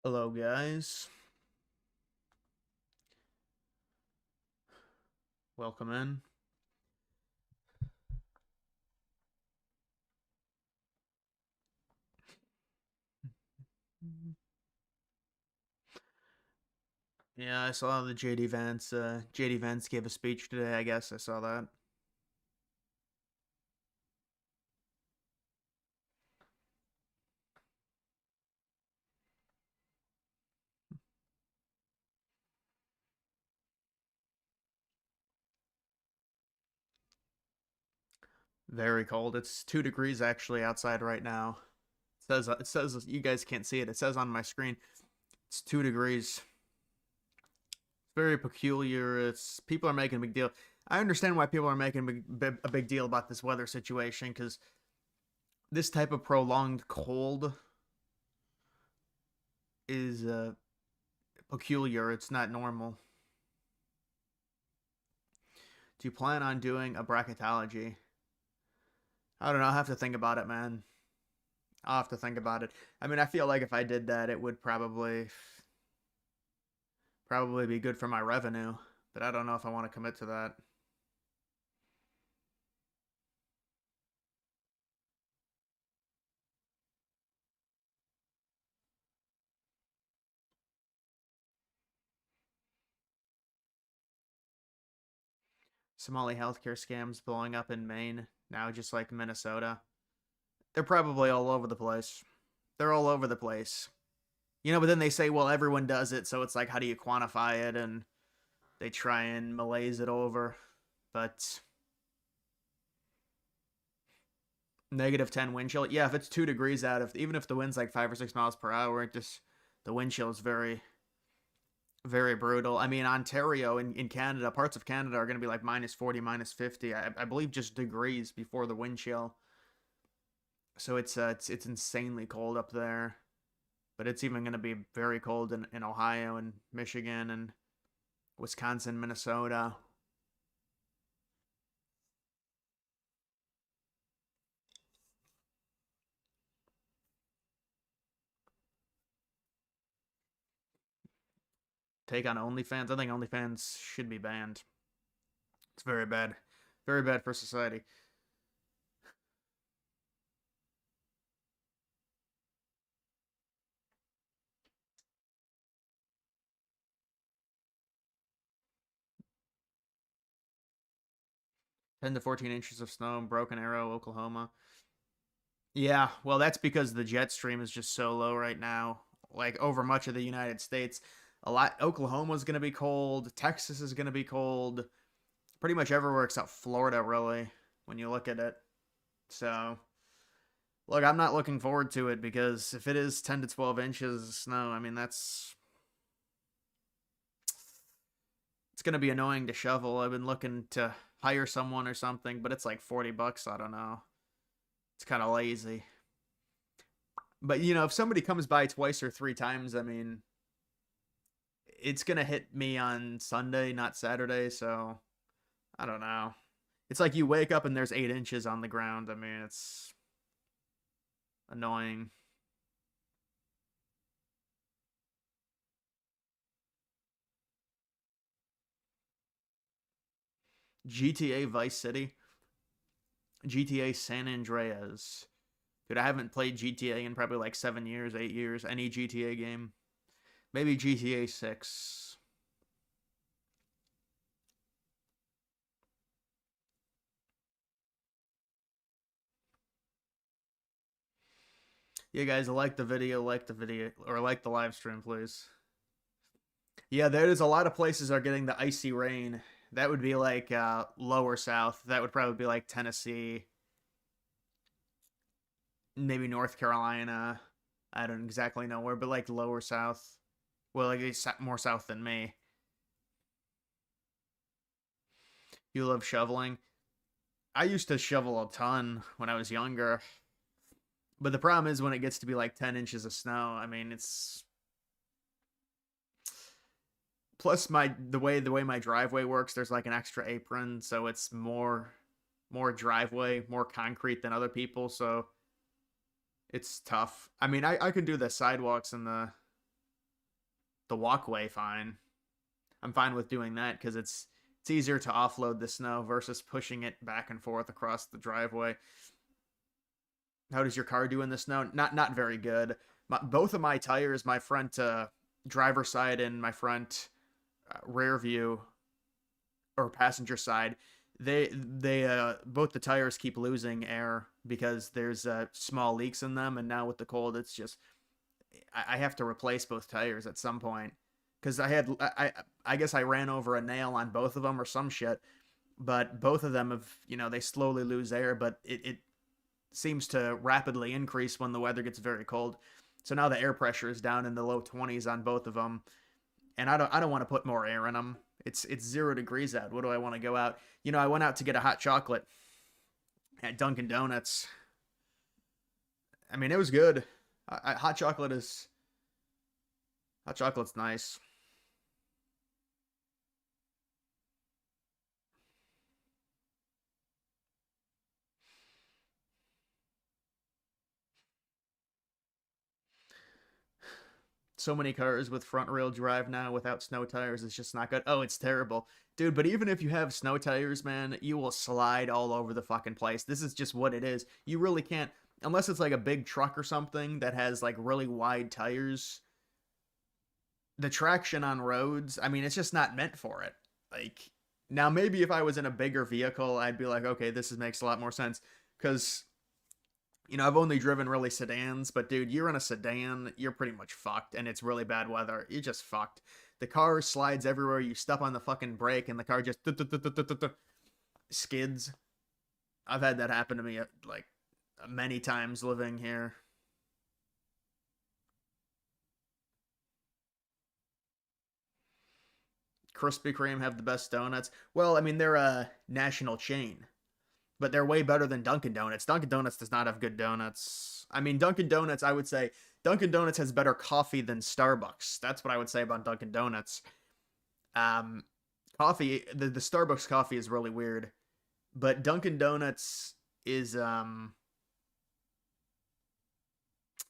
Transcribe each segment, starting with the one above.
Hello, guys. Welcome in. Yeah, I saw the JD Vance. JD Vance gave a speech today. I guess I saw that. Very cold. It's 2 degrees actually outside right now. It says you guys can't see it. It says on my screen it's 2 degrees. Very peculiar. It's people are making a big deal. I understand why people are making a big deal about this weather situation because this type of prolonged cold is peculiar. It's not normal. Do you plan on doing a bracketology? I don't know. I'll have to think about it, man. I'll have to think about it. I mean, I feel like if I did that, it would probably be good for my revenue, but I don't know if I want to commit to that. Somali healthcare scams blowing up in Maine now, just like Minnesota. They're probably all over the place. They're all over the place. But then they say, well, everyone does it, so it's like, how do you quantify it? And they try and malaise it over. But -10 wind chill. Yeah, if it's 2 degrees out, even if the wind's like 5 or 6 miles per hour, the wind chill is very, very brutal. I mean, Ontario in Canada, parts of Canada are going to be like -40, -50. I believe just degrees before the wind chill. So it's insanely cold up there. But it's even going to be very cold in Ohio and Michigan and Wisconsin, Minnesota. Take on OnlyFans. I think OnlyFans should be banned. It's very bad. Very bad for society. 10 to 14 inches of snow in Broken Arrow, Oklahoma. Yeah, well, that's because the jet stream is just so low right now. Like over much of the United States, a lot. Oklahoma's going to be cold. Texas is going to be cold. Pretty much everywhere except Florida, really, when you look at it. So, look, I'm not looking forward to it because if it is 10 to 12 inches of snow, I mean, it's going to be annoying to shovel. I've been looking to hire someone or something, but it's like $40. I don't know. It's kind of lazy. But if somebody comes by twice or three times, I mean, it's gonna hit me on Sunday, not Saturday. So I don't know. It's like you wake up and there's 8 inches on the ground. I mean, it's annoying. GTA Vice City, GTA San Andreas. Dude, I haven't played GTA in probably like 7 years, 8 years. Any GTA game, maybe GTA 6. Yeah, guys, like the video, or like the live stream, please. Yeah, there's a lot of places are getting the icy rain. That would be like lower south. That would probably be like Tennessee, maybe North Carolina. I don't exactly know where, but like lower south. Well, like it's more south than me. You love shoveling. I used to shovel a ton when I was younger, but the problem is when it gets to be like 10 inches of snow. I mean, it's plus the way my driveway works. There's like an extra apron, so it's more driveway, more concrete than other people. So it's tough. I mean, I can do the sidewalks and the the walkway fine. I'm fine with doing that because it's easier to offload the snow versus pushing it back and forth across the driveway. How does your car do in the snow? Not very good. Both of my tires, my front driver side and my front rear view or passenger side, they both the tires keep losing air because there's small leaks in them, and now with the cold, it's just I have to replace both tires at some point because I guess I ran over a nail on both of them or some shit, but both of them have they slowly lose air, but it seems to rapidly increase when the weather gets very cold. So now the air pressure is down in the low 20s on both of them, and I don't want to put more air in them. It's 0 degrees out. What do I want to go out? I went out to get a hot chocolate at Dunkin' Donuts. I mean, it was good. Hot chocolate's nice. So many cars with front wheel drive now without snow tires is just not good. Oh, it's terrible. Dude, but even if you have snow tires, man, you will slide all over the fucking place. This is just what it is. You really can't, unless it's like a big truck or something that has like really wide tires. The traction on roads, I mean, it's just not meant for it. Like, now maybe if I was in a bigger vehicle, I'd be like, okay, makes a lot more sense. Because I've only driven really sedans, but dude, you're in a sedan, you're pretty much fucked, and it's really bad weather. You're just fucked. The car slides everywhere. You step on the fucking brake, and the car just skids. I've had that happen to me like many times living here. Krispy Kreme have the best donuts. Well, I mean, they're a national chain, but they're way better than Dunkin' Donuts. Dunkin' Donuts does not have good donuts. I mean, Dunkin' Donuts, I would say Dunkin' Donuts has better coffee than Starbucks. That's what I would say about Dunkin' Donuts. Um, Coffee, the Starbucks coffee is really weird, but Dunkin' Donuts is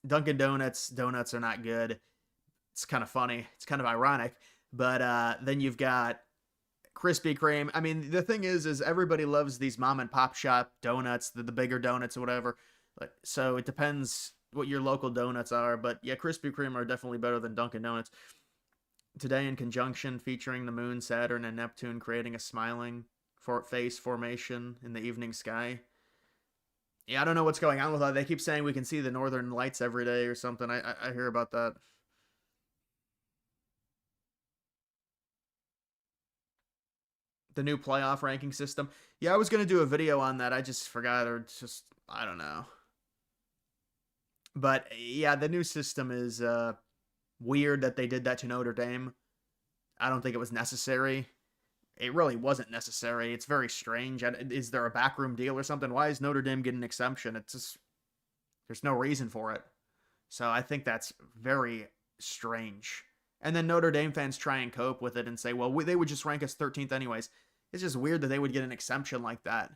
Dunkin' Donuts donuts are not good. It's kind of funny. It's kind of ironic. But then you've got Krispy Kreme. I mean, the thing is everybody loves these mom and pop shop donuts, the bigger donuts or whatever. So it depends what your local donuts are. But yeah, Krispy Kreme are definitely better than Dunkin' Donuts. Today, in conjunction, featuring the moon, Saturn, and Neptune creating a smiling face formation in the evening sky. Yeah, I don't know what's going on with that. They keep saying we can see the northern lights every day or something. I hear about that. The new playoff ranking system. Yeah, I was gonna do a video on that. I just forgot, or just I don't know. But yeah, the new system is weird that they did that to Notre Dame. I don't think it was necessary. It really wasn't necessary. It's very strange. Is there a backroom deal or something? Why is Notre Dame getting an exemption? It's just there's no reason for it. So I think that's very strange. And then Notre Dame fans try and cope with it and say, well, they would just rank us 13th anyways. It's just weird that they would get an exemption like that.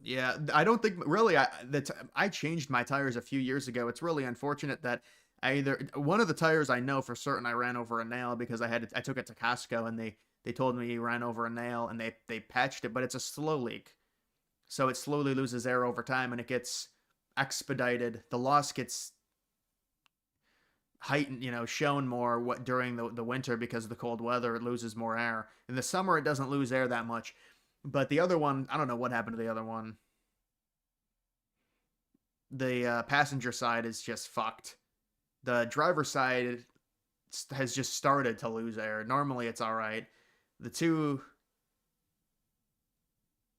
Yeah, I don't think really. I changed my tires a few years ago. It's really unfortunate that I either one of the tires I know for certain I ran over a nail because I took it to Costco and they told me he ran over a nail and they patched it, but it's a slow leak, so it slowly loses air over time and it gets expedited. The loss gets heightened, shown more what during the winter because of the cold weather. It loses more air. In the summer, it doesn't lose air that much. But the other one, I don't know what happened to the other one. The passenger side is just fucked. The driver side has just started to lose air. Normally, it's all right. The two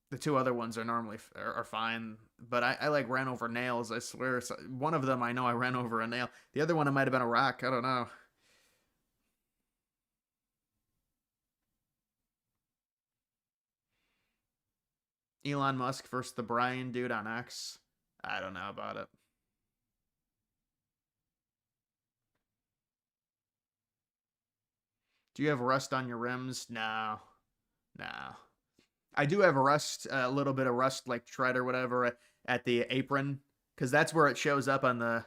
the two other ones are normally are fine, but I like ran over nails. I swear, one of them I know I ran over a nail. The other one it might have been a rock. I don't know. Elon Musk versus the Brian dude on X. I don't know about it. Do you have rust on your rims? No, no. I do have a rust, a little bit of rust, like tread or whatever, at the apron, because that's where it shows up on the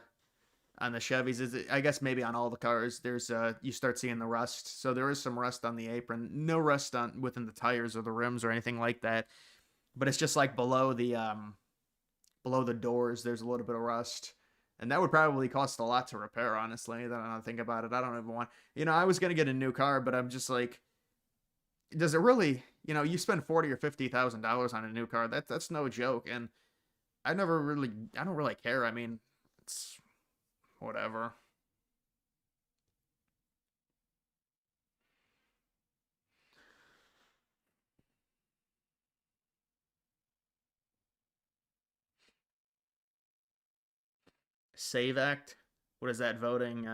Chevys. Is it, I guess maybe on all the cars. There's you start seeing the rust, so there is some rust on the apron. No rust on within the tires or the rims or anything like that. But it's just like below the doors. There's a little bit of rust. And that would probably cost a lot to repair, honestly. Then I think about it. I don't even want, I was gonna get a new car, but I'm just like, does it really? You spend 40 or 50 thousand dollars on a new car. That's no joke. And I don't really care. I mean, it's whatever. Save Act. What is that? Voting,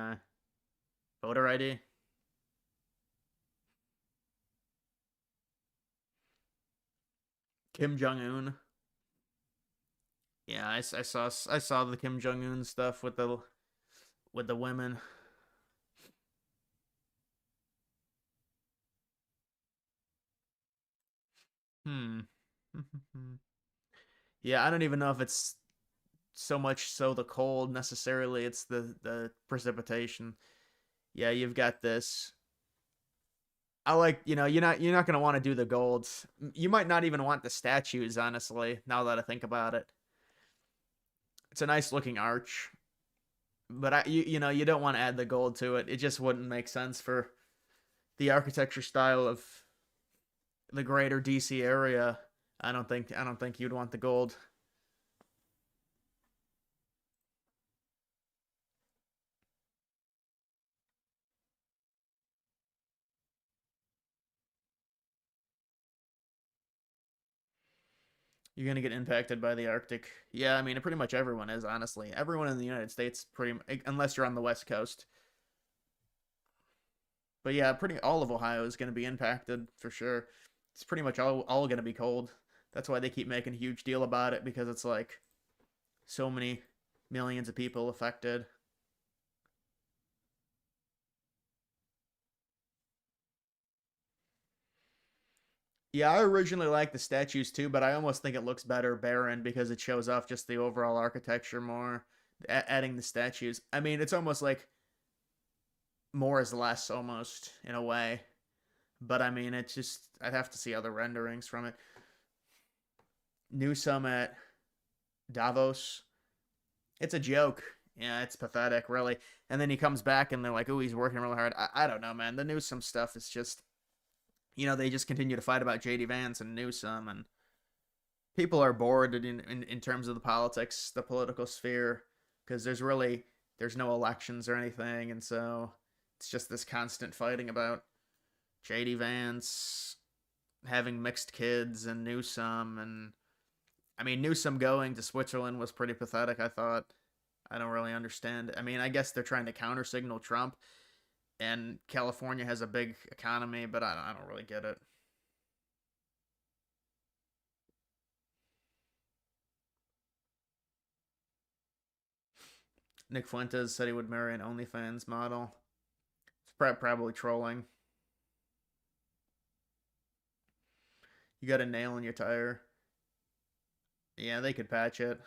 voter ID. Kim Jong Un. Yeah, I saw the Kim Jong Un stuff with the women. Hmm. Yeah, I don't even know if it's so much so the cold necessarily. It's the precipitation. Yeah, you've got this. I like, you're not gonna want to do the golds. You might not even want the statues, honestly. Now that I think about it, it's a nice looking arch, but you don't want to add the gold to it. It just wouldn't make sense for the architecture style of the greater DC area. I don't think you'd want the gold. You're gonna get impacted by the Arctic. Yeah, I mean, pretty much everyone is, honestly. Everyone in the United States, unless you're on the West Coast. But yeah, pretty all of Ohio is gonna be impacted for sure. It's pretty much all gonna be cold. That's why they keep making a huge deal about it, because it's like so many millions of people affected. Yeah, I originally liked the statues too, but I almost think it looks better barren because it shows off just the overall architecture more. Adding the statues, I mean, it's almost like more is less, almost in a way. But I mean, it's just I'd have to see other renderings from it. Newsom at Davos, it's a joke. Yeah, it's pathetic, really. And then he comes back and they're like, "Oh, he's working really hard." I don't know, man. The Newsom stuff is just, they just continue to fight about JD Vance and Newsom, and people are bored in terms of the politics, the political sphere, because there's no elections or anything, and so it's just this constant fighting about JD Vance having mixed kids and Newsom, and I mean, Newsom going to Switzerland was pretty pathetic, I thought. I don't really understand. I mean, I guess they're trying to counter signal Trump, and California has a big economy, but I don't really get it. Nick Fuentes said he would marry an OnlyFans model. It's probably trolling. You got a nail in your tire. Yeah, they could patch it.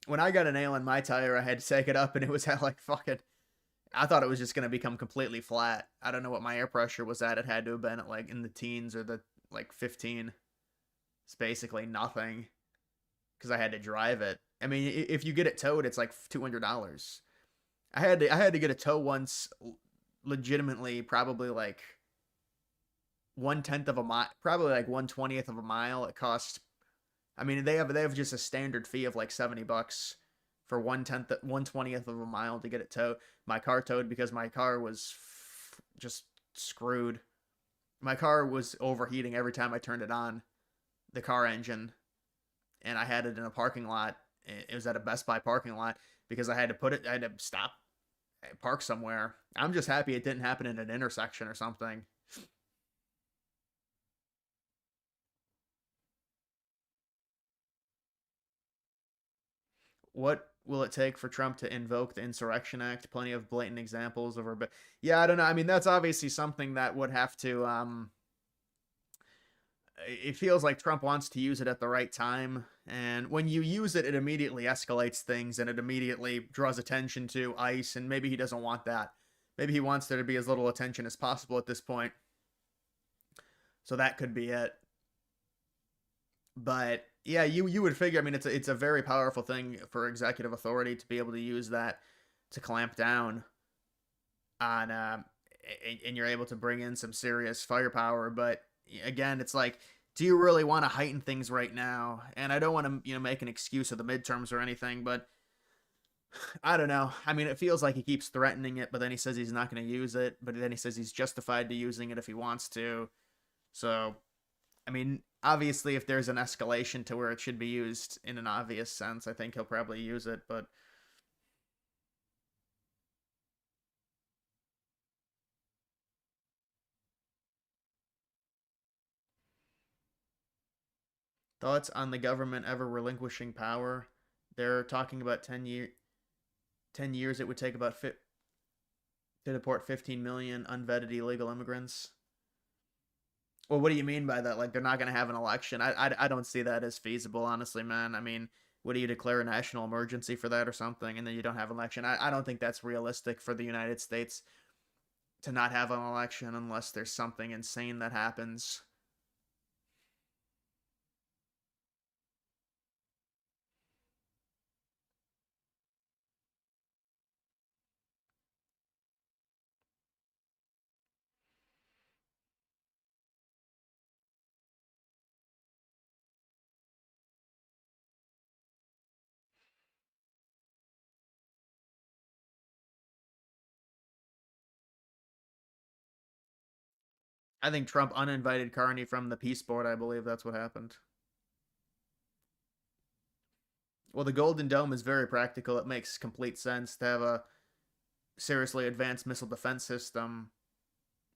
When I got a nail in my tire, I had to take it up, and it was at like fucking. I thought it was just gonna become completely flat. I don't know what my air pressure was at. It had to have been at like in the teens or the like 15. It's basically nothing because I had to drive it. I mean, if you get it towed, it's like $200. I had to get a tow once, legitimately, probably like 1/10 of a mile, probably like 1/20th of a mile. It cost. I mean, they have just a standard fee of like $70 for 1/20th of a mile to get it towed. My car towed because my car was just screwed. My car was overheating every time I turned it on, the car engine, and I had it in a parking lot. It was at a Best Buy parking lot because I had to stop, park somewhere. I'm just happy it didn't happen in an intersection or something. What will it take for Trump to invoke the Insurrection Act? Plenty of blatant examples of her. Yeah, I don't know. I mean, that's obviously something that would have to. It feels like Trump wants to use it at the right time, and when you use it, it immediately escalates things, and it immediately draws attention to ICE, and maybe he doesn't want that. Maybe he wants there to be as little attention as possible at this point. So that could be it. But yeah, you would figure. I mean, it's a very powerful thing for executive authority to be able to use that to clamp down on, and you're able to bring in some serious firepower. But again, it's like, do you really want to heighten things right now? And I don't want to make an excuse of the midterms or anything, but I don't know. I mean, it feels like he keeps threatening it, but then he says he's not going to use it, but then he says he's justified to using it if he wants to. So I mean, obviously, if there's an escalation to where it should be used in an obvious sense, I think he'll probably use it. But thoughts on the government ever relinquishing power? They're talking about 10 years it would take about to deport 15 million unvetted illegal immigrants. Well, what do you mean by that? Like they're not going to have an election? I don't see that as feasible, honestly, man. I mean, what do you declare a national emergency for that or something, and then you don't have an election? I don't think that's realistic for the United States to not have an election unless there's something insane that happens. I think Trump uninvited Carney from the peace board. I believe that's what happened. Well, the Golden Dome is very practical. It makes complete sense to have a seriously advanced missile defense system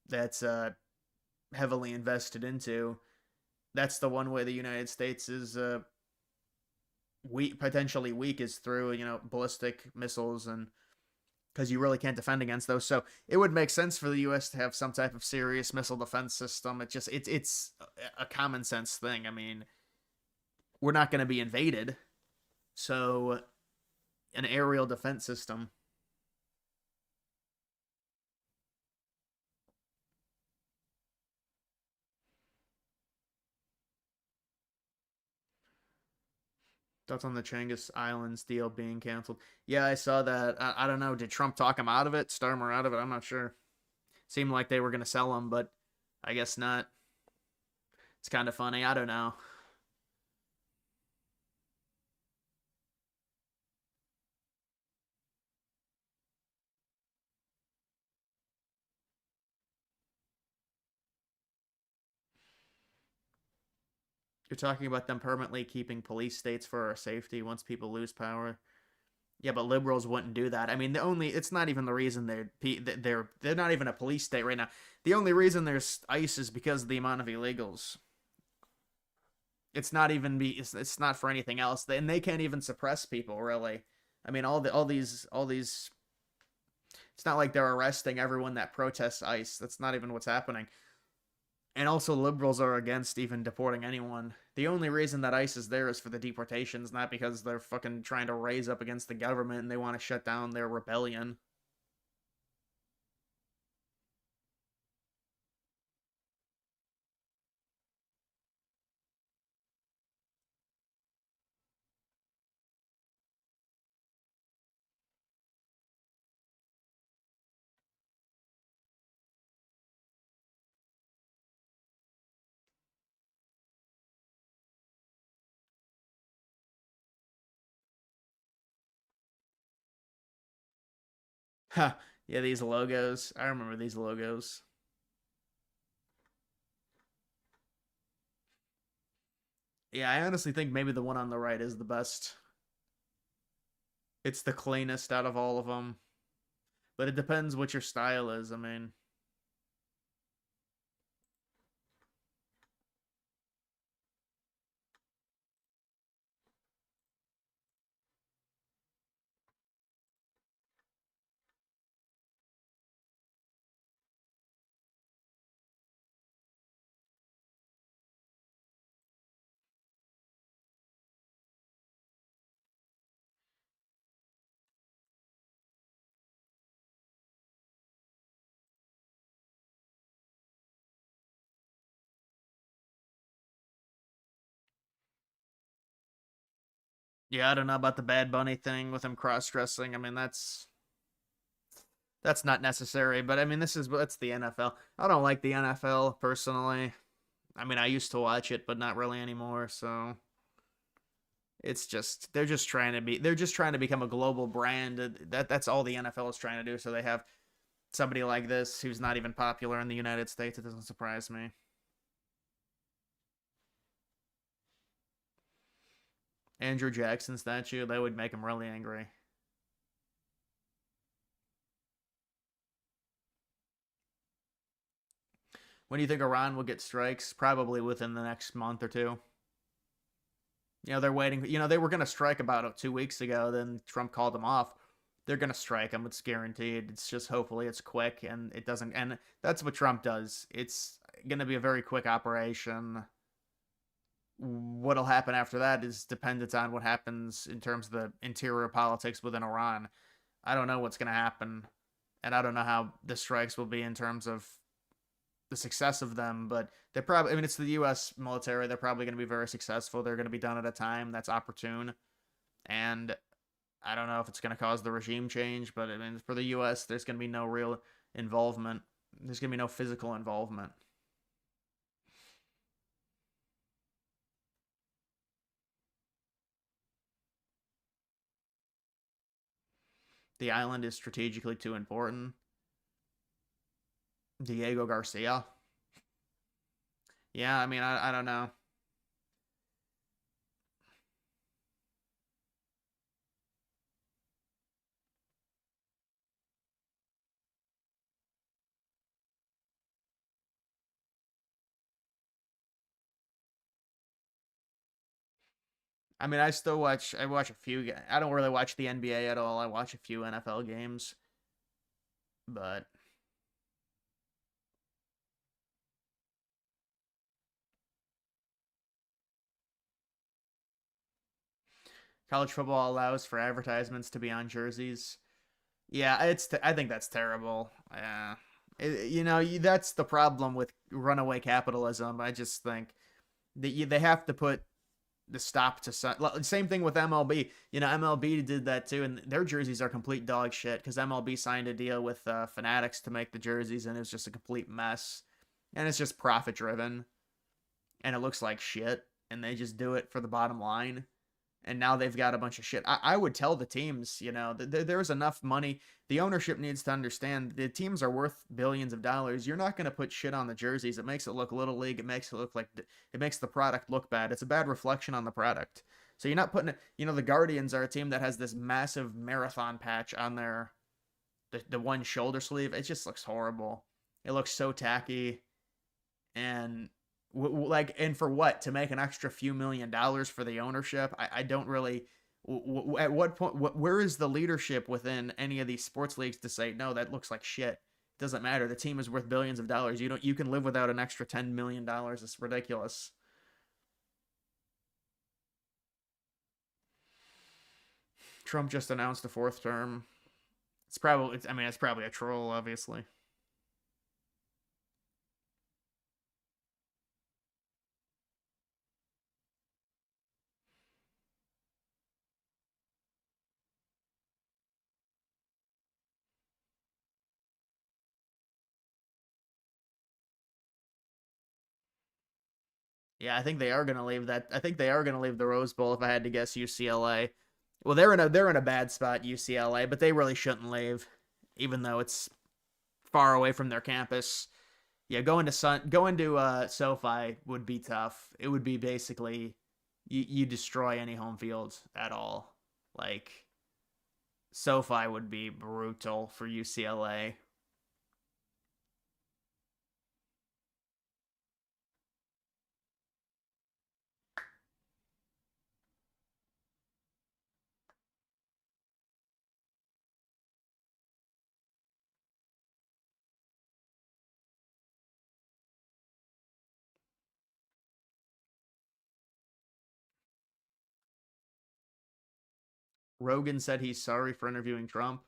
that's heavily invested into. That's the one way the United States is weak, potentially weak, is through ballistic missiles, and because you really can't defend against those. So it would make sense for the U.S. to have some type of serious missile defense system. It's a common sense thing. I mean, we're not going to be invaded, so an aerial defense system. Thoughts on the Changus Islands deal being canceled? Yeah, I saw that. I don't know. Did Trump talk him out of it? Starmer out of it? I'm not sure. Seemed like they were going to sell them, but I guess not. It's kind of funny. I don't know. You're talking about them permanently keeping police states for our safety once people lose power. Yeah, but liberals wouldn't do that. I mean, it's not even the reason they're not even a police state right now. The only reason there's ICE is because of the amount of illegals. It's not for anything else. And they can't even suppress people really. I mean, all these. It's not like they're arresting everyone that protests ICE. That's not even what's happening. And also, liberals are against even deporting anyone. The only reason that ICE is there is for the deportations, not because they're fucking trying to raise up against the government and they want to shut down their rebellion. Huh. Yeah, these logos. I remember these logos. Yeah, I honestly think maybe the one on the right is the best. It's the cleanest out of all of them. But it depends what your style is. I mean, Yeah, I don't know about the Bad Bunny thing with him cross dressing. I mean, that's not necessary. But I mean, that's the NFL. I don't like the NFL personally. I mean, I used to watch it, but not really anymore. So it's just they're just trying to become a global brand. That's all the NFL is trying to do. So they have somebody like this who's not even popular in the United States. It doesn't surprise me. Andrew Jackson statue, that would make him really angry. When do you think Iran will get strikes? Probably within the next month or two. They're waiting. They were going to strike about 2 weeks ago. Then Trump called them off. They're going to strike them. It's guaranteed. It's just hopefully it's quick and it doesn't. And that's what Trump does. It's going to be a very quick operation. What'll happen after that is dependent on what happens in terms of the interior politics within Iran. I don't know what's going to happen, and I don't know how the strikes will be in terms of the success of them, but they're probably, I mean, it's the US military. They're probably going to be very successful. They're going to be done at a time that's opportune. And I don't know if it's going to cause the regime change, but I mean, for the US, there's going to be no real involvement. There's going to be no physical involvement. The island is strategically too important. Diego Garcia. Yeah, I mean, I don't know. I mean, I watch a few. I don't really watch the NBA at all. I watch a few NFL games, but college football allows for advertisements to be on jerseys. Yeah, I think that's terrible. Yeah. That's the problem with runaway capitalism. I just think that they have to put the stop to same thing with MLB. MLB did that too, and their jerseys are complete dog shit because MLB signed a deal with Fanatics to make the jerseys, and it's just a complete mess, and it's just profit driven, and it looks like shit, and they just do it for the bottom line. And now they've got a bunch of shit. I would tell the teams, there's enough money. The ownership needs to understand the teams are worth billions of dollars. You're not going to put shit on the jerseys. It makes it look little league. It makes it look like it makes the product look bad. It's a bad reflection on the product. So you're not putting it. The Guardians are a team that has this massive marathon patch on the one shoulder sleeve. It just looks horrible. It looks so tacky, and like, and for what, to make an extra few $1,000,000 for the ownership? I don't really. At what point? Where is the leadership within any of these sports leagues to say no? That looks like shit. It doesn't matter. The team is worth billions of dollars. You can live without an extra $10 million. It's ridiculous. Trump just announced a fourth term. I mean, it's probably a troll, obviously. Yeah, I think they are gonna leave that. I think they are gonna leave the Rose Bowl. If I had to guess, UCLA. Well, they're in a bad spot, UCLA, but they really shouldn't leave, even though it's far away from their campus. Yeah, going to SoFi would be tough. It would be basically you destroy any home field at all. Like, SoFi would be brutal for UCLA. Rogan said he's sorry for interviewing Trump.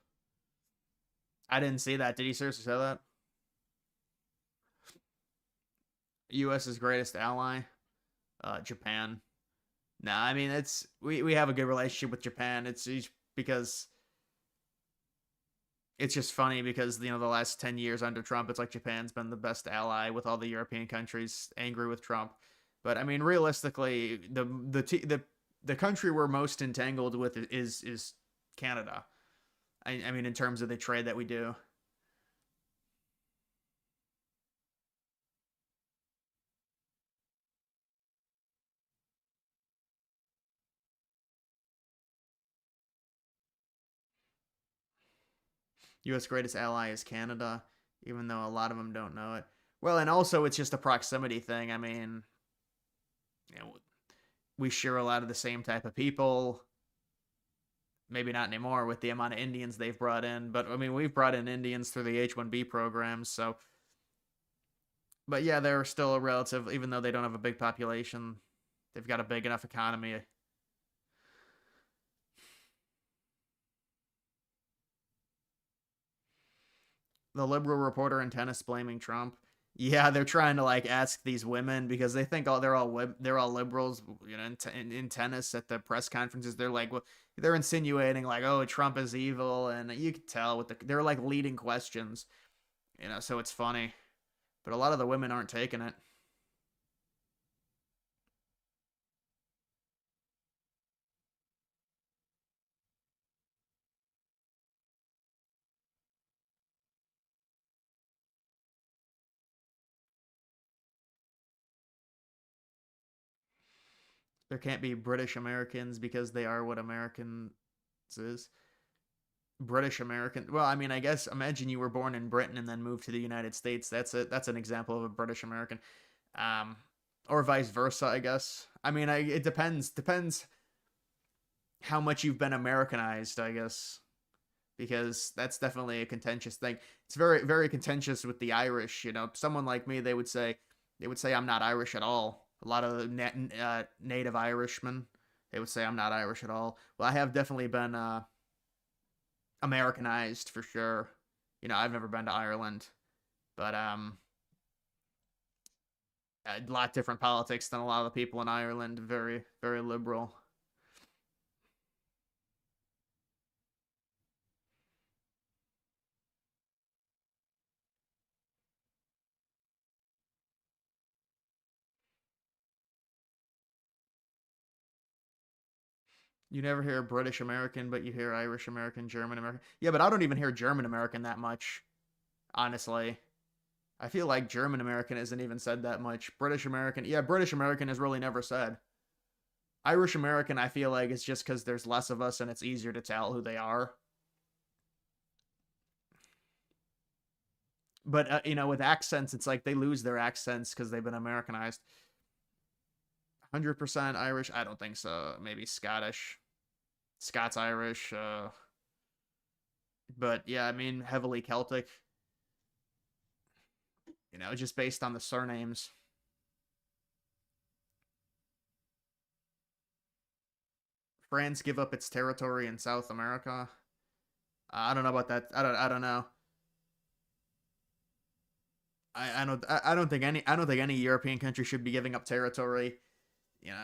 I didn't see that. Did he seriously say that? U.S.'s greatest ally, Japan. Nah, I mean it's we have a good relationship with Japan. It's because it's just funny because the last 10 years under Trump, it's like Japan's been the best ally with all the European countries angry with Trump. But I mean, realistically, the country we're most entangled with is Canada. I mean, in terms of the trade that we do, U.S. greatest ally is Canada, even though a lot of them don't know it. Well, and also it's just a proximity thing. I mean, you know, we share a lot of the same type of people. Maybe not anymore with the amount of Indians they've brought in, but I mean, we've brought in Indians through the H-1B programs, so. But yeah, they're still a relative, even though they don't have a big population, they've got a big enough economy. The liberal reporter in tennis blaming Trump. Yeah, they're trying to like ask these women because they think they're all liberals. In tennis at the press conferences, they're like, well, they're insinuating like, oh, Trump is evil, and you can tell they're like leading questions. So it's funny, but a lot of the women aren't taking it. There can't be British Americans because they are what Americans is. British American. Well, I mean, I guess imagine you were born in Britain and then moved to the United States. That's an example of a British American, um, or vice versa. I guess. I mean, it depends how much you've been Americanized. I guess because that's definitely a contentious thing. It's very contentious with the Irish. Someone like me, they would say I'm not Irish at all. A lot of native Irishmen, they would say I'm not Irish at all. Well, I have definitely been Americanized for sure. I've never been to Ireland, but a lot different politics than a lot of the people in Ireland. Very, very liberal. You never hear British American, but you hear Irish American, German American. Yeah, but I don't even hear German American that much, honestly. I feel like German American isn't even said that much. British American, yeah, British American is really never said. Irish American, I feel like it's just because there's less of us and it's easier to tell who they are. But with accents, it's like they lose their accents because they've been Americanized. 100% Irish? I don't think so. Maybe Scottish, Scots Irish. But yeah, I mean heavily Celtic. Just based on the surnames. France give up its territory in South America. I don't know about that. I don't know. I don't think any European country should be giving up territory.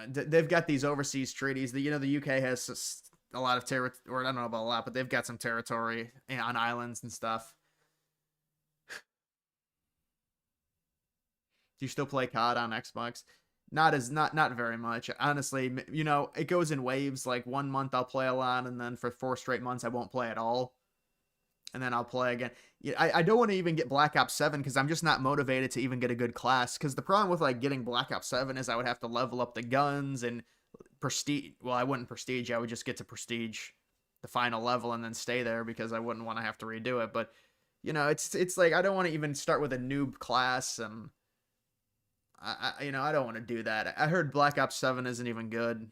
They've got these overseas treaties. The UK has a lot of territory, or I don't know about a lot, but they've got some territory on islands and stuff. Do you still play COD on Xbox? Not very much. Honestly, it goes in waves. Like 1 month I'll play a lot, and then for 4 straight months I won't play at all. And then I'll play again. Yeah, I don't want to even get Black Ops 7 because I'm just not motivated to even get a good class. Because the problem with like getting Black Ops 7 is I would have to level up the guns and prestige. Well, I wouldn't prestige. I would just get to prestige the final level and then stay there because I wouldn't want to have to redo it. But it's like I don't want to even start with a noob class, and I don't want to do that. I heard Black Ops 7 isn't even good.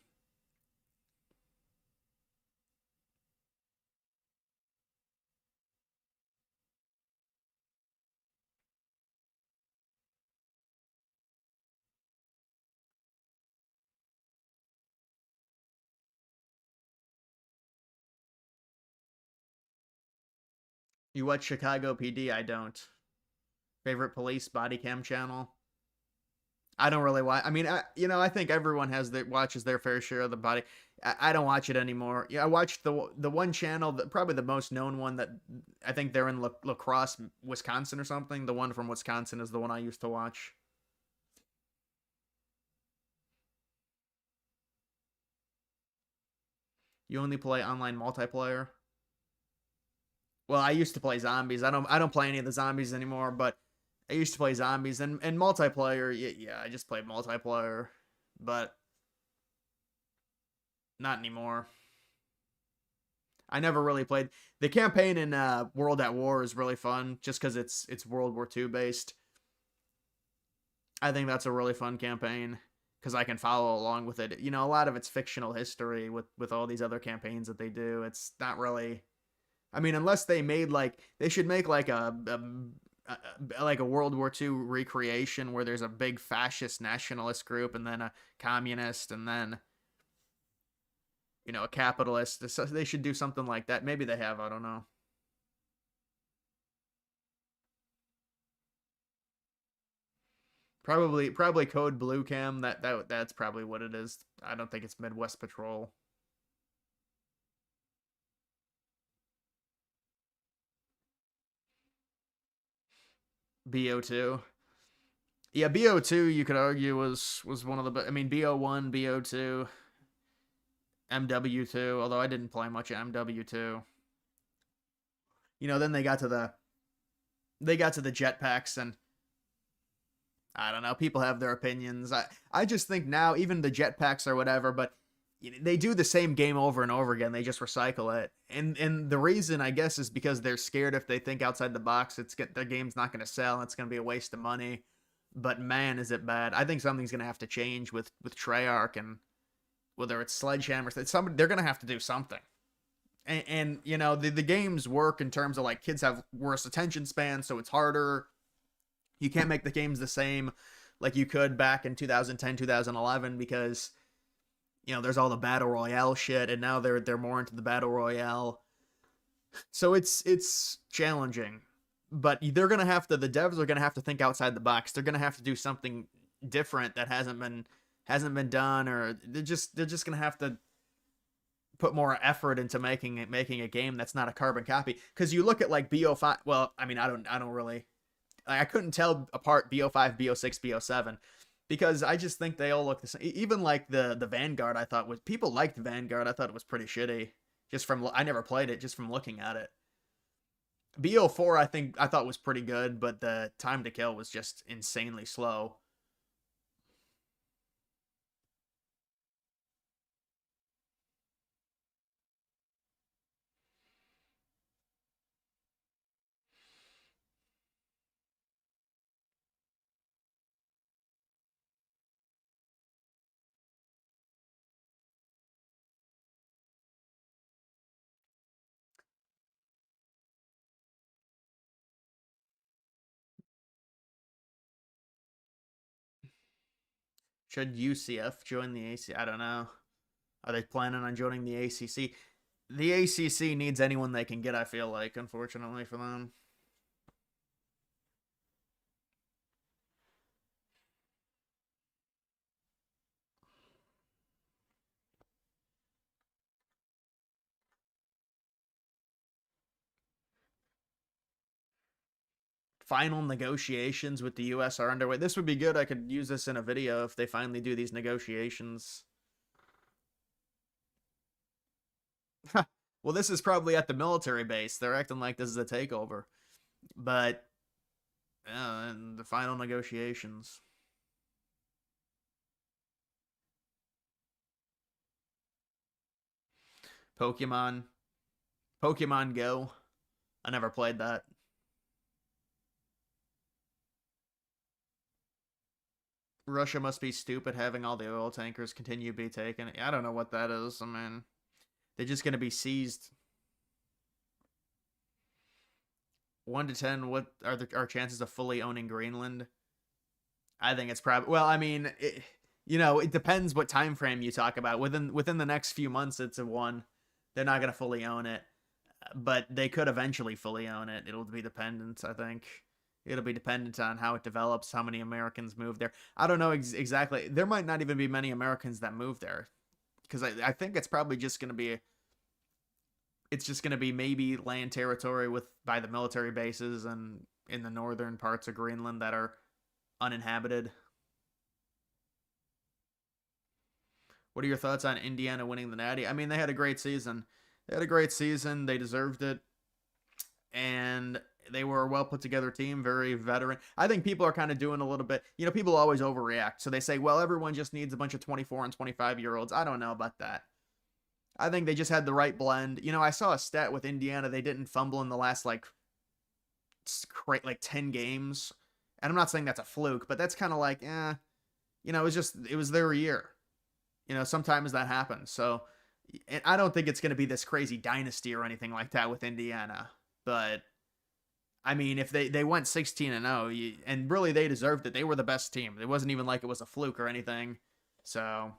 You watch Chicago PD? I don't. Favorite police body cam channel? I don't really watch. I mean, I think everyone has their watches their fair share of the body. I don't watch it anymore. Yeah, I watched the one channel that probably the most known one that I think they're in La Crosse, Wisconsin or something. The one from Wisconsin is the one I used to watch. You only play online multiplayer. Well, I used to play zombies. I don't play any of the zombies anymore, but I used to play zombies and multiplayer. Yeah, yeah, I just played multiplayer, but not anymore. I never really played the campaign in World at War is really fun just because it's World War II based. I think that's a really fun campaign because I can follow along with it. A lot of it's fictional history with all these other campaigns that they do. It's not really. I mean, unless they made like they should make like a World War II recreation where there's a big fascist nationalist group and then a communist and then a capitalist. So they should do something like that. Maybe they have. I don't know. Probably Code Blue Cam. That's probably what it is. I don't think it's Midwest Patrol. BO2. Yeah, BO2 you could argue was one of the I mean BO1, BO2, MW2, although I didn't play much MW2. Then they got to the jetpacks and I don't know, people have their opinions. I just think now even the jetpacks or whatever, but they do the same game over and over again. They just recycle it. And the reason I guess is because they're scared if they think outside the box, their game's not going to sell. It's going to be a waste of money. But man, is it bad. I think something's going to have to change with Treyarch and whether it's Sledgehammer, they're going to have to do something. And the games work in terms of like kids have worse attention spans, so it's harder. You can't make the games the same like you could back in 2010, 2011 because there's all the battle royale shit, and now they're more into the battle royale. So it's challenging, but the devs are gonna have to think outside the box. They're gonna have to do something different that hasn't been done, or they're just gonna have to put more effort into making a game that's not a carbon copy. Because you look at like BO5. Well, I mean, I don't really. I couldn't tell apart BO5, BO6, BO7 because I just think they all look the same. Even like the Vanguard, I thought was people liked Vanguard. I thought it was pretty shitty. I never played it just from looking at it. BO4, I thought was pretty good, but the time to kill was just insanely slow. Should UCF join the AC? I don't know. Are they planning on joining the ACC? The ACC needs anyone they can get. I feel like, unfortunately for them. Final negotiations with the U.S. are underway. This would be good. I could use this in a video if they finally do these negotiations. Well, this is probably at the military base. They're acting like this is a takeover. But and the final negotiations. Pokemon. Pokemon Go. I never played that. Russia must be stupid having all the oil tankers continue to be taken. I don't know what that is. I mean, they're just going to be seized. 1 to 10. What are our chances of fully owning Greenland? I think it's probably well. I mean, it depends what time frame you talk about. Within the next few months, it's a one. They're not going to fully own it, but they could eventually fully own it. It'll be dependent, I think. It'll be dependent on how it develops, how many Americans move there. I don't know exactly. There might not even be many Americans that move there because I think it's probably just going to be it's just going to be maybe land territory with by the military bases and in the northern parts of Greenland that are uninhabited. What are your thoughts on Indiana winning the Natty? I mean, they had a great season. They had a great season. They deserved it, and they were a well put together team, very veteran. I think people are kind of doing a little bit. People always overreact, so they say, "Well, everyone just needs a bunch of 24 and 25-year-olds." I don't know about that. I think they just had the right blend. I saw a stat with Indiana; they didn't fumble in the last like 10 games, and I'm not saying that's a fluke, but that's kind of like, it was their year. Sometimes that happens. So, and I don't think it's going to be this crazy dynasty or anything like that with Indiana. But I mean, if they went 16-0, and really they deserved it. They were the best team. It wasn't even like it was a fluke or anything. So,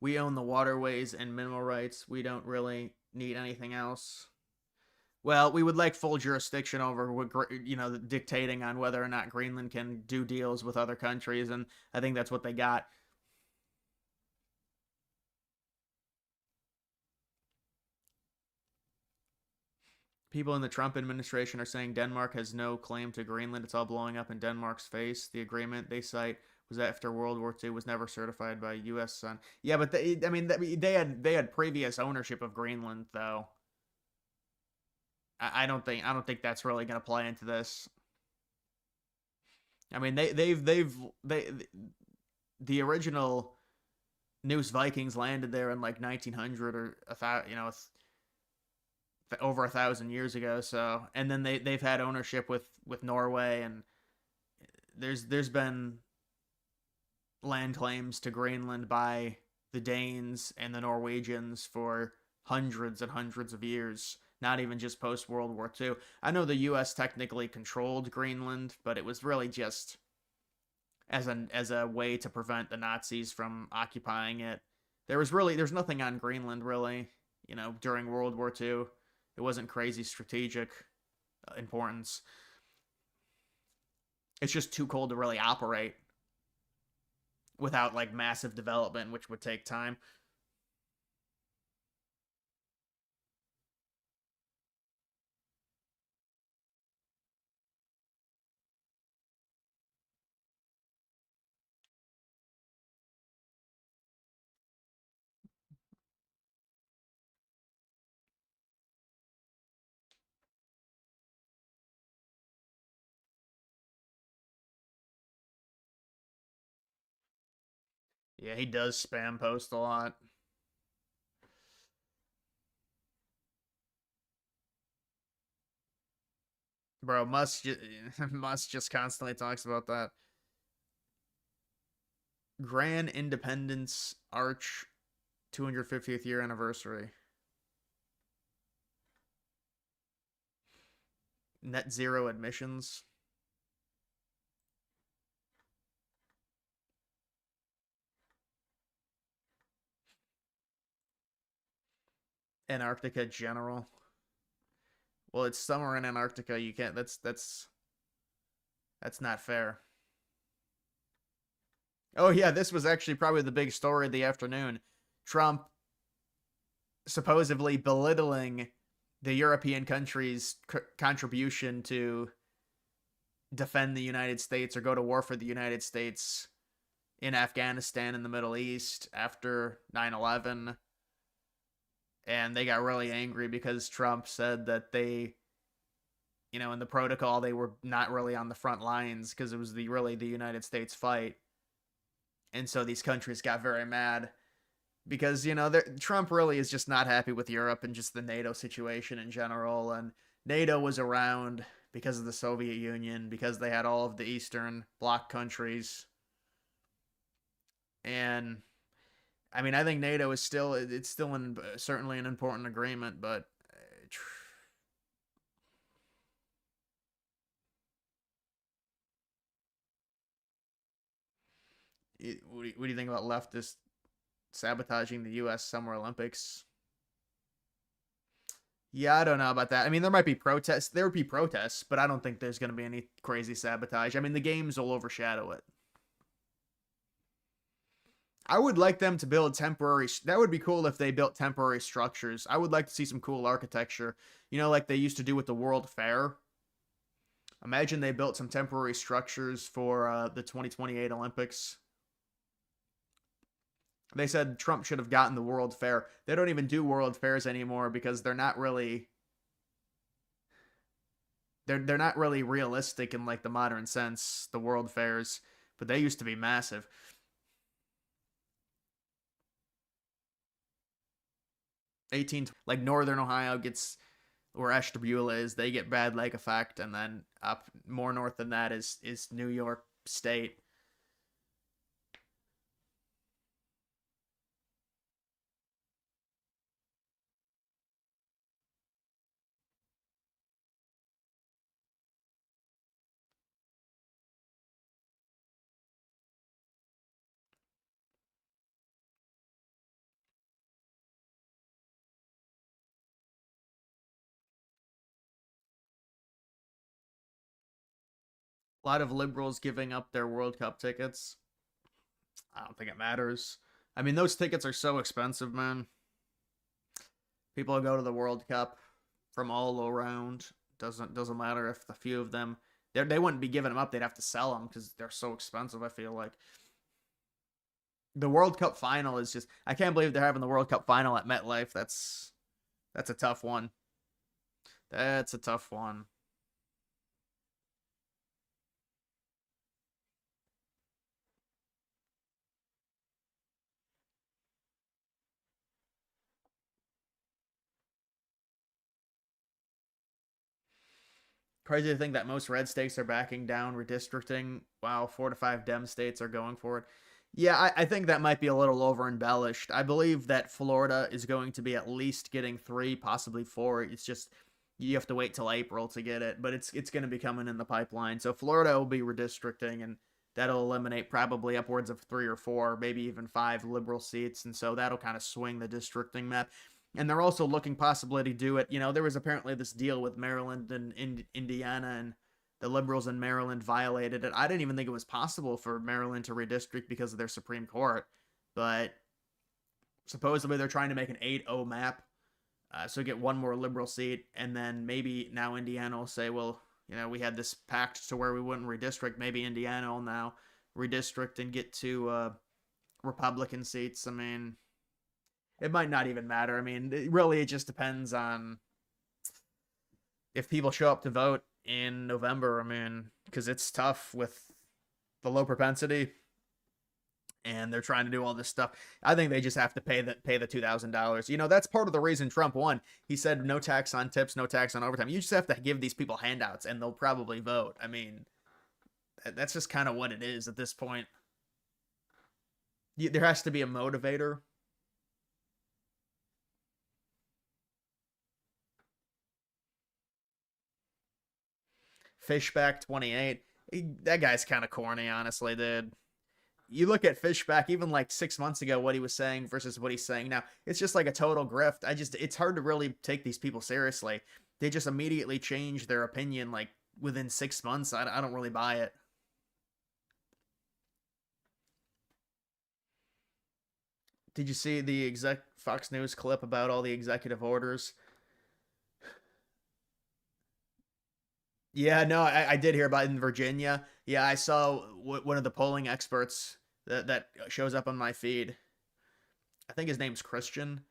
we own the waterways and mineral rights. We don't really need anything else. Well, we would like full jurisdiction over, dictating on whether or not Greenland can do deals with other countries, and I think that's what they got. People in the Trump administration are saying Denmark has no claim to Greenland. It's all blowing up in Denmark's face. The agreement they cite was after World War II, was never certified by U.S. Sun. Yeah, but I mean, they had previous ownership of Greenland, though. I don't think that's really going to play into this. I mean, the original News Vikings landed there in like 1900 or over 1,000 years ago. So, and then they've had ownership with Norway, and there's been land claims to Greenland by the Danes and the Norwegians for hundreds and hundreds of years. Not even just post World War II. I know the U.S. technically controlled Greenland, but it was really just as a way to prevent the Nazis from occupying it. There's nothing on Greenland really, during World War II. It wasn't crazy strategic importance. It's just too cold to really operate without like massive development, which would take time. Yeah, he does spam post a lot. Bro, Musk just constantly talks about that. Grand Independence Arch 250th year anniversary. Net zero admissions. Antarctica general. Well, it's summer in Antarctica. You can't. That's not fair. Oh yeah, this was actually probably the big story of the afternoon. Trump supposedly belittling the European countries' contribution to defend the United States or go to war for the United States in Afghanistan and the Middle East after 9/11. And they got really angry because Trump said that in the protocol, they were not really on the front lines because it was really the United States fight. And so these countries got very mad because Trump really is just not happy with Europe and just the NATO situation in general. And NATO was around because of the Soviet Union, because they had all of the Eastern Bloc countries. And I mean, I think NATO is still certainly an important agreement, but What do you think about leftists sabotaging the U.S. Summer Olympics? Yeah, I don't know about that. I mean, there might be protests. There would be protests, but I don't think there's going to be any crazy sabotage. I mean, the games will overshadow it. I would like them to build temporary. That would be cool if they built temporary structures. I would like to see some cool architecture. Like they used to do with the World Fair. Imagine they built some temporary structures for the 2028 Olympics. They said Trump should have gotten the World Fair. They don't even do World Fairs anymore because they're not really they're not really realistic in like the modern sense, the World Fairs, but they used to be massive. 18 like Northern Ohio gets where Ashtabula is, they get bad lake effect, and then up more north than that is New York State. A lot of liberals giving up their World Cup tickets. I don't think it matters. I mean, those tickets are so expensive, man. People go to the World Cup from all around. Doesn't matter if the few of them they wouldn't be giving them up. They'd have to sell them because they're so expensive. I feel like the World Cup final is just. I can't believe they're having the World Cup final at MetLife. That's a tough one. That's a tough one. Crazy to think that most red states are backing down redistricting, while 4 to 5 Dem states are going for it. Yeah, I think that might be a little over embellished. I believe that Florida is going to be at least getting 3, possibly 4. It's just you have to wait till April to get it, but it's going to be coming in the pipeline. So Florida will be redistricting, and that'll eliminate probably upwards of 3 or 4, maybe even 5 liberal seats, and so that'll kind of swing the districting map. And they're also looking possibly to do it. There was apparently this deal with Maryland and Indiana, and the liberals in Maryland violated it. I didn't even think it was possible for Maryland to redistrict because of their Supreme Court, but supposedly they're trying to make an 8-0 map, so get one more liberal seat, and then maybe now Indiana will say, well, we had this pact to where we wouldn't redistrict. Maybe Indiana will now redistrict and get to Republican seats. I mean, it might not even matter. I mean, it just depends on if people show up to vote in November. I mean, because it's tough with the low propensity, and they're trying to do all this stuff. I think they just have to pay the $2,000. That's part of the reason Trump won. He said no tax on tips, no tax on overtime. You just have to give these people handouts, and they'll probably vote. I mean, that's just kind of what it is at this point. There has to be a motivator. Fishback 28. That guy's kind of corny, honestly, dude. You look at Fishback even like 6 months ago, what he was saying versus what he's saying now. It's just like a total grift. It's hard to really take these people seriously. They just immediately change their opinion like within 6 months. I don't really buy it. Did you see the Fox News clip about all the executive orders? Yeah, no, I did hear about it in Virginia. Yeah, I saw one of the polling experts that shows up on my feed. I think his name's Christian,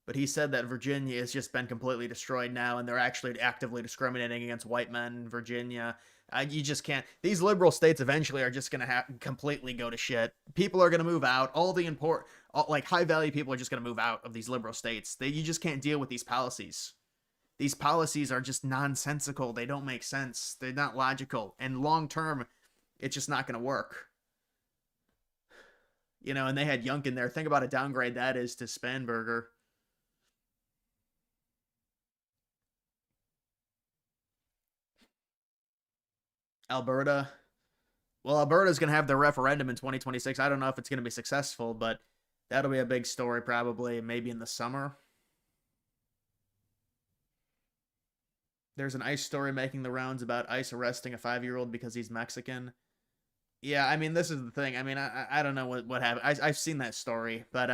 but he said that Virginia has just been completely destroyed now, and they're actually actively discriminating against white men in Virginia. You just can't. These liberal states eventually are just going to completely go to shit. People are going to move out. All the like high value people are just going to move out of these liberal states. You just can't deal with these policies. These policies are just nonsensical. They don't make sense. They're not logical. And long term, it's just not going to work. And they had Youngkin there. Think about a downgrade that is to Spanberger. Alberta. Well, Alberta's going to have their referendum in 2026. I don't know if it's going to be successful, but that'll be a big story probably, maybe in the summer. There's an ICE story making the rounds about ICE arresting a 5-year-old because he's Mexican. Yeah, I mean, this is the thing. I mean, I don't know what happened. I've seen that story, but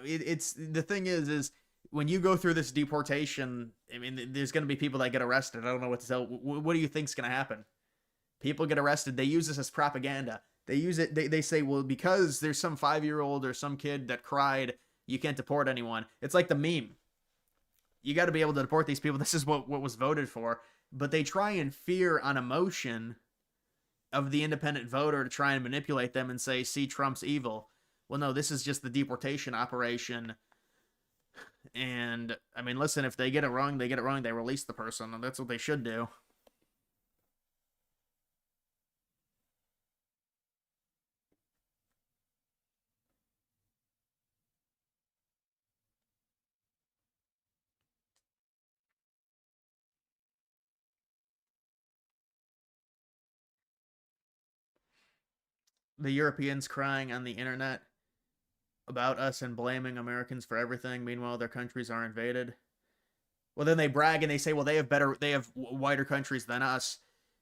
it's the thing is when you go through this deportation, I mean, there's going to be people that get arrested. I don't know what to tell. What do you think's going to happen? People get arrested. They use this as propaganda. They use it. They say, well, because there's some 5-year-old or some kid that cried, you can't deport anyone. It's like the meme. You got to be able to deport these people. This is what was voted for. But they try and fear on emotion of the independent voter to try and manipulate them and say, see, Trump's evil. Well, no, this is just the deportation operation. And, I mean, listen, if they get it wrong, they get it wrong. They release the person. And that's what they should do. The Europeans crying on the internet about us and blaming Americans for everything. Meanwhile, their countries are invaded. Well, then they brag and they say, well, they have whiter countries than us.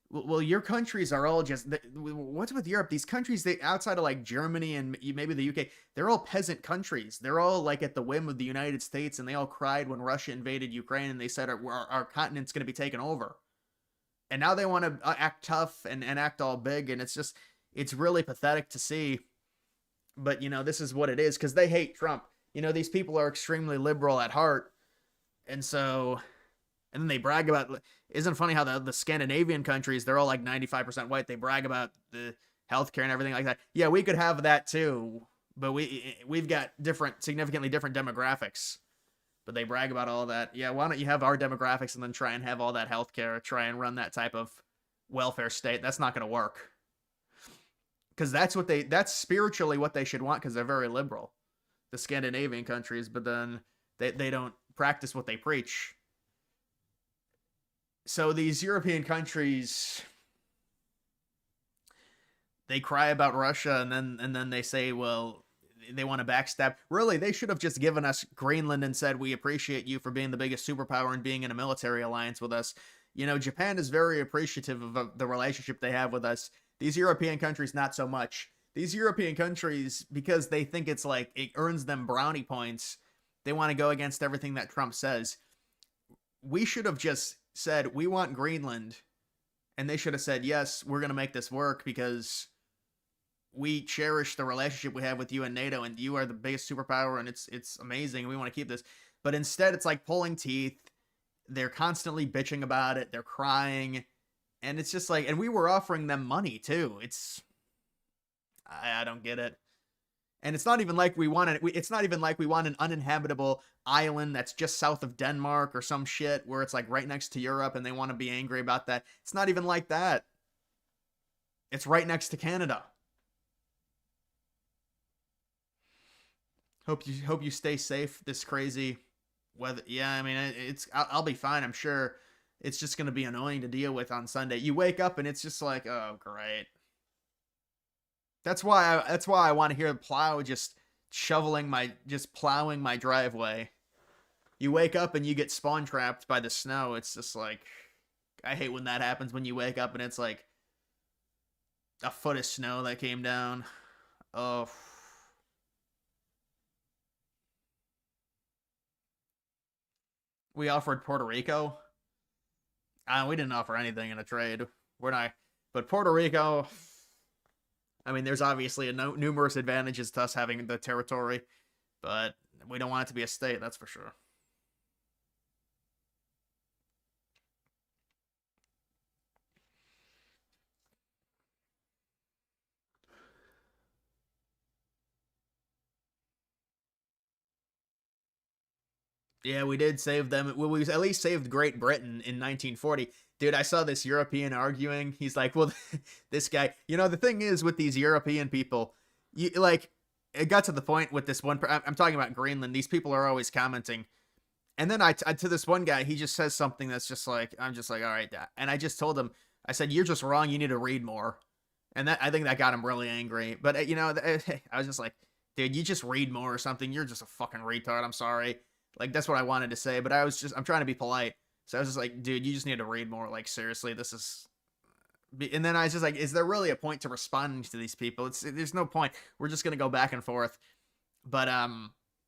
Well, your countries are all just, what's with Europe? These countries, they outside of like Germany and maybe the UK, they're all peasant countries. They're all like at the whim of the United States, and they all cried when Russia invaded Ukraine, and they said our continent's going to be taken over. And now they want to act tough and act all big, and it's really pathetic to see. But, this is what it is, because they hate Trump. These people are extremely liberal at heart, and so, and then they brag about, isn't it funny how the Scandinavian countries, they're all like 95% white, they brag about the healthcare and everything like that. Yeah, we could have that too, but we've got significantly different demographics. But they brag about all that. Yeah, why don't you have our demographics and then try and have all that healthcare, try and run that type of welfare state? That's not going to work. Because that's spiritually what they should want, because they're very liberal, the Scandinavian countries, but then they don't practice what they preach. So these European countries, they cry about Russia, and then they say, well, they want to backstab. Really, they should have just given us Greenland and said, we appreciate you for being the biggest superpower and being in a military alliance with us. Japan is very appreciative of the relationship they have with us. These European countries, not so much. These European countries, because they think it's like it earns them brownie points, they want to go against everything that Trump says. We should have just said, we want Greenland. And they should have said, yes, we're going to make this work because we cherish the relationship we have with you and NATO, and you are the biggest superpower, and it's amazing. We want to keep this. But instead, it's like pulling teeth. They're constantly bitching about it. They're crying. And it's just like, and we were offering them money too. I don't get it. And it's not even like we want an uninhabitable island that's just south of Denmark or some shit where it's like right next to Europe and they want to be angry about that. It's not even like that. It's right next to Canada. Hope you stay safe this crazy weather. Yeah, I mean, I'll be fine, I'm sure. It's just going to be annoying to deal with on Sunday. You wake up and it's just like, oh, great. That's why I want to hear the plow just plowing my driveway. You wake up and you get spawn trapped by the snow. It's just like, I hate when that happens, when you wake up and it's like a foot of snow that came down. Oh. We offered Puerto Rico. We didn't offer anything in a trade. We're not. But Puerto Rico, I mean, there's obviously numerous advantages to us having the territory, but we don't want it to be a state, that's for sure. Yeah, we did save them. Well, we at least saved Great Britain in 1940. Dude, I saw this European arguing. He's like, well, this guy, the thing is with these European people, it got to the point with this one. I'm talking about Greenland. These people are always commenting. And then I to this one guy, he just says something that's just like, I'm just like, all right. And I just told him, I said, "You're just wrong. You need to read more." And that I think that got him really angry. But I was just like, "Dude, you just read more or something. You're just a fucking retard. I'm sorry." Like that's what I wanted to say, but I'm trying to be polite. So I was just like, "Dude, you just need to read more. Like seriously, this is." And then I was just like, "Is there really a point to responding to these people? There's no point. We're just gonna go back and forth." But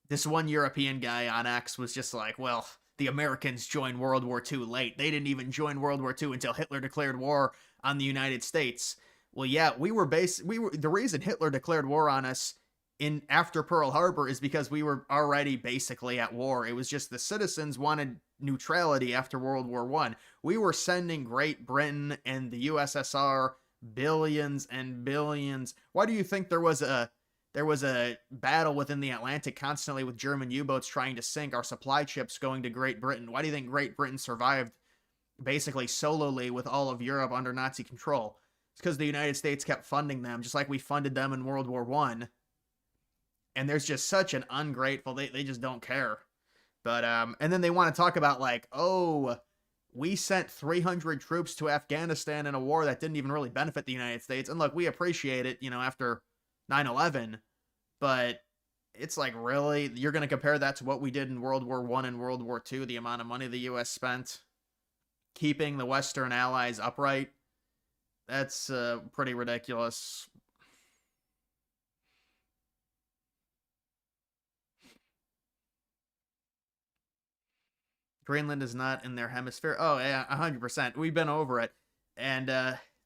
this one European guy on X was just like, "Well, the Americans joined World War II late. They didn't even join World War II until Hitler declared war on the United States." Well, yeah, we were the reason Hitler declared war on us in after Pearl Harbor is because we were already basically at war. It was just the citizens wanted neutrality after World War One. We were sending Great Britain and the USSR billions and billions. Why do you think there was a battle within the Atlantic constantly with German U-boats trying to sink our supply ships going to Great Britain? Why do you think Great Britain survived basically solely with all of Europe under Nazi control? It's because the United States kept funding them, just like we funded them in World War One. And there's just such an ungrateful, they just don't care. But and then they want to talk about like, oh, we sent 300 troops to Afghanistan in a war that didn't even really benefit the United States. And look, we appreciate it, after 9/11, but it's like, really, you're going to compare that to what we did in World War One and World War Two? The amount of money the U.S. spent keeping the Western allies upright? That's pretty ridiculous. Greenland is not in their hemisphere. Oh yeah, 100%. We've been over it, and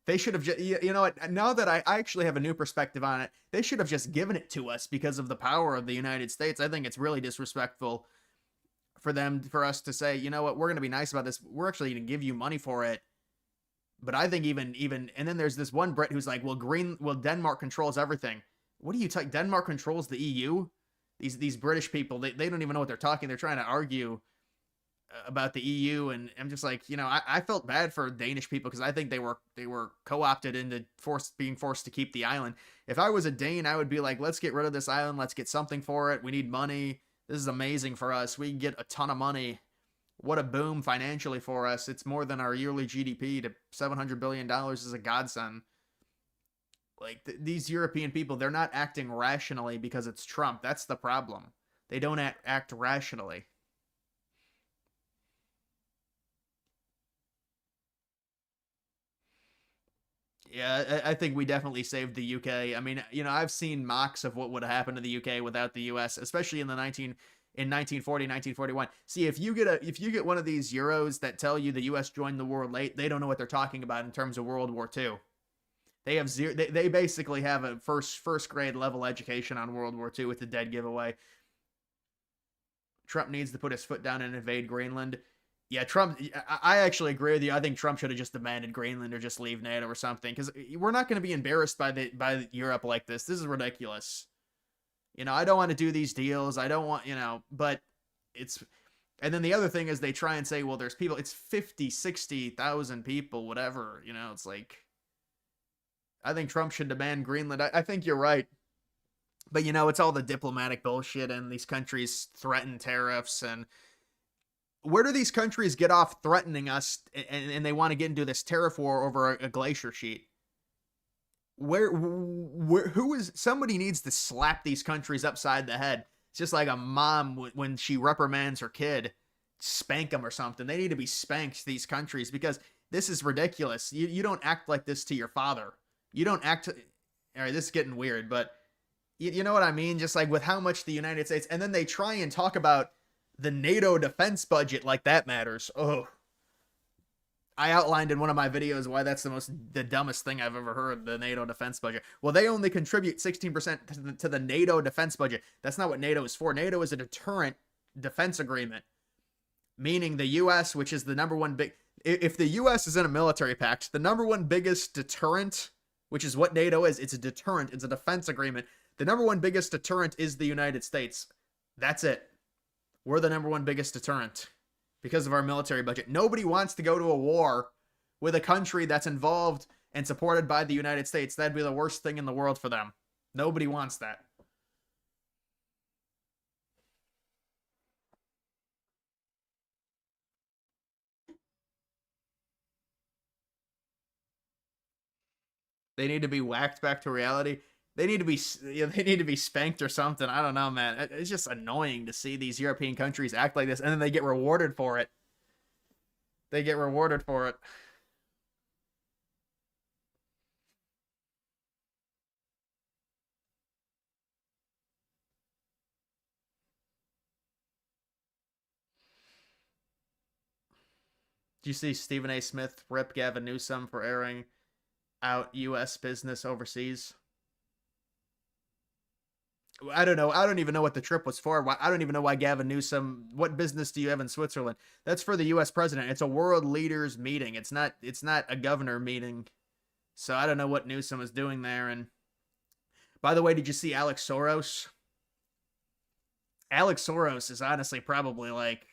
they should have just. You know what? Now that I actually have a new perspective on it, they should have just given it to us because of the power of the United States. I think it's really disrespectful for us to say, you know what, we're going to be nice about this. We're actually going to give you money for it. But I think even and then there's this one Brit who's like, well, Denmark controls everything. What do you take? Denmark controls the EU? These British people, they don't even know what they're talking. They're trying to argue about the EU, and I'm just like, I felt bad for Danish people because I think they were co-opted into being forced to keep the island. If I was a Dane, I would be like, let's get rid of this island, let's get something for it. We need money. This is amazing for us. We can get a ton of money. What a boom financially for us. It's more than our yearly GDP. To $700 billion is a godsend. Like these European people, they're not acting rationally because it's Trump. That's the problem. They don't act rationally. Yeah, I think we definitely saved the UK. I mean, I've seen mocks of what would have happened to the UK without the US, especially in 1940, 1941. See, if you get one of these Euros that tell you the US joined the war late, they don't know what they're talking about in terms of World War II. They have zero. They basically have a first grade level education on World War II with the dead giveaway. Trump needs to put his foot down and invade Greenland. Yeah, Trump. I actually agree with you. I think Trump should have just demanded Greenland or just leave NATO or something, because we're not going to be embarrassed by Europe like this. This is ridiculous. I don't want to do these deals. I don't want, but it's. And then the other thing is they try and say, well, there's people. It's 50, 60,000 people, whatever. It's like. I think Trump should demand Greenland. I think you're right. But it's all the diplomatic bullshit, and these countries threaten tariffs. And where do these countries get off threatening us, and they want to get into this tariff war over a glacier sheet? Who is somebody needs to slap these countries upside the head. It's just like a mom when she reprimands her kid, spank them or something. They need to be spanked, these countries, because this is ridiculous. You don't act like this to your father. You don't act. All right, this is getting weird, but you know what I mean? Just like with how much the United States, and then they try and talk about the NATO defense budget like that matters. Oh, I outlined in one of my videos why that's the dumbest thing I've ever heard, the NATO defense budget. Well, they only contribute 16% to the NATO defense budget. That's not what NATO is for. NATO is a deterrent defense agreement, meaning the US, which is the number one if the US is in a military pact, the number one biggest deterrent, which is what NATO is, it's a deterrent, it's a defense agreement. The number one biggest deterrent is the United States. That's it. We're the number one biggest deterrent because of our military budget. Nobody wants to go to a war with a country that's involved and supported by the United States. That'd be the worst thing in the world for them. Nobody wants that. They need to be whacked back to reality. They need to be they need to be spanked or something. I don't know, man. It's just annoying to see these European countries act like this, and then they get rewarded for it. They get rewarded for it. Do you see Stephen A. Smith rip Gavin Newsom for airing out U.S. business overseas? I don't know. I don't even know what the trip was for. I don't even know why Gavin Newsom. What business do you have in Switzerland? That's for the U.S. president. It's a world leaders meeting. It's not. It's not a governor meeting. So I don't know what Newsom was doing there. And by the way, did you see Alex Soros? Alex Soros is honestly probably like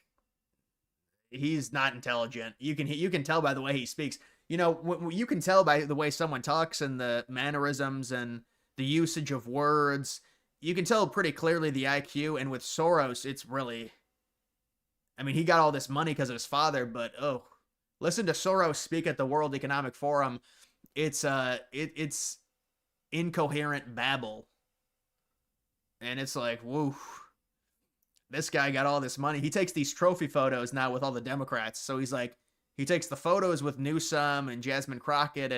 he's not intelligent. You can tell by the way he speaks. You know, you can tell by the way someone talks and the mannerisms and the usage of words. You can tell pretty clearly the IQ. And with Soros, it's really, I mean, he got all this money because of his father, but oh, listen to Soros speak at the World Economic Forum. It's incoherent babble, and it's like, woo. This guy got all this money. He takes these trophy photos now with all the Democrats. So he's like, he takes the photos with Newsom and Jasmine Crockett,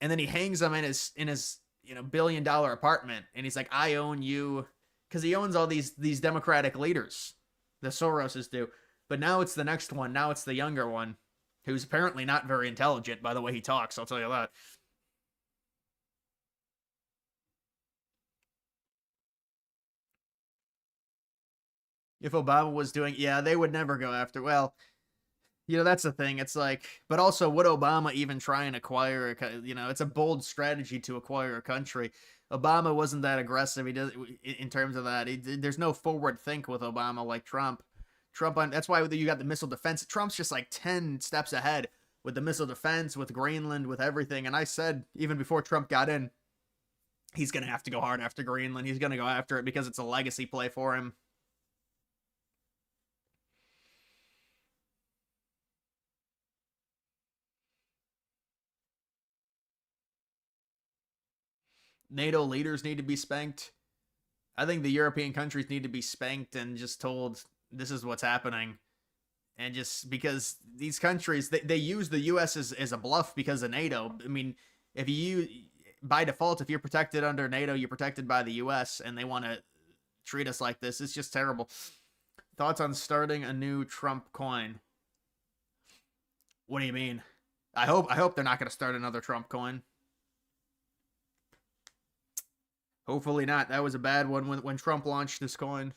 and then he hangs them in his $1 billion apartment, and he's like, I own you, because he owns all these Democratic leaders. The Soroses do. But now it's the next one. Now it's the younger one, who's apparently not very intelligent by the way he talks. I'll tell you that. If Obama was doing, yeah, they would never go after. Well, that's the thing. It's like, but also, would Obama even try and acquire? It's a bold strategy to acquire a country. Obama wasn't that aggressive. He does in terms of that. There's no forward think with Obama like Trump. That's why you got the missile defense. Trump's just like 10 steps ahead with the missile defense, with Greenland, with everything. And I said even before Trump got in, he's gonna have to go hard after Greenland. He's gonna go after it because it's a legacy play for him. NATO leaders need to be spanked. I think the European countries need to be spanked and just told this is what's happening. And just because these countries, they use the U.S. as a bluff because of NATO. I mean, if you, by default, if you're protected under NATO, you're protected by the U.S., and they want to treat us like this. It's just terrible. Thoughts on starting a new Trump coin? What do you mean? I hope they're not going to start another Trump coin. Hopefully not. That was a bad one when Trump launched this coin.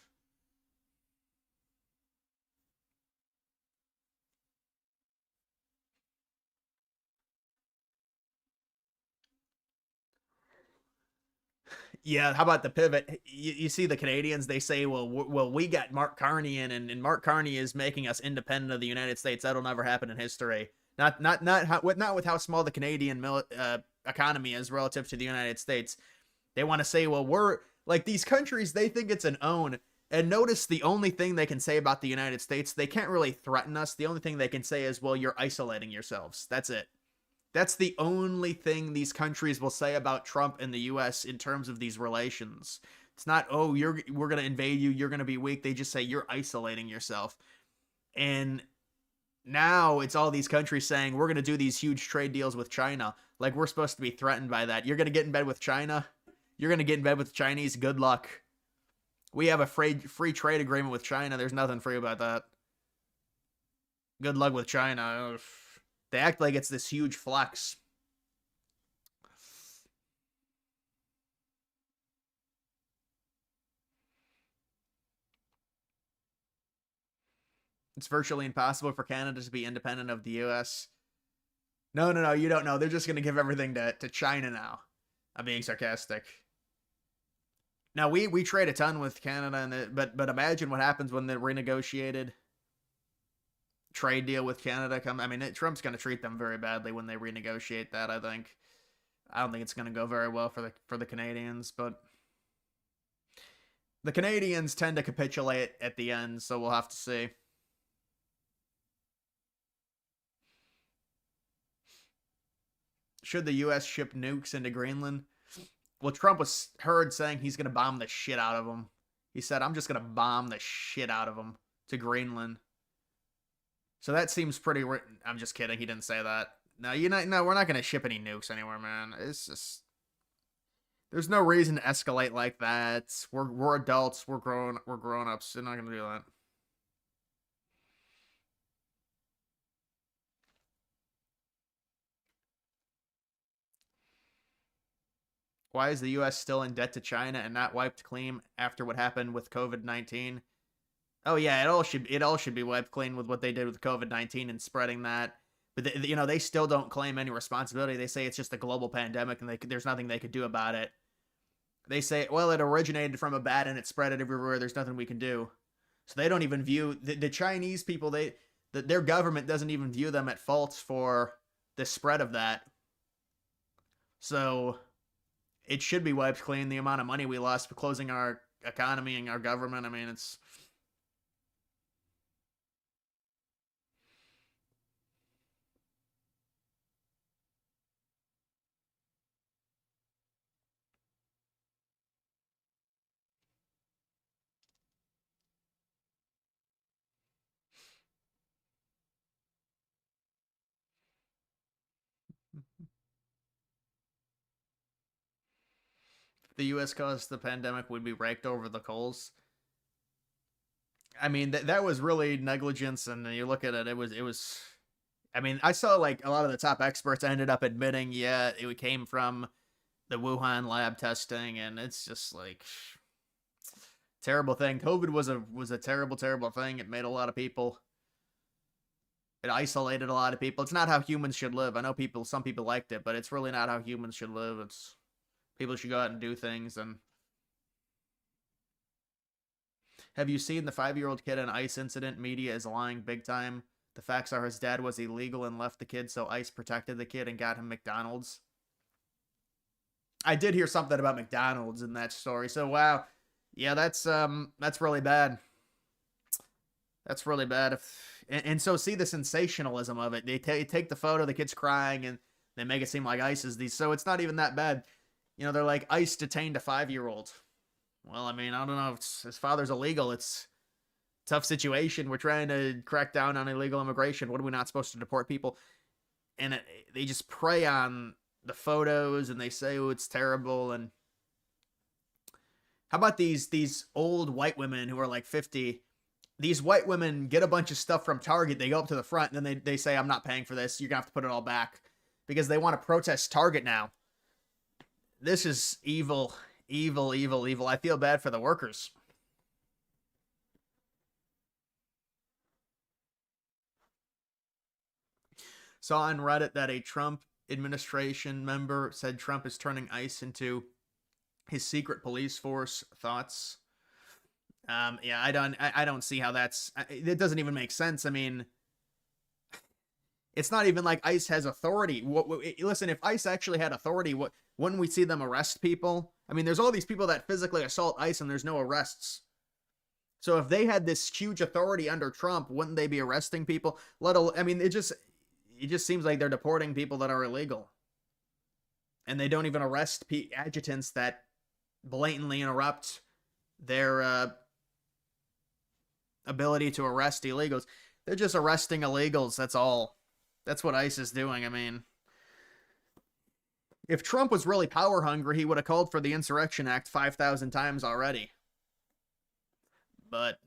Yeah, how about the pivot? You see the Canadians, they say, well, we got Mark Carney in, and Mark Carney is making us independent of the United States. That'll never happen in history. Not with how small the Canadian economy is relative to the United States. They want to say, well, we're like these countries, they think it's an own. And notice the only thing they can say about the United States, they can't really threaten us. The only thing they can say is, well, you're isolating yourselves. That's it. That's the only thing these countries will say about Trump and the US in terms of these relations. It's not, oh, we're going to invade you, you're going to be weak. They just say you're isolating yourself. And now it's all these countries saying we're going to do these huge trade deals with China. Like we're supposed to be threatened by that. You're going to get in bed with China? You're going to get in bed with the Chinese? Good luck. We have a free trade agreement with China. There's nothing free about that. Good luck with China. They act like it's this huge flex. It's virtually impossible for Canada to be independent of the US. No, no, no, you don't know. They're just going to give everything to China now. I'm being sarcastic. Now, we trade a ton with Canada, but imagine what happens when the renegotiated trade deal with Canada come. I mean, Trump's going to treat them very badly when they renegotiate that. I don't think it's going to go very well for the Canadians, but the Canadians tend to capitulate at the end, so we'll have to see. should the U.S. ship nukes into Greenland? Well, Trump was heard saying he's going to bomb the shit out of them. He said, I'm just going to bomb the shit out of them to Greenland. So that seems pretty. I'm just kidding. He didn't say that. No, no, we're not going to ship any nukes anywhere, man. It's just. There's no reason to escalate like that. We're adults. We're grown ups. They're not going to do that. Why is the U.S. still in debt to China and not wiped clean after what happened with COVID-19? Oh yeah, it all should be wiped clean with what they did with COVID-19 and spreading that. But they still don't claim any responsibility. They say it's just a global pandemic and there's nothing they could do about it. They say, well, it originated from a bat and it spread it everywhere. There's nothing we can do. So they don't even view the Chinese people. Their government doesn't even view them at fault for the spread of that. So it should be wiped clean. The amount of money we lost for closing our economy and our government. I mean, it's. The U.S. caused the pandemic would be raked over the coals. I mean, that was really negligence, and you look at it, it was. I mean, I saw like a lot of the top experts ended up admitting, yeah, it came from the Wuhan lab testing, and it's just like terrible thing. COVID was a terrible thing. It made a lot of people. It isolated a lot of people. It's not how humans should live. I know some people liked it, but it's really not how humans should live. It's people should go out and do things. And have you seen the 5-year-old kid in ICE incident? Media is lying big time. The facts are his dad was illegal and left the kid, so ICE protected the kid and got him McDonald's. I did hear something about McDonald's in that story. So wow, yeah, that's really bad. That's really bad. And so see the sensationalism of it. They take the photo, the kid's crying, and they make it seem like ICE is these. So it's not even that bad. They're like ICE detained a 5-year-old. Well, I mean, I don't know if his father's illegal. It's a tough situation. We're trying to crack down on illegal immigration. What are we not supposed to deport people? And they just prey on the photos and they say, oh, it's terrible. And how about these old white women who are like 50? These white women get a bunch of stuff from Target. They go up to the front and then they say, I'm not paying for this. You're going to have to put it all back because they want to protest Target now. This is evil, evil, evil, evil. I feel bad for the workers. Saw on Reddit that a Trump administration member said Trump is turning ICE into his secret police force. Thoughts? Yeah, I don't see how it doesn't even make sense. I mean, it's not even like ICE has authority. Listen, if ICE actually had authority, wouldn't we see them arrest people? I mean, there's all these people that physically assault ICE and there's no arrests. So if they had this huge authority under Trump, wouldn't they be arresting people? I mean, it just seems like they're deporting people that are illegal. And they don't even arrest adjutants that blatantly interrupt their ability to arrest illegals. They're just arresting illegals. That's all. That's what ICE is doing. I mean, if Trump was really power hungry, he would have called for the Insurrection Act 5,000 times already. But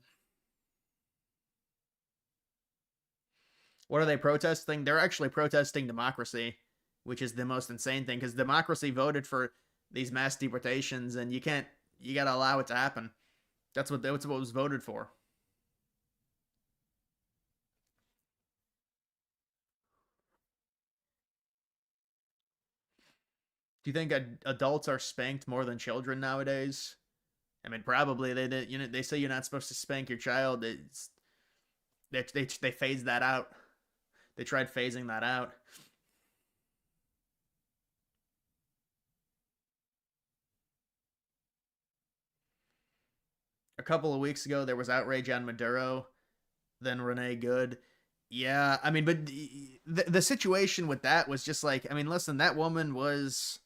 what are they protesting? They're actually protesting democracy, which is the most insane thing because democracy voted for these mass deportations, and you got to allow it to happen. That's what was voted for. Do you think adults are spanked more than children nowadays? I mean, probably they say you're not supposed to spank your child. They phased that out. They tried phasing that out. A couple of weeks ago, there was outrage on Maduro, then Renee Good. Yeah, I mean, but the situation with that was just like, I mean, listen, that woman was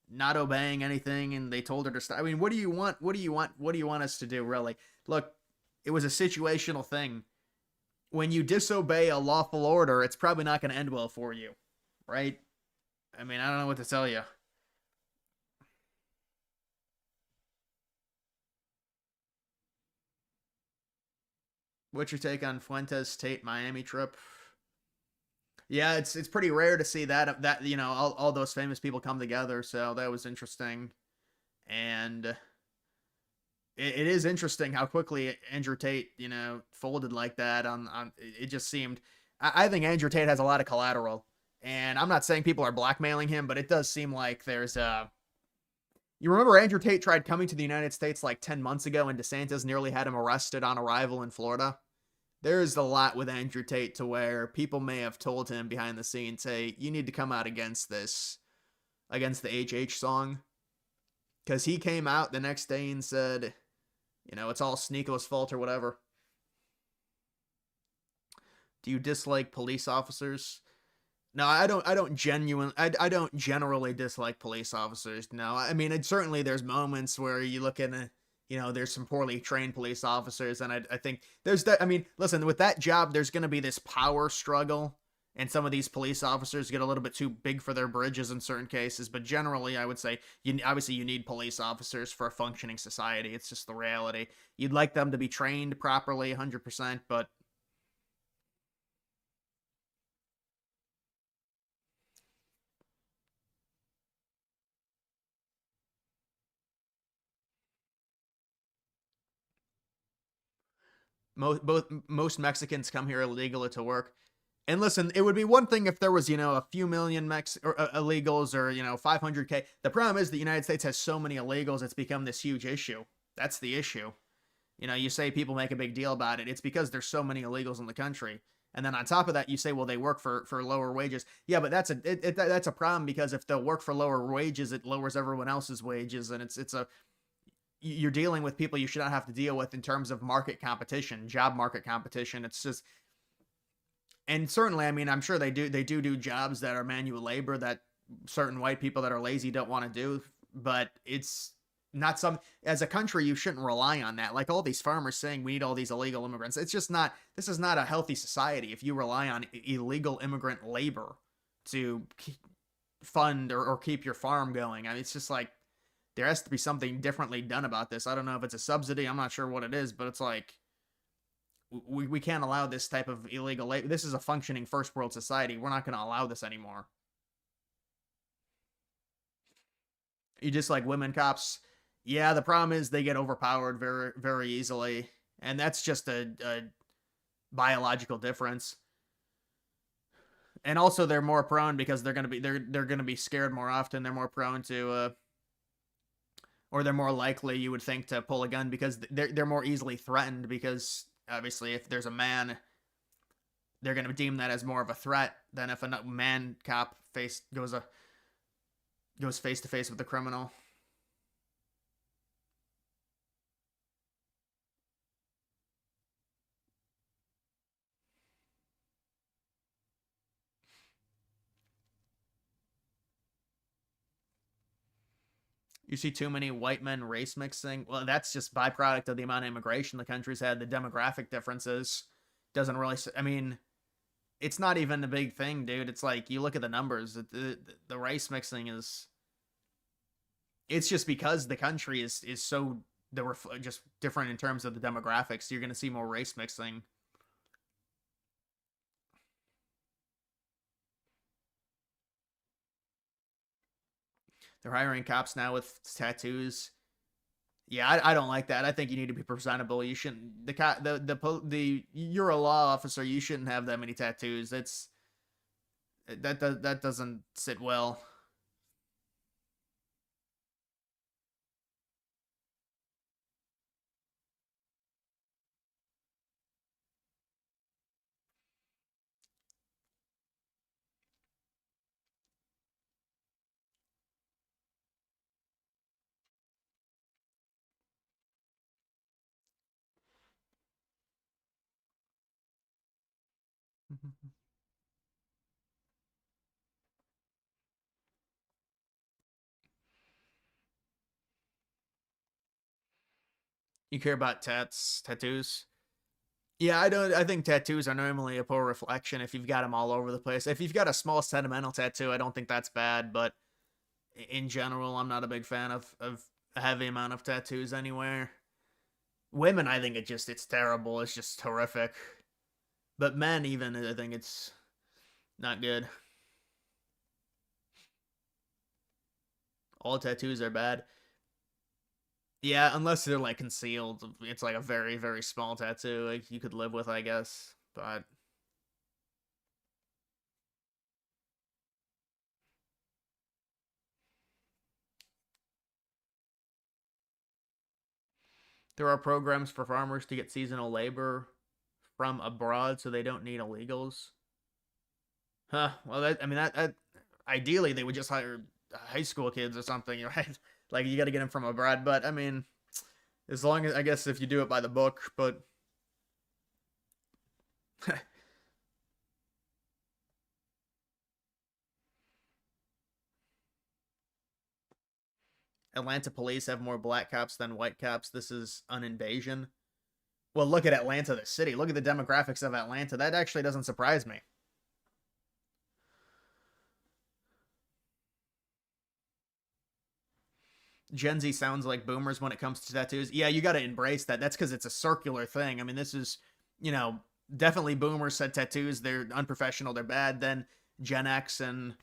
not obeying anything, and they told her to stop. I mean, what do you want? What do you want? What do you want us to do? Really? Look, it was a situational thing. When you disobey a lawful order, it's probably not going to end well for you, right? I mean, I don't know what to tell you. What's your take on Fuentes Tate Miami trip? Yeah, it's pretty rare to see that all those famous people come together. So that was interesting, and it is interesting how quickly Andrew Tate folded like that. On it just seemed. I think Andrew Tate has a lot of collateral, and I'm not saying people are blackmailing him, but it does seem like there's a. You remember Andrew Tate tried coming to the United States like 10 months ago, and DeSantis nearly had him arrested on arrival in Florida. There's a lot with Andrew Tate to where people may have told him behind the scenes, hey, you need to come out against this, against the HH song. Because he came out the next day and said, it's all Sneako's fault or whatever. Do you dislike police officers? No, I don't generally dislike police officers. No, I mean, certainly there's moments where you look at there's some poorly trained police officers, and I think there's that. I mean, listen, with that job, there's going to be this power struggle, and some of these police officers get a little bit too big for their bridges in certain cases. But generally, I would say obviously you need police officers for a functioning society. It's just the reality. You'd like them to be trained properly, 100%, but most Mexicans come here illegally to work. And listen, it would be one thing if there was, a few million illegals or, 500K. The problem is the United States has so many illegals, it's become this huge issue. That's the issue. You say people make a big deal about it. It's because there's so many illegals in the country. And then on top of that, you say, well, they work for lower wages. Yeah, but that's a problem because if they'll work for lower wages, it lowers everyone else's wages, and it's a you're dealing with people you should not have to deal with in terms of market competition, job market competition. It's just, and certainly, I mean, I'm sure they do jobs that are manual labor that certain white people that are lazy don't want to do, but it's not some as a country you shouldn't rely on that. Like all these farmers saying we need all these illegal immigrants. It's just not. This is not a healthy society if you rely on illegal immigrant labor to fund or keep your farm going. I mean, it's just like there has to be something differently done about this. I don't know if it's a subsidy. I'm not sure what it is, but it's like we can't allow this type of illegal labor. This is a functioning first world society. We're not going to allow this anymore. You just like women cops. Yeah, the problem is they get overpowered very very easily, and that's just a biological difference. And also they're more prone because they're going to be scared more often. They're more prone to or they're more likely you would think to pull a gun because they're more easily threatened because obviously if there's a man they're going to deem that as more of a threat than if a man cop goes face to face with the criminal. You see too many white men race mixing. Well, that's just byproduct of the amount of immigration the country's had. The demographic differences doesn't really. I mean, it's not even a big thing, dude. It's like you look at the numbers. The race mixing is. It's just because the country is so just different in terms of the demographics. You're going to see more race mixing. They're hiring cops now with tattoos. Yeah, I don't like that. I think you need to be presentable. You shouldn't the you're a law officer. You shouldn't have that many tattoos. That doesn't sit well. You care about tattoos? Yeah, I don't. I think tattoos are normally a poor reflection if you've got them all over the place. If you've got a small sentimental tattoo, I don't think that's bad. But in general, I'm not a big fan of a heavy amount of tattoos anywhere. Women, I think it's terrible. It's just horrific. But men, even, I think it's not good. All tattoos are bad. Yeah, unless they're like concealed. It's like a very, very small tattoo. Like you could live with, I guess. But there are programs for farmers to get seasonal labor from abroad so they don't need illegals. Huh. Well, that I mean that ideally they would just hire high school kids or something, right? Like you got to get them from abroad. But I mean, as long as I guess if you do it by the book, but Atlanta police have more black cops than white cops. This is an invasion. Well, look at Atlanta, the city. Look at the demographics of Atlanta. That actually doesn't surprise me. Gen Z sounds like boomers when it comes to tattoos. Yeah, you got to embrace that. That's because it's a circular thing. I mean, this is, you know, definitely boomers said tattoos, they're unprofessional, they're bad. Then Gen X and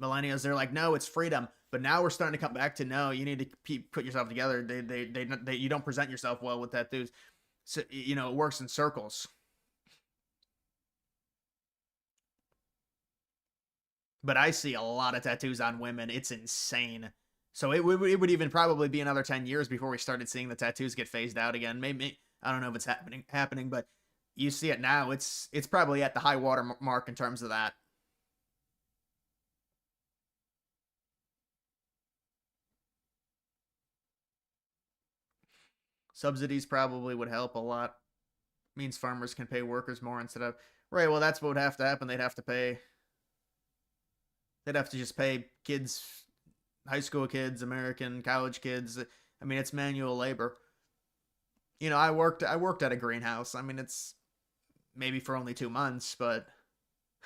millennials, they're like, no, it's freedom. But now we're starting to come back to no, you need to put yourself together. You don't present yourself well with tattoos. So, you know, it works in circles. But I see a lot of tattoos on women. It's insane. So it would even probably be another 10 years before we started seeing the tattoos get phased out again. Maybe I don't know if it's happening, but you see it now. It's probably at the high water mark in terms of that. Subsidies probably would help a lot. Means farmers can pay workers more instead of right. Well, that's what would have to happen. They'd have to pay. They'd have to just pay kids, high school kids, American college kids. I mean, it's manual labor. You know, I worked at a greenhouse. I mean, it's maybe for only 2 months, but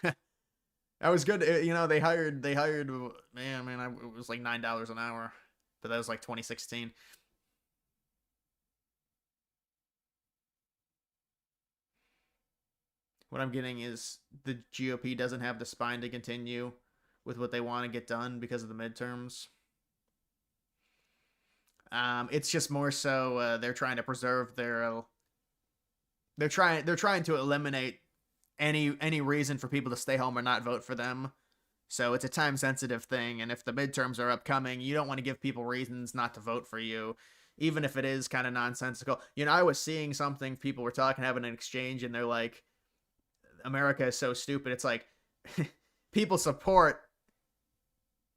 that was good. You know, they hired man. It was like $9 an hour, but that was like 2016. What I'm getting is the GOP doesn't have the spine to continue with what they want to get done because of the midterms. It's just more so they're trying to preserve their they're trying to eliminate any reason for people to stay home or not vote for them. So it's a time sensitive thing, and if the midterms are upcoming, you don't want to give people reasons not to vote for you, even if it is kind of nonsensical. You know, I was seeing something, people were talking, having an exchange, and they're like, America is so stupid. It's like people support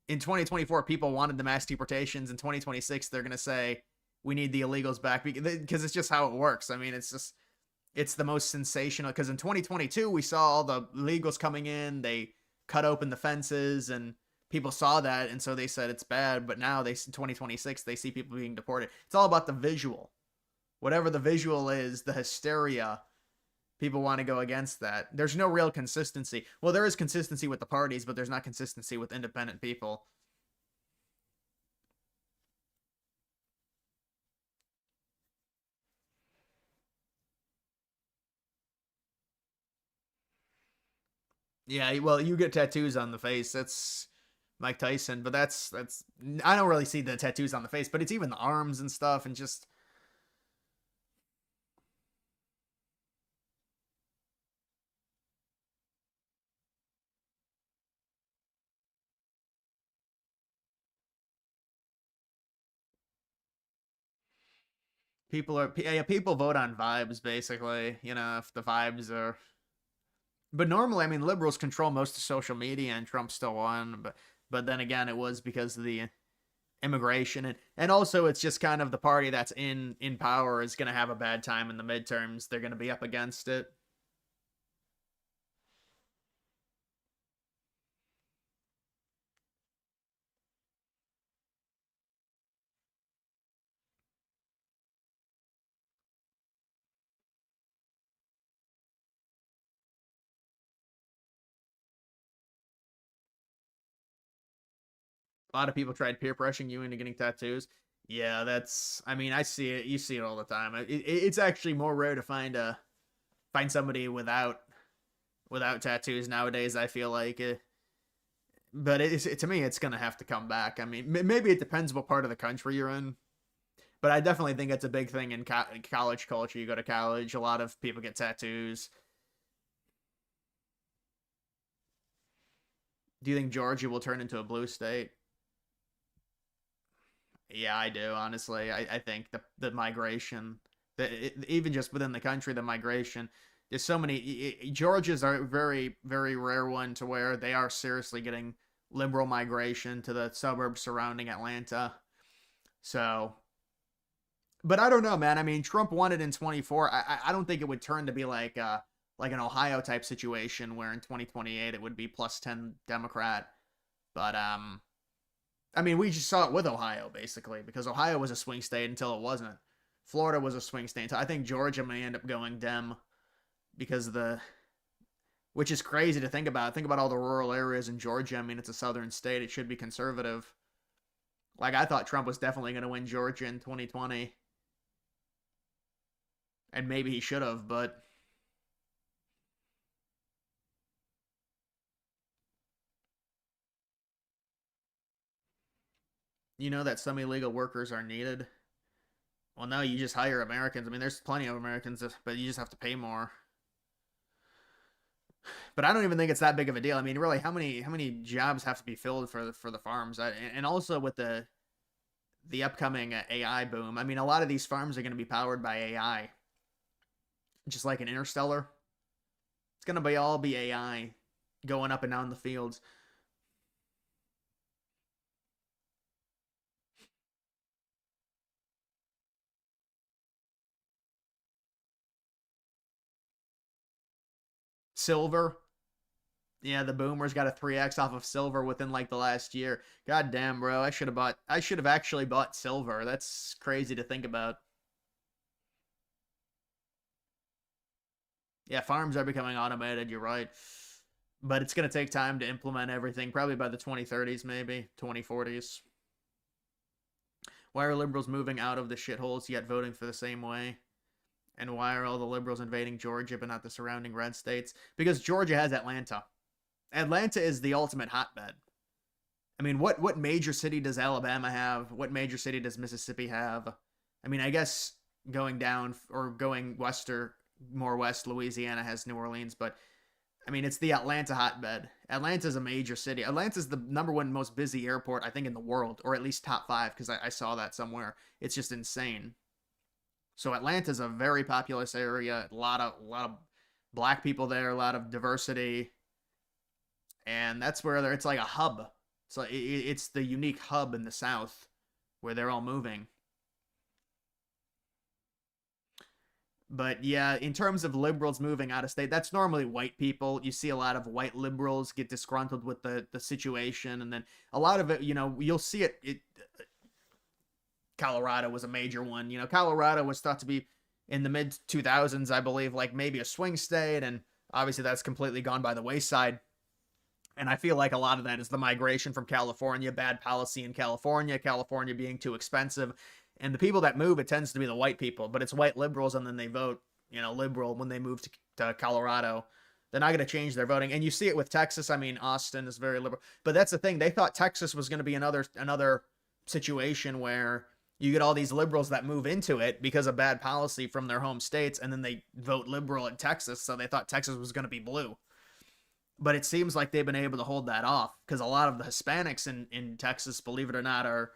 in 2024 people wanted the mass deportations. In 2026 they're going to say we need the illegals back because it's just how it works. I mean, it's the most sensational because in 2022 we saw all the illegals coming in, they cut open the fences and people saw that and so they said it's bad, but now they in 2026 they see people being deported. It's all about the visual. Whatever the visual is, the hysteria, people want to go against that. There's no real consistency. Well, there is consistency with the parties, but there's not consistency with independent people. Yeah, well, you get tattoos on the face. That's Mike Tyson, but that's I don't really see the tattoos on the face, but it's even the arms and stuff and just people vote on vibes basically, you know, if the vibes are but normally, I mean, liberals control most of social media and Trump still won, but then again, it was because of the immigration and also it's just kind of the party that's in power is going to have a bad time in the midterms. They're going to be up against it. A lot of people tried peer pressuring you into getting tattoos. Yeah, that's. I mean, I see it. You see it all the time. It's actually more rare to find somebody without tattoos nowadays. I feel like, but to me, it's gonna have to come back. I mean, maybe it depends what part of the country you're in, but I definitely think it's a big thing in college culture. You go to college, a lot of people get tattoos. Do you think Georgia will turn into a blue state? Yeah, I do. Honestly, I think the migration, even just within the country, the migration. There's so many. Georgia's a very very rare one to where they are seriously getting liberal migration to the suburbs surrounding Atlanta. So, but I don't know, man. I mean, Trump won it in 24. I don't think it would turn to be like an Ohio type situation where in 2028 it would be plus 10 Democrat. But I mean, we just saw it with Ohio basically because Ohio was a swing state until it wasn't. Florida was a swing state. Until I think Georgia may end up going Dem because of the which is crazy to think about. Think about all the rural areas in Georgia. I mean, it's a southern state. It should be conservative. Like I thought Trump was definitely going to win Georgia in 2020, and maybe he should have, but you know that some illegal workers are needed. Well, no, you just hire Americans. I mean, there's plenty of Americans, but you just have to pay more. But I don't even think it's that big of a deal. I mean, really, how many jobs have to be filled for the farms? And also with the upcoming AI boom. I mean, a lot of these farms are going to be powered by AI, just like an Interstellar. It's going to be all be AI going up and down the fields. Silver, yeah, the boomers got a 3x off of silver within like the last year. God damn, bro. I should have actually bought silver. That's crazy to think about. Yeah, farms are becoming automated, you're right. But it's going to take time to implement everything, probably by the 2030s maybe, 2040s. Why are liberals moving out of the shitholes yet voting for the same way? And why are all the liberals invading Georgia but not the surrounding red states? Because Georgia has Atlanta. Atlanta is the ultimate hotbed. I mean, what major city does Alabama have? What major city does Mississippi have? I mean, I guess going down or going wester more west, Louisiana has New Orleans, but I mean, it's the Atlanta hotbed. Atlanta's a major city. Atlanta's the number one most busy airport, I think, in the world, or at least top five, because I saw that somewhere. It's just insane. So Atlanta's a very populous area. A lot of black people there, a lot of diversity, and that's where it's like a hub. So it's the unique hub in the South where they're all moving. But yeah, in terms of liberals moving out of state, that's normally white people. You see a lot of white liberals get disgruntled with the situation, and then a lot of it, you'll see it. Colorado was a major one. Colorado was thought to be in the mid 2000s, I believe, like maybe a swing state, and obviously that's completely gone by the wayside. And I feel like a lot of that is the migration from California, bad policy in California, California being too expensive. And the people that move, it tends to be the white people, but it's white liberals, and then they vote, liberal when they move to Colorado. They're not going to change their voting. And you see it with Texas. I mean, Austin is very liberal. But that's the thing. They thought Texas was going to be another situation where you get all these liberals that move into it because of bad policy from their home states, and then they vote liberal in Texas, so they thought Texas was going to be blue. But it seems like they've been able to hold that off because a lot of the Hispanics in Texas, believe it or not, are,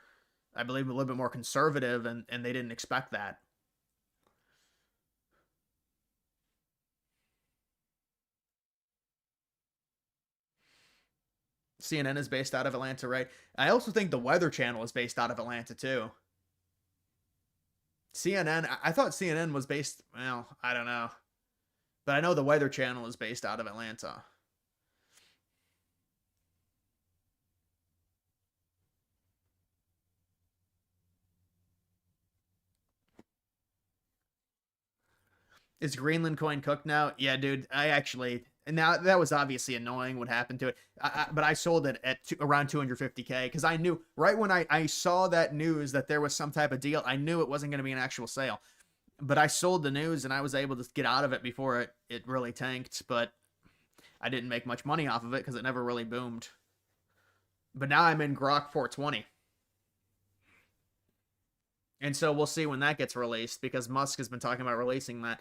I believe, a little bit more conservative, and they didn't expect that. CNN is based out of Atlanta, right? I also think the Weather Channel is based out of Atlanta too. CNN, I thought CNN was based, well, I don't know. But I know the Weather Channel is based out of Atlanta. Is Greenland coin cooked now? Yeah, dude. I actually And now that was obviously annoying what happened to it. But I sold it at around 250K because I knew right when I saw that news that there was some type of deal, I knew it wasn't going to be an actual sale. But I sold the news and I was able to get out of it before it really tanked. But I didn't make much money off of it because it never really boomed. But now I'm in Grok 420. And so we'll see when that gets released because Musk has been talking about releasing that.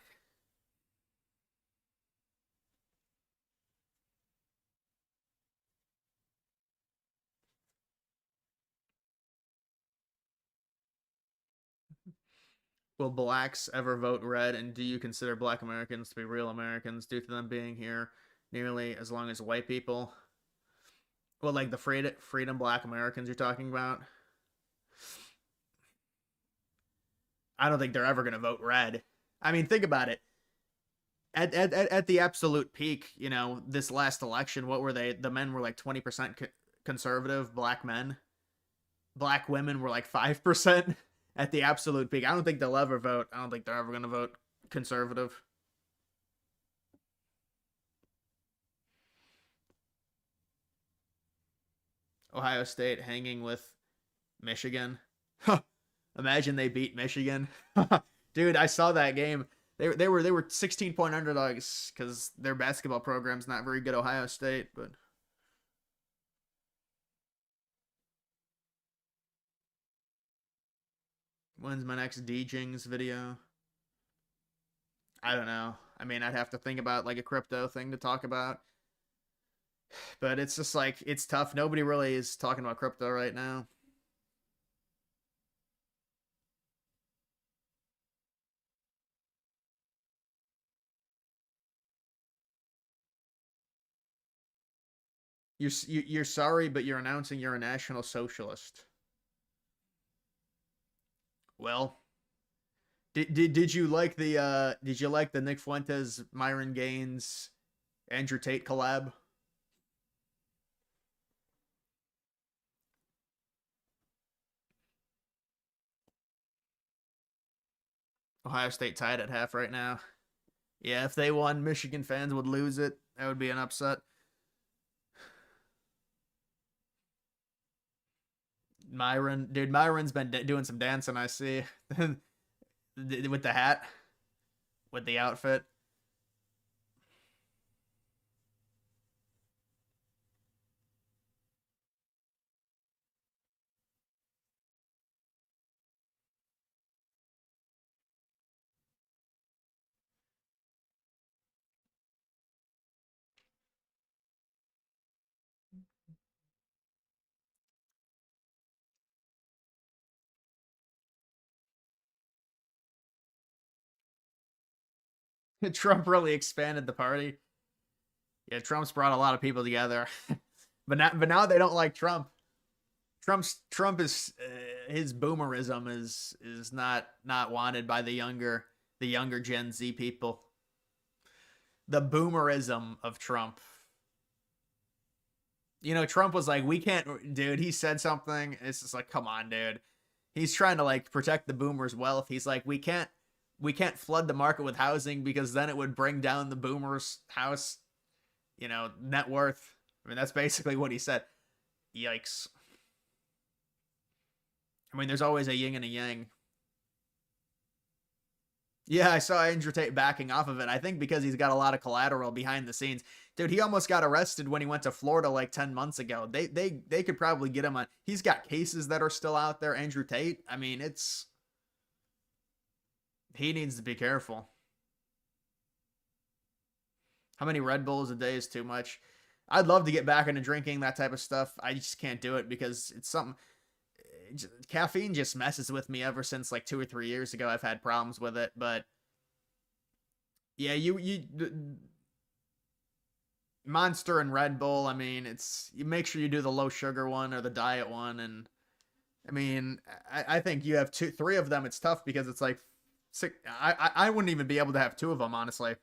Will blacks ever vote red? And do you consider black Americans to be real Americans due to them being here nearly as long as white people? Well, like the freedom black Americans you're talking about? I don't think they're ever going to vote red. I mean, think about it. At the absolute peak, you know, this last election, what were they? The men were like 20% conservative, black men. Black women were like 5% at the absolute peak. I don't think they'll ever vote. I don't think they're ever going to vote conservative. Ohio State hanging with Michigan. Imagine they beat Michigan. Dude, I saw that game. They were 16-point underdogs because their basketball program's not very good. Ohio State, but when's my next DJings video? I don't know. I mean, I'd have to think about like a crypto thing to talk about. But it's just like it's tough. Nobody really is talking about crypto right now. You're sorry, but you're announcing you're a national socialist. Well, did you like the Nick Fuentes, Myron Gaines, Andrew Tate collab? Ohio State tied at half right now. Yeah, if they won, Michigan fans would lose it. That would be an upset. Myron, dude, Myron's been doing some dancing. I see with the hat, with the outfit. Trump really expanded the party. Yeah, Trump's brought a lot of people together, but now they don't like Trump. Trump is his boomerism is not wanted by the younger Gen Z people. The boomerism of Trump. You know, Trump was like, "We can't, dude." He said something. It's just like, come on, dude. He's trying to like protect the boomers' wealth. He's like, we can't flood the market with housing because then it would bring down the boomers' house, net worth. I mean, that's basically what he said. Yikes. I mean, there's always a yin and a yang. Yeah, I saw Andrew Tate backing off of it. I think because he's got a lot of collateral behind the scenes. Dude, he almost got arrested when he went to Florida like 10 months ago. They could probably get him on. He's got cases that are still out there, Andrew Tate. I mean, he needs to be careful. How many Red Bulls a day is too much? I'd love to get back into drinking that type of stuff. I just can't do it because it's something. Caffeine just messes with me ever since like 2 or 3 years ago. I've had problems with it, but yeah, you Monster and Red Bull. I mean, you make sure you do the low sugar one or the diet one, and I mean, I think you have three of them. It's tough because it's like six. I wouldn't even be able to have two of them honestly,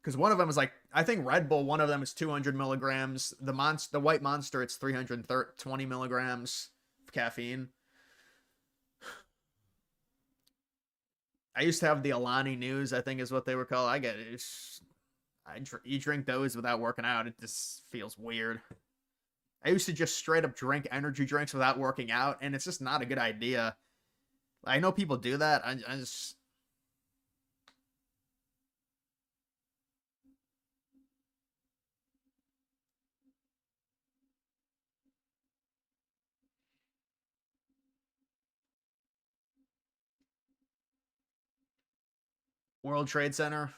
because one of them is like I think Red Bull. One of them is 200 milligrams. The White Monster, it's 320 milligrams of caffeine. I used to have the Alani News, I think is what they were called. I get it. You drink those without working out, it just feels weird. I used to just straight up drink energy drinks without working out, and it's just not a good idea. I know people do that. I just World Trade Center,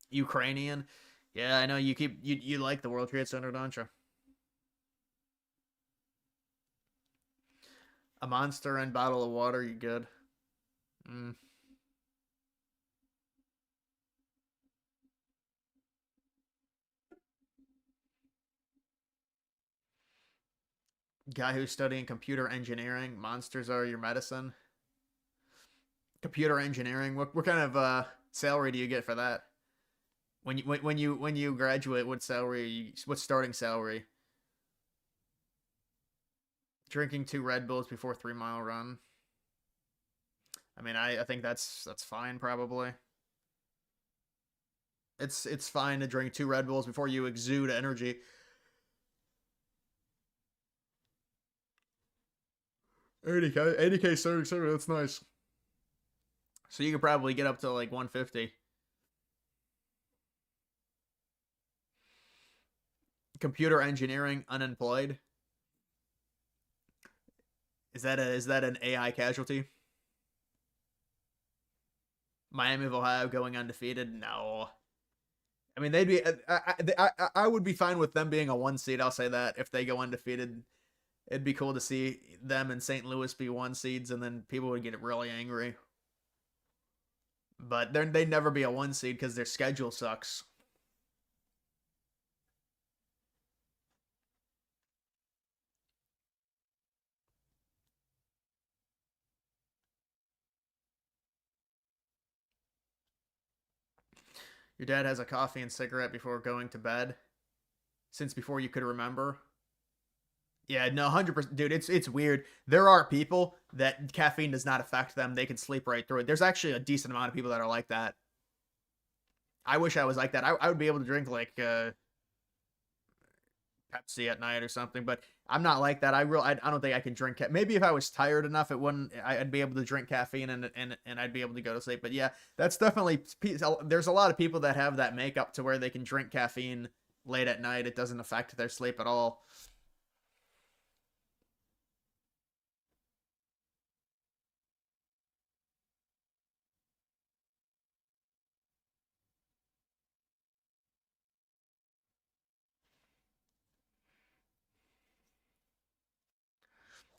Ukrainian. Yeah, I know you like the World Trade Center, don't you? A monster and bottle of water, you good? Mm. Guy who's studying computer engineering. Monsters are your medicine. Computer engineering. What kind of salary do you get for that? When you graduate, what salary? What starting salary? Drinking 2 Red Bulls before 3 Mile Run. I mean, I think that's fine probably. It's fine to drink 2 Red Bulls before you exude energy. 80K starting salary. That's nice. So you could probably get up to like 150. Computer engineering, unemployed. Is that an AI casualty? Miami of Ohio going undefeated? No. I mean, they'd be. I would be fine with them being a 1 seed. I'll say that if they go undefeated, it'd be cool to see them and St. Louis be 1 seeds, and then people would get really angry. But they'd never be a 1 seed because their schedule sucks. Your dad has a coffee and cigarette before going to bed, since before you could remember. Yeah, no, 100%, dude. It's weird. There are people that caffeine does not affect them; they can sleep right through it. There's actually a decent amount of people that are like that. I wish I was like that. I would be able to drink like Pepsi at night or something, but I'm not like that. I don't think I can drink. Maybe if I was tired enough, it wouldn't. I'd be able to drink caffeine and I'd be able to go to sleep. But yeah, that's definitely. There's a lot of people that have that makeup to where they can drink caffeine late at night. It doesn't affect their sleep at all.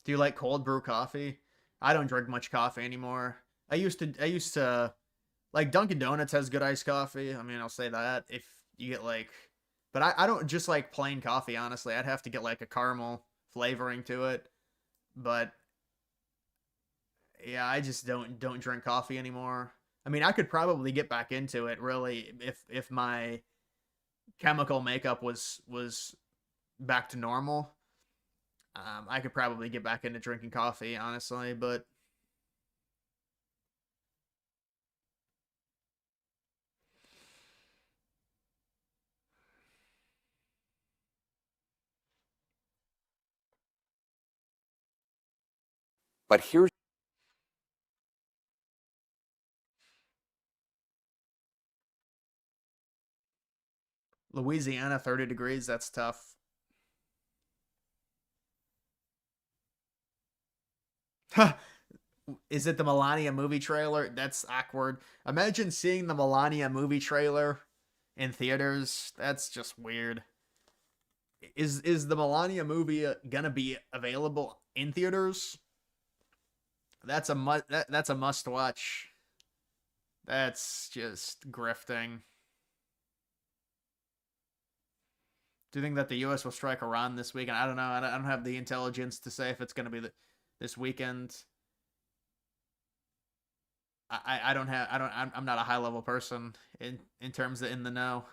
Do you like cold brew coffee? I don't drink much coffee anymore. I used to like Dunkin' Donuts has good iced coffee. I mean, I'll say that if you get like, but I don't just like plain coffee. Honestly, I'd have to get like a caramel flavoring to it. But yeah, I just don't drink coffee anymore. I mean, I could probably get back into it really if my chemical makeup was back to normal. I could probably get back into drinking coffee, honestly, but But here's Louisiana 30 degrees, that's tough. Is it the Melania movie trailer? That's awkward. Imagine seeing the Melania movie trailer in theaters. That's just weird. Is the Melania movie gonna be available in theaters? That's a must watch. That's just grifting. Do you think that the U.S. will strike Iran this weekend? I don't know. I don't have the intelligence to say if it's gonna be this weekend. I don't have I don't I'm not a high level person in terms of in the know.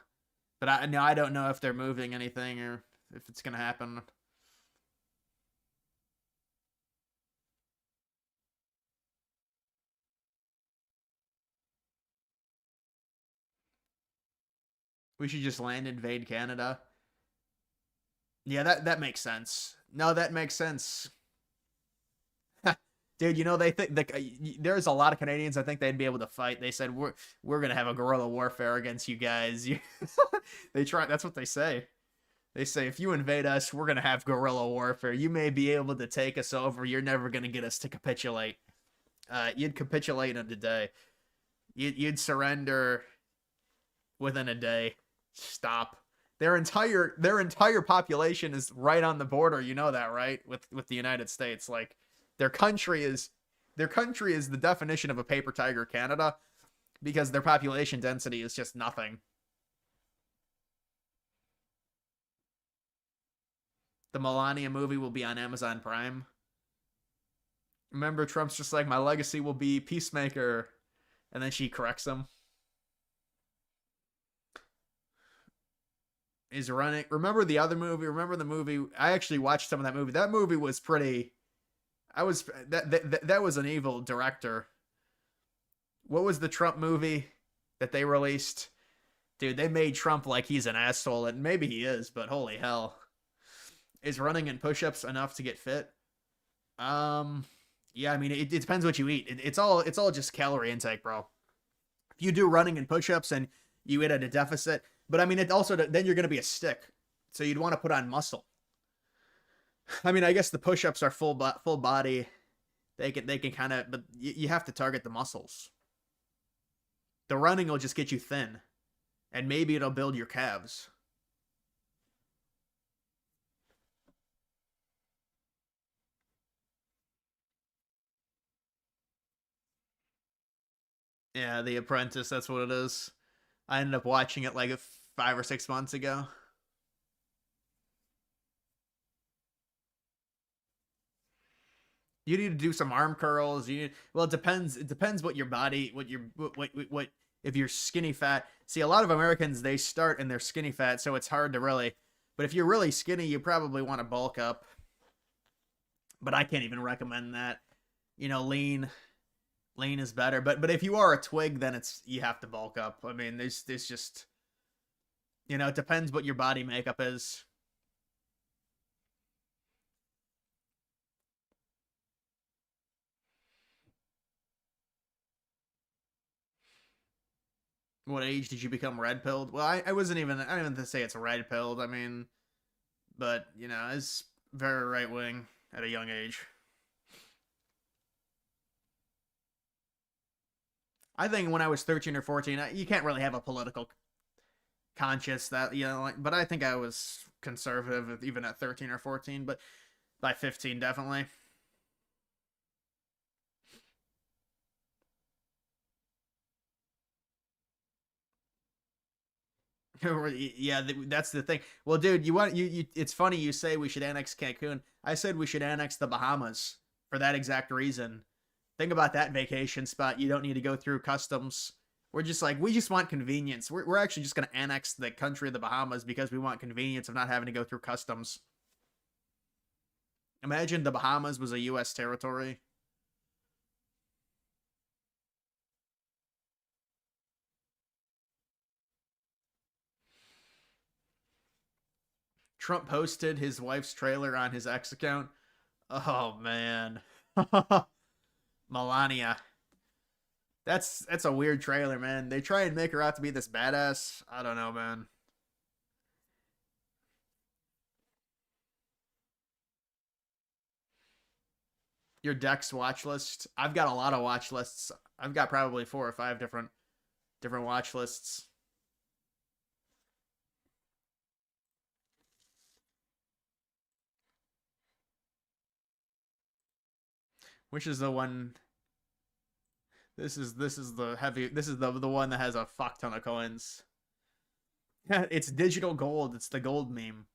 But I no I don't know if they're moving anything or if it's gonna happen. We should just land, invade Canada. Yeah, that makes sense. No, that makes sense. Dude, you know they think there's a lot of Canadians. I think they'd be able to fight. They said we're gonna have a guerrilla warfare against you guys. They try. That's what they say. They say if you invade us, we're gonna have guerrilla warfare. You may be able to take us over. You're never gonna get us to capitulate. You'd capitulate in a day. You'd surrender within a day. Stop. Their entire population is right on the border. You know that, right? With the United States, like their country is their country is the definition of a paper tiger, Canada, because their population density is just nothing. The Melania movie will be on Amazon Prime. Remember, Trump's just like, my legacy will be peacemaker, and then she corrects him. Is running. Remember the other movie? Remember the movie? I actually watched some of that movie. That movie was pretty. I was that was an evil director. What was the Trump movie that they released? Dude, they made Trump like he's an asshole, and maybe he is, but holy hell. Is running and push-ups enough to get fit? Um, yeah, I mean it depends what you eat. It's all just calorie intake, bro. If you do running and push-ups and you eat at a deficit, but I mean it also then you're gonna be a stick, so you'd want to put on muscle. I mean, I guess the push-ups are full body. They can kind of, but you have to target the muscles. The running will just get you thin, and maybe it'll build your calves. Yeah, The Apprentice. That's what it is. I ended up watching it like 5 or 6 months ago. You need to do some arm curls. Well, it depends. It depends what your body, what if you're skinny fat. See, a lot of Americans they start and they're skinny fat, so it's hard to really. But if you're really skinny, you probably want to bulk up. But I can't even recommend that. Lean is better. But if you are a twig, then it's you have to bulk up. I mean, there's just it depends what your body makeup is. What age did you become red pilled? Well, I wasn't even. I don't even say it's red pilled. I mean, but it's very right wing at a young age. I think when I was 13 or 14, you can't really have a political conscience that like. But I think I was conservative even at 13 or 14. But by 15, definitely. Yeah, that's the thing. Well, dude, it's funny you say we should annex Cancun. I said we should annex the Bahamas for that exact reason. Think about that vacation spot. You don't need to go through customs. We just want convenience. We're actually just going to annex the country of the Bahamas because we want convenience of not having to go through customs. Imagine the Bahamas was a U.S. territory. Trump posted his wife's trailer on his X account. Oh man. Melania. That's a weird trailer, man. They try and make her out to be this badass. I don't know, man. Your Dex watch list. I've got a lot of watch lists. I've got probably 4 or 5 different watch lists. Which is the one? This is the heavy. This is the one that has a fuck ton of coins. It's digital gold. It's the gold meme.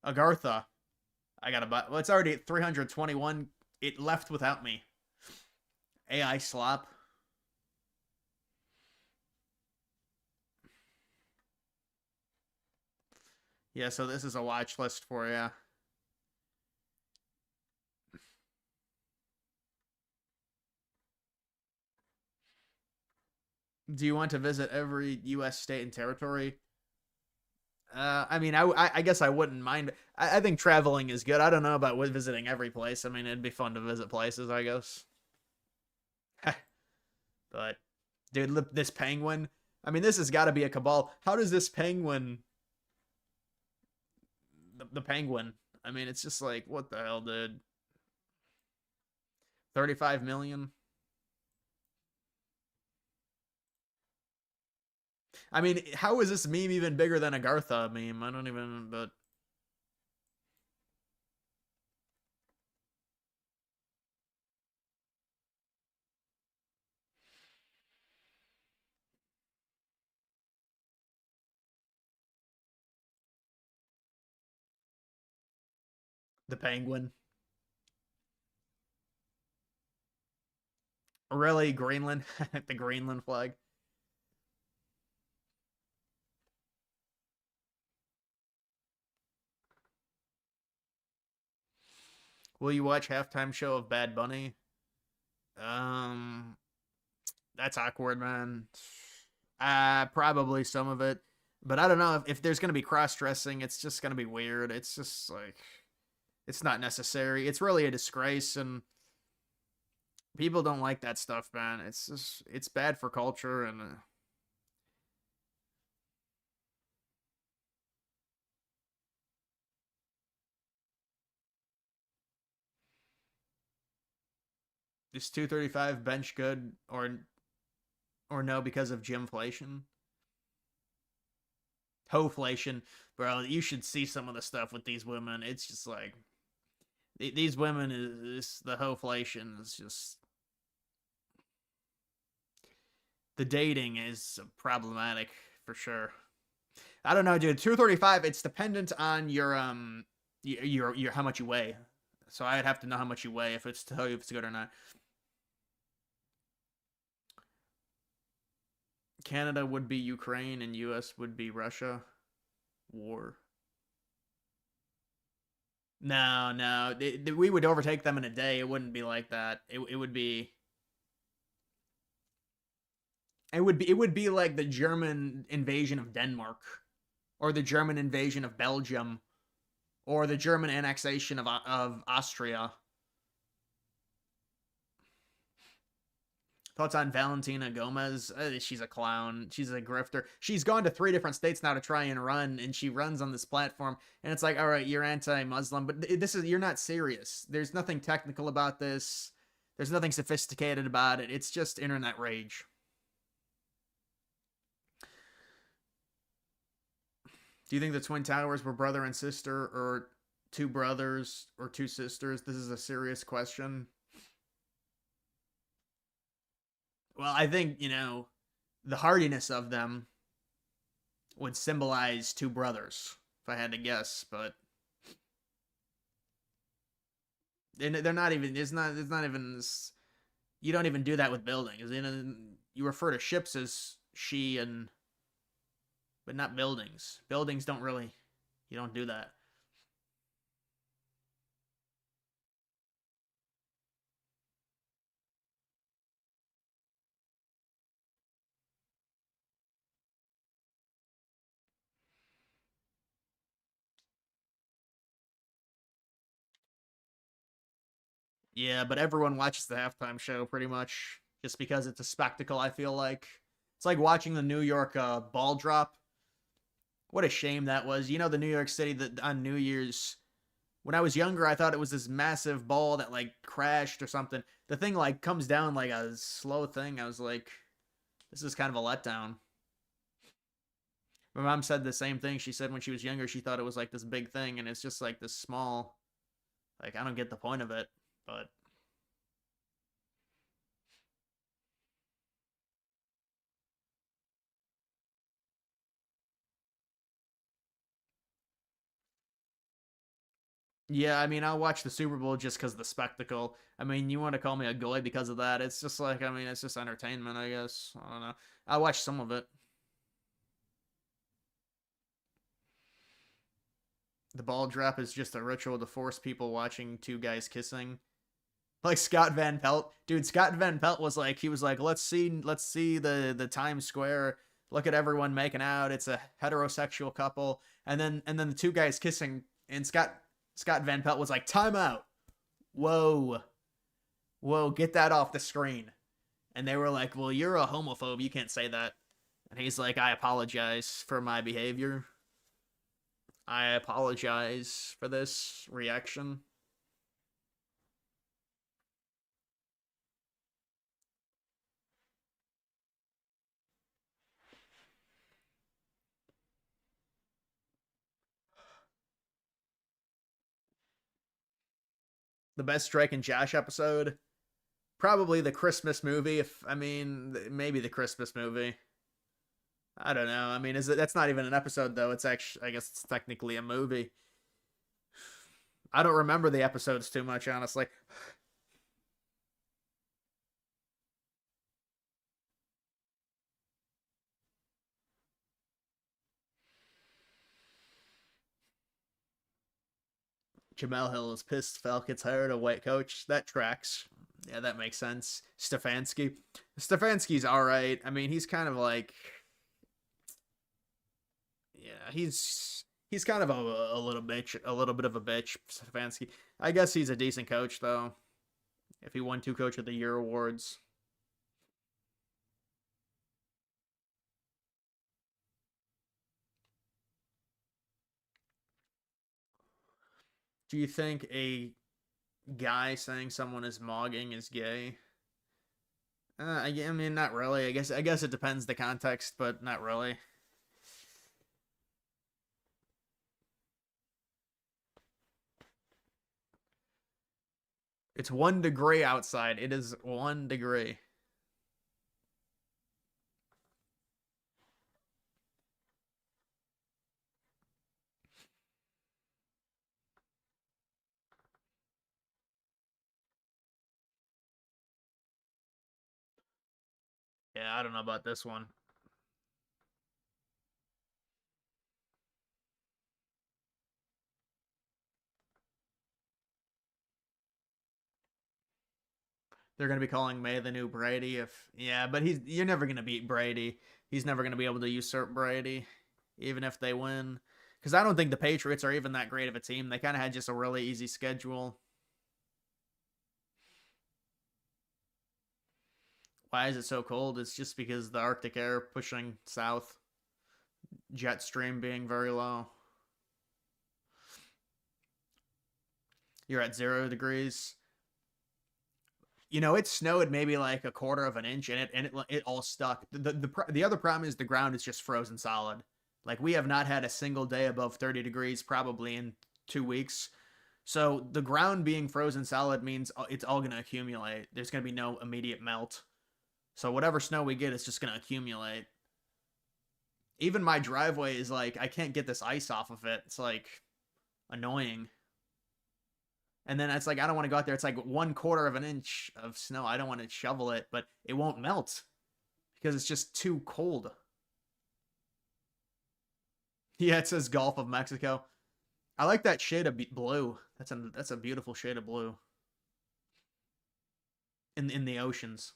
Agartha. I gotta buy. Well, it's already at 321. It left without me. AI slop. Yeah, so this is a watch list for you. Do you want to visit every U.S. state and territory? I mean, I guess I wouldn't mind. I think traveling is good. I don't know about visiting every place. I mean, it'd be fun to visit places, I guess. But, dude, this penguin. I mean, this has got to be a cabal. How does this penguin, the penguin? I mean, it's just like, what the hell, dude? 35 million. I mean, how is this meme even bigger than a Gartha meme? I don't even. But the penguin. Really, Greenland? The Greenland flag. Will you watch halftime show of Bad Bunny? Um, that's awkward, man. Probably some of it, but I don't know if there's gonna be cross dressing. It's just gonna be weird. It's just like it's not necessary. It's really a disgrace, and people don't like that stuff, man. It's bad for culture, and is 235 bench good or no because of gymflation? Hoflation, bro. You should see some of the stuff with these women. It's just like these women is the hoflation is just the dating is problematic for sure. I don't know, dude. 235. It's dependent on your how much you weigh. So I'd have to know how much you weigh if it's to tell you if it's good or not. Canada would be Ukraine and U.S. would be Russia. War. No, no. We would overtake them in a day. It wouldn't be like that. It would be. It would be like the German invasion of Denmark, or the German invasion of Belgium, or the German annexation of Austria. Thoughts on Valentina Gomez? She's a clown. She's a grifter. She's gone to 3 different states now to try and run, and she runs on this platform. And it's like, all right, you're anti-Muslim, but this is you're not serious. There's nothing technical about this. There's nothing sophisticated about it. It's just internet rage. Do you think the Twin Towers were brother and sister, or two brothers, or two sisters? This is a serious question. Well, I think, the hardiness of them would symbolize two brothers, if I had to guess, but they're not even, it's not even, you don't even do that with buildings. You refer to ships as she and, but not buildings. Buildings don't really, you don't do that. Yeah, but everyone watches the halftime show pretty much just because it's a spectacle, I feel like. It's like watching the New York ball drop. What a shame that was. The New York City that on New Year's. When I was younger, I thought it was this massive ball that like crashed or something. The thing like comes down like a slow thing. I was like, this is kind of a letdown. My mom said the same thing. She said when she was younger, she thought it was like this big thing, and it's just like this small. Like I don't get the point of it, but yeah, I mean, I'll watch the Super Bowl just because of the spectacle. I mean, you want to call me a goy because of that? It's just like, I mean, it's just entertainment, I guess. I don't know. I'll watch some of it. The ball drop is just a ritual to force people watching two guys kissing. Like Scott Van Pelt, dude. Scott Van Pelt was like, he was like, let's see the Times Square. Look at everyone making out. It's a heterosexual couple, and then the two guys kissing, and Scott Van Pelt was like, time out. Whoa, whoa, get that off the screen. And they were like, well, you're a homophobe. You can't say that. And he's like, I apologize for my behavior. I apologize for this reaction. The best Drake and Josh episode? Probably the Christmas movie. If I mean, maybe the Christmas movie. I don't know. I mean, is it? That's not even an episode though. It's actually, I guess, it's technically a movie. I don't remember the episodes too much, honestly. Jamel Hill is pissed Falcons hired a white coach. That tracks. Yeah, that makes sense. Stefanski's all right. I mean, he's kind of like, yeah, he's kind of a little bitch, a little bit of a bitch. Stefanski. I guess he's a decent coach though. If he won two Coach of the Year awards. Do you think a guy saying someone is mogging is gay? I mean, not really. I guess it depends the context, but not really. It's 1 degree outside. It is 1 degree. Yeah, I don't know about this one. They're gonna be calling May the new Brady. If yeah, but you're never gonna beat Brady. He's never gonna be able to usurp Brady, even if they win. Because I don't think the Patriots are even that great of a team. They kind of had just a really easy schedule. Why is it so cold? It's just because the Arctic air pushing south, jet stream being very low. You're at 0 degrees. It snowed maybe like a quarter of an inch, and it all stuck. The other problem is the ground is just frozen solid. Like we have not had a single day above 30 degrees probably in 2 weeks. So the ground being frozen solid means it's all going to accumulate. There's going to be no immediate melt. So whatever snow we get is just going to accumulate. Even my driveway is like I can't get this ice off of it. It's like annoying. And then it's like I don't want to go out there. It's like 1/4 of an inch of snow. I don't want to shovel it, but it won't melt because it's just too cold. Yeah, it says Gulf of Mexico. I like that shade of blue. That's a beautiful shade of blue in the oceans.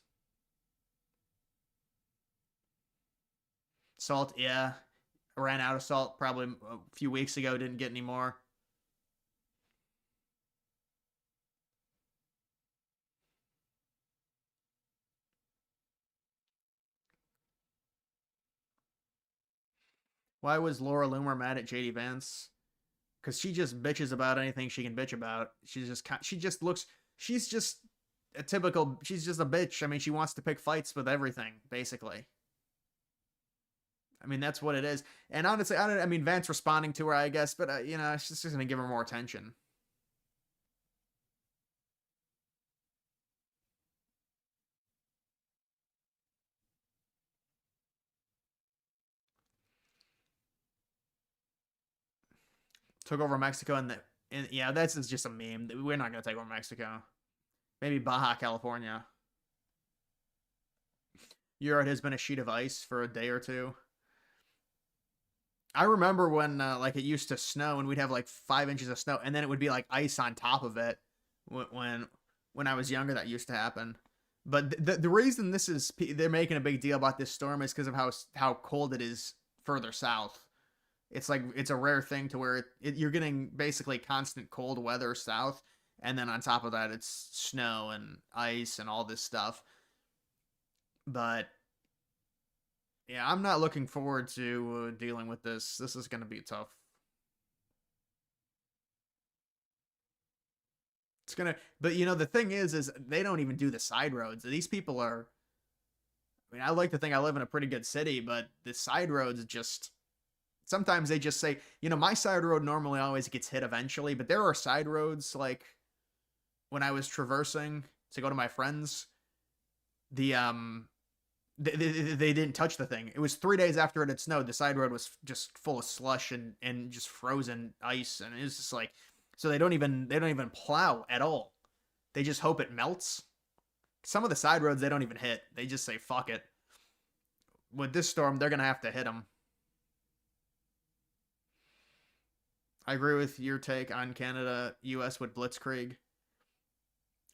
Salt, yeah. I ran out of salt probably a few weeks ago. Didn't get any more. Why was Laura Loomer mad at JD Vance? Because she just bitches about anything she can bitch about. She just looks. She's just a typical. She's just a bitch. I mean, she wants to pick fights with everything, basically. I mean, that's what it is. And honestly, I don't. I mean, Vance responding to her, I guess, but it's just gonna give her more attention. Took over Mexico, and yeah, that's just a meme. We're not gonna take over Mexico. Maybe Baja California. Europe has been a sheet of ice for a day or two. I remember when like it used to snow and we'd have like 5 inches of snow, and then it would be like ice on top of it when when I was younger that used to happen. But the reason this is they're making a big deal about this storm is because of how cold it is further south. It's like it's a rare thing to where you're getting basically constant cold weather south, and then on top of that, it's snow and ice and all this stuff. But yeah, I'm not looking forward to dealing with this. This is going to be tough. It's gonna, but the thing is they don't even do the side roads. These people are. I mean, I like to think I live in a pretty good city, but the side roads just sometimes they just say, my side road normally always gets hit eventually, but there are side roads like when I was traversing to go to my friends, the they didn't touch the thing. It was 3 days after it had snowed. The side road was just full of slush and just frozen ice, and it was just like so they don't even plow at all. They just hope it melts. Some of the side roads they don't even hit. They just say fuck it. With this storm, they're gonna have to hit them. I agree with your take on Canada, U.S. with Blitzkrieg.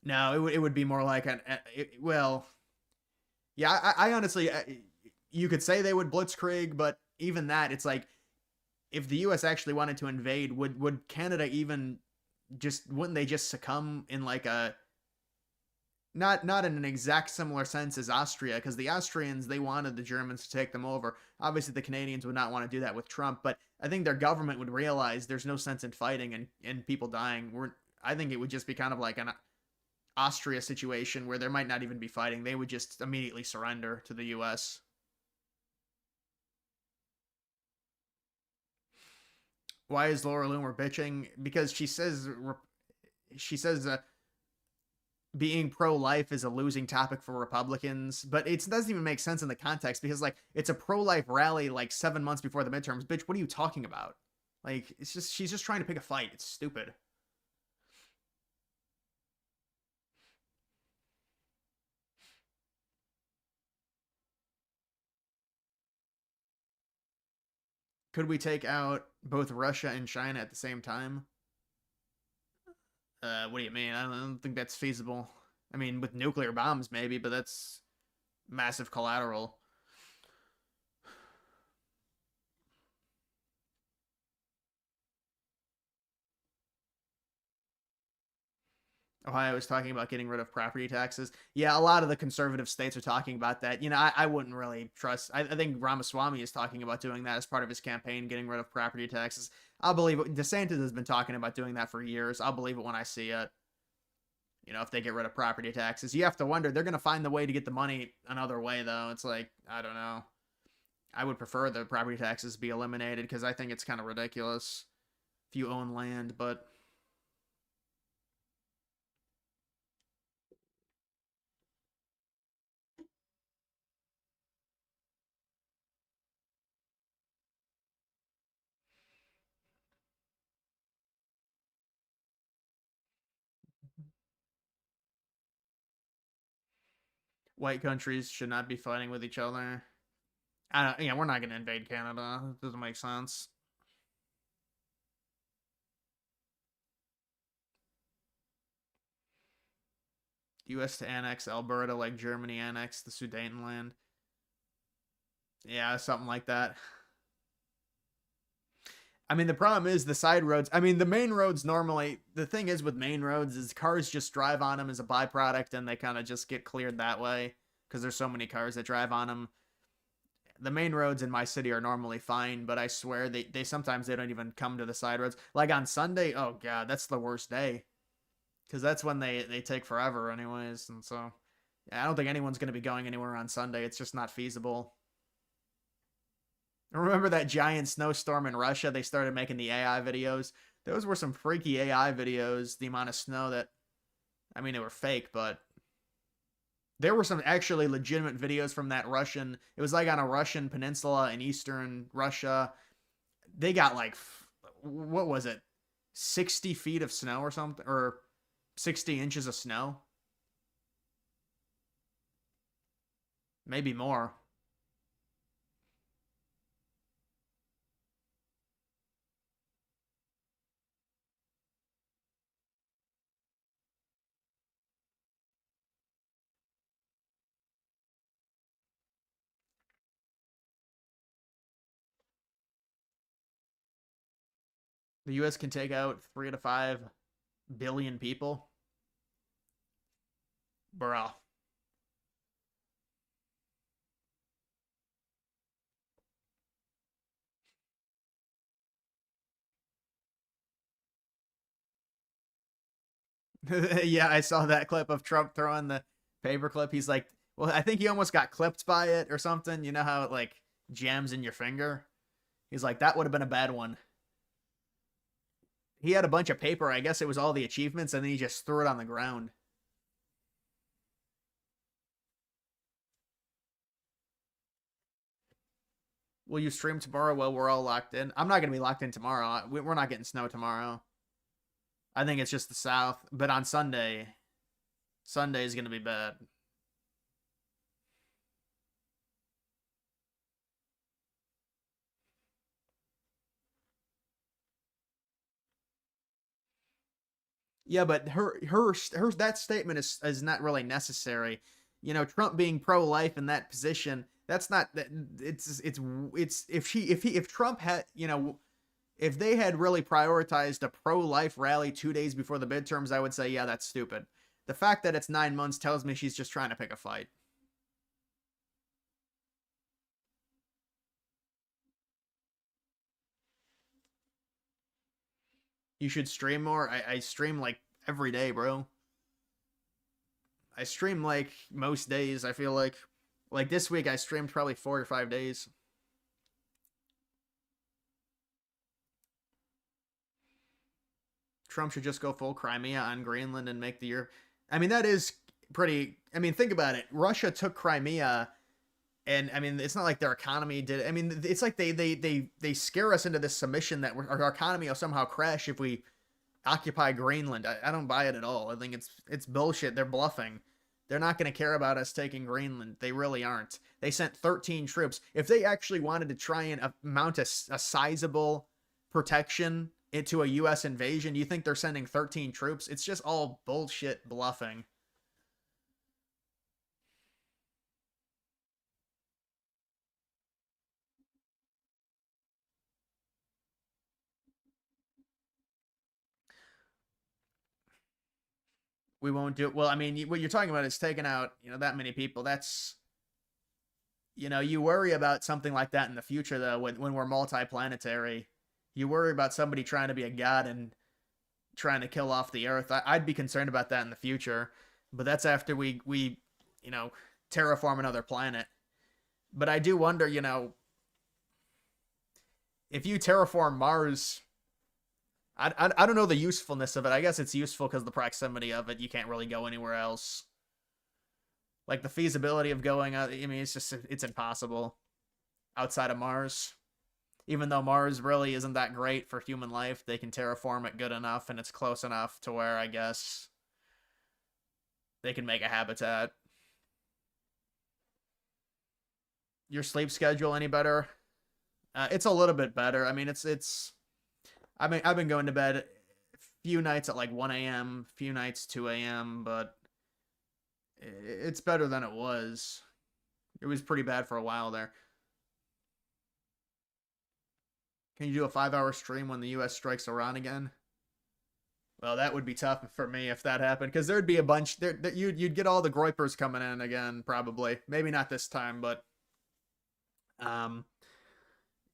No, it would be more like well, yeah. I honestly, you could say they would Blitzkrieg, but even that, it's like if the U.S. actually wanted to invade, would Canada even just wouldn't they just succumb in like a not in an exact similar sense as Austria, because the Austrians they wanted the Germans to take them over. Obviously, the Canadians would not want to do that with Trump, but I think their government would realize there's no sense in fighting and people dying. I think it would just be kind of like an Austria situation where there might not even be fighting. They would just immediately surrender to the U.S. Why is Laura Loomer bitching? Because she says being pro-life is a losing topic for Republicans, but it doesn't even make sense in the context because like it's a pro-life rally like 7 months before the midterms. Bitch, what are you talking about? Like it's just she's just trying to pick a fight. It's stupid. Could we take out both Russia and China at the same time? What do you mean? I don't think that's feasible. I mean, with nuclear bombs maybe, but that's massive collateral. Ohio is talking about getting rid of property taxes. Yeah, a lot of the conservative states are talking about that. I wouldn't really trust. I think Ramaswamy is talking about doing that as part of his campaign, getting rid of property taxes. I'll believe it. DeSantis has been talking about doing that for years. I'll believe it when I see it. If they get rid of property taxes, you have to wonder they're going to find the way to get the money another way, though. It's like, I don't know. I would prefer the property taxes be eliminated because I think it's kind of ridiculous if you own land, but white countries should not be fighting with each other. Yeah, we're not going to invade Canada. It doesn't make sense. U.S. to annex Alberta like Germany annexed the Sudetenland. Yeah, something like that. I mean, the problem is the side roads. I mean, the main roads normally, the thing is with main roads is cars just drive on them as a byproduct and they kind of just get cleared that way because there's so many cars that drive on them. The main roads in my city are normally fine, but I swear they sometimes they don't even come to the side roads. Like on Sunday, oh god, that's the worst day because that's when they take forever anyways, and so yeah, I don't think anyone's going to be going anywhere on Sunday. It's just not feasible. Remember that giant snowstorm in Russia? They started making the AI videos. Those were some freaky AI videos. The amount of snow that, I mean, they were fake, but there were some actually legitimate videos from that Russian. It was like on a Russian peninsula in eastern Russia. They got like, what was it? 60 feet of snow or something, or 60 inches of snow. Maybe more. The U.S. can take out 3 to 5 billion people. Bro. Yeah, I saw that clip of Trump throwing the paperclip. He's like, well, I think he almost got clipped by it or something. You know how it like jams in your finger? He's like, that would have been a bad one. He had a bunch of paper. I guess it was all the achievements, and then he just threw it on the ground. Will you stream tomorrow while we're all locked in? I'm not going to be locked in tomorrow. We're not getting snow tomorrow. I think it's just the South. But on Sunday is going to be bad. Yeah, but her that statement is not really necessary. You know, Trump being pro life in that position, that's not that it's if Trump had, you know, if they had really prioritized a pro life rally 2 days before the midterms, I would say, yeah, that's stupid. The fact that it's 9 months tells me she's just trying to pick a fight. You should stream more. I stream like every day, bro. I stream like most days, I feel like. Like this week, I streamed probably 4 or 5 days. Trump should just go full Crimea on Greenland and make the year. I mean, that is pretty. I mean, think about it. Russia took Crimea, and I mean, it's not like their economy did. I mean, it's like they scare us into this submission that our economy will somehow crash if we occupy Greenland. I don't buy it at all. I think it's bullshit. They're bluffing. They're not going to care about us taking Greenland. They really aren't. They sent 13 troops. If they actually wanted to try and mount a sizable protection into a U.S. invasion, you think they're sending 13 troops? It's just all bullshit bluffing. We won't do it. Well, I mean, what you're talking about is taking out, you know, that many people. That's, you know, you worry about something like that in the future, though, when we're multi-planetary. You worry about somebody trying to be a god and trying to kill off the Earth. I'd be concerned about that in the future, but that's after we you know terraform another planet. But I do wonder, you know, if you terraform Mars, I don't know the usefulness of it. I guess it's useful because the proximity of it. You can't really go anywhere else. Like the feasibility of going out. I mean, it's impossible outside of Mars. Even though Mars really isn't that great for human life, they can terraform it good enough, and it's close enough to where I guess they can make a habitat. Your sleep schedule any better? It's a little bit better. I mean, it's. I've been going to bed a few nights at like 1 a.m., few nights 2 a.m., but it's better than it was. It was pretty bad for a while there. Can you do a 5 hour stream when the U.S. strikes Iran again? Well, that would be tough for me if that happened, because there'd be a bunch. You'd get all the groypers coming in again, probably. Maybe not this time, but um,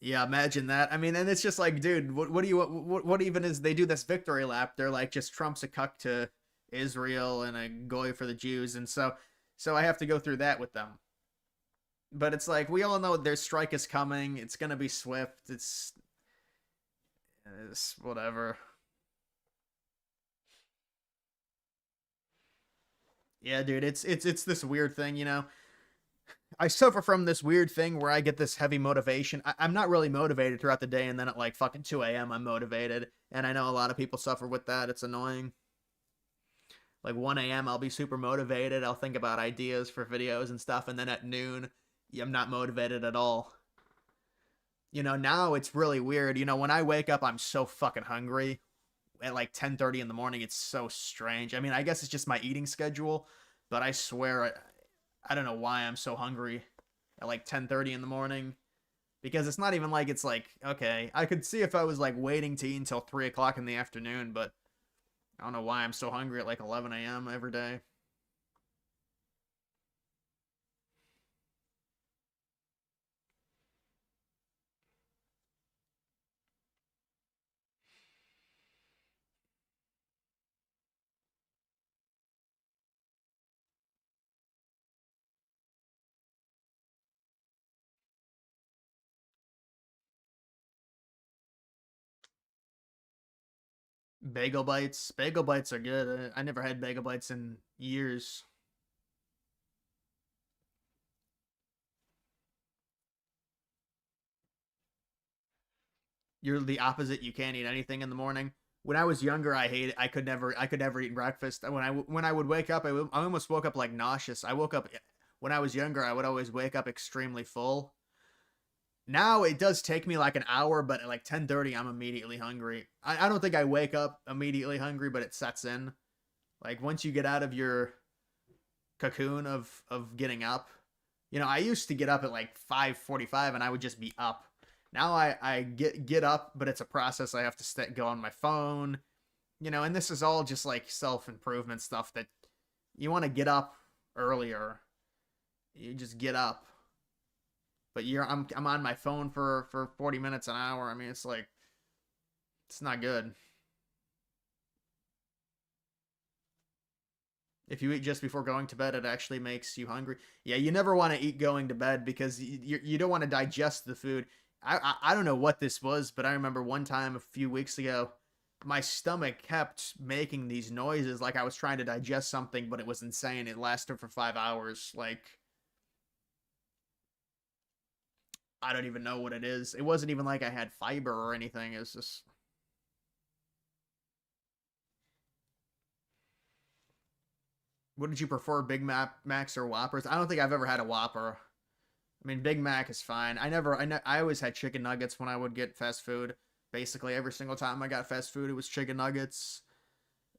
yeah, imagine that. I mean, and it's just like, dude, what do you what even is they do this victory lap? They're like, just Trump's a cuck to Israel and a goy for the Jews, and so I have to go through that with them. But it's like we all know their strike is coming. It's gonna be swift. It's whatever. Yeah, dude, it's this weird thing, you know. I suffer from this weird thing where I get this heavy motivation. I'm not really motivated throughout the day, and then at like fucking 2 a.m. I'm motivated. And I know a lot of people suffer with that. It's annoying. Like 1 a.m. I'll be super motivated. I'll think about ideas for videos and stuff, and then at noon, I'm not motivated at all. You know, now it's really weird. You know, when I wake up, I'm so fucking hungry. At like 10:30 in the morning, it's so strange. I mean, I guess it's just my eating schedule, but I swear I don't know why I'm so hungry at like 10:30 in the morning. Because it's not even like it's like, okay, I could see if I was like waiting to eat until 3 o'clock in the afternoon, but I don't know why I'm so hungry at like 11 a.m. every day. Bagel bites. Bagel bites are good. I never had bagel bites in years. You're the opposite. You can't eat anything in the morning. When I was younger, I hated. I could never eat breakfast. When I would wake up, I almost woke up like nauseous. I woke up when I was younger. I would always wake up extremely full. Now it does take me like an hour, but at like 10:30, I'm immediately hungry. I don't think I wake up immediately hungry, but it sets in. Like once you get out of your cocoon of getting up. I used to get up at like 5:45 and I would just be up. Now I get up, but it's a process. I have to go on my phone, and this is all just like self-improvement stuff that you want to get up earlier. You just get up. But I'm on my phone for 40 minutes an hour. I mean, it's like it's not good. If you eat just before going to bed, it actually makes you hungry. Yeah, you never want to eat going to bed because you don't want to digest the food. I don't know what this was, but I remember one time a few weeks ago, my stomach kept making these noises like I was trying to digest something, but it was insane. It lasted for 5 hours. Like, I don't even know what it is. It wasn't even like I had fiber or anything. It was just. What did you prefer, Macs or Whoppers? I don't think I've ever had a Whopper. I mean, Big Mac is fine. I always had chicken nuggets when I would get fast food. Basically, every single time I got fast food, it was chicken nuggets.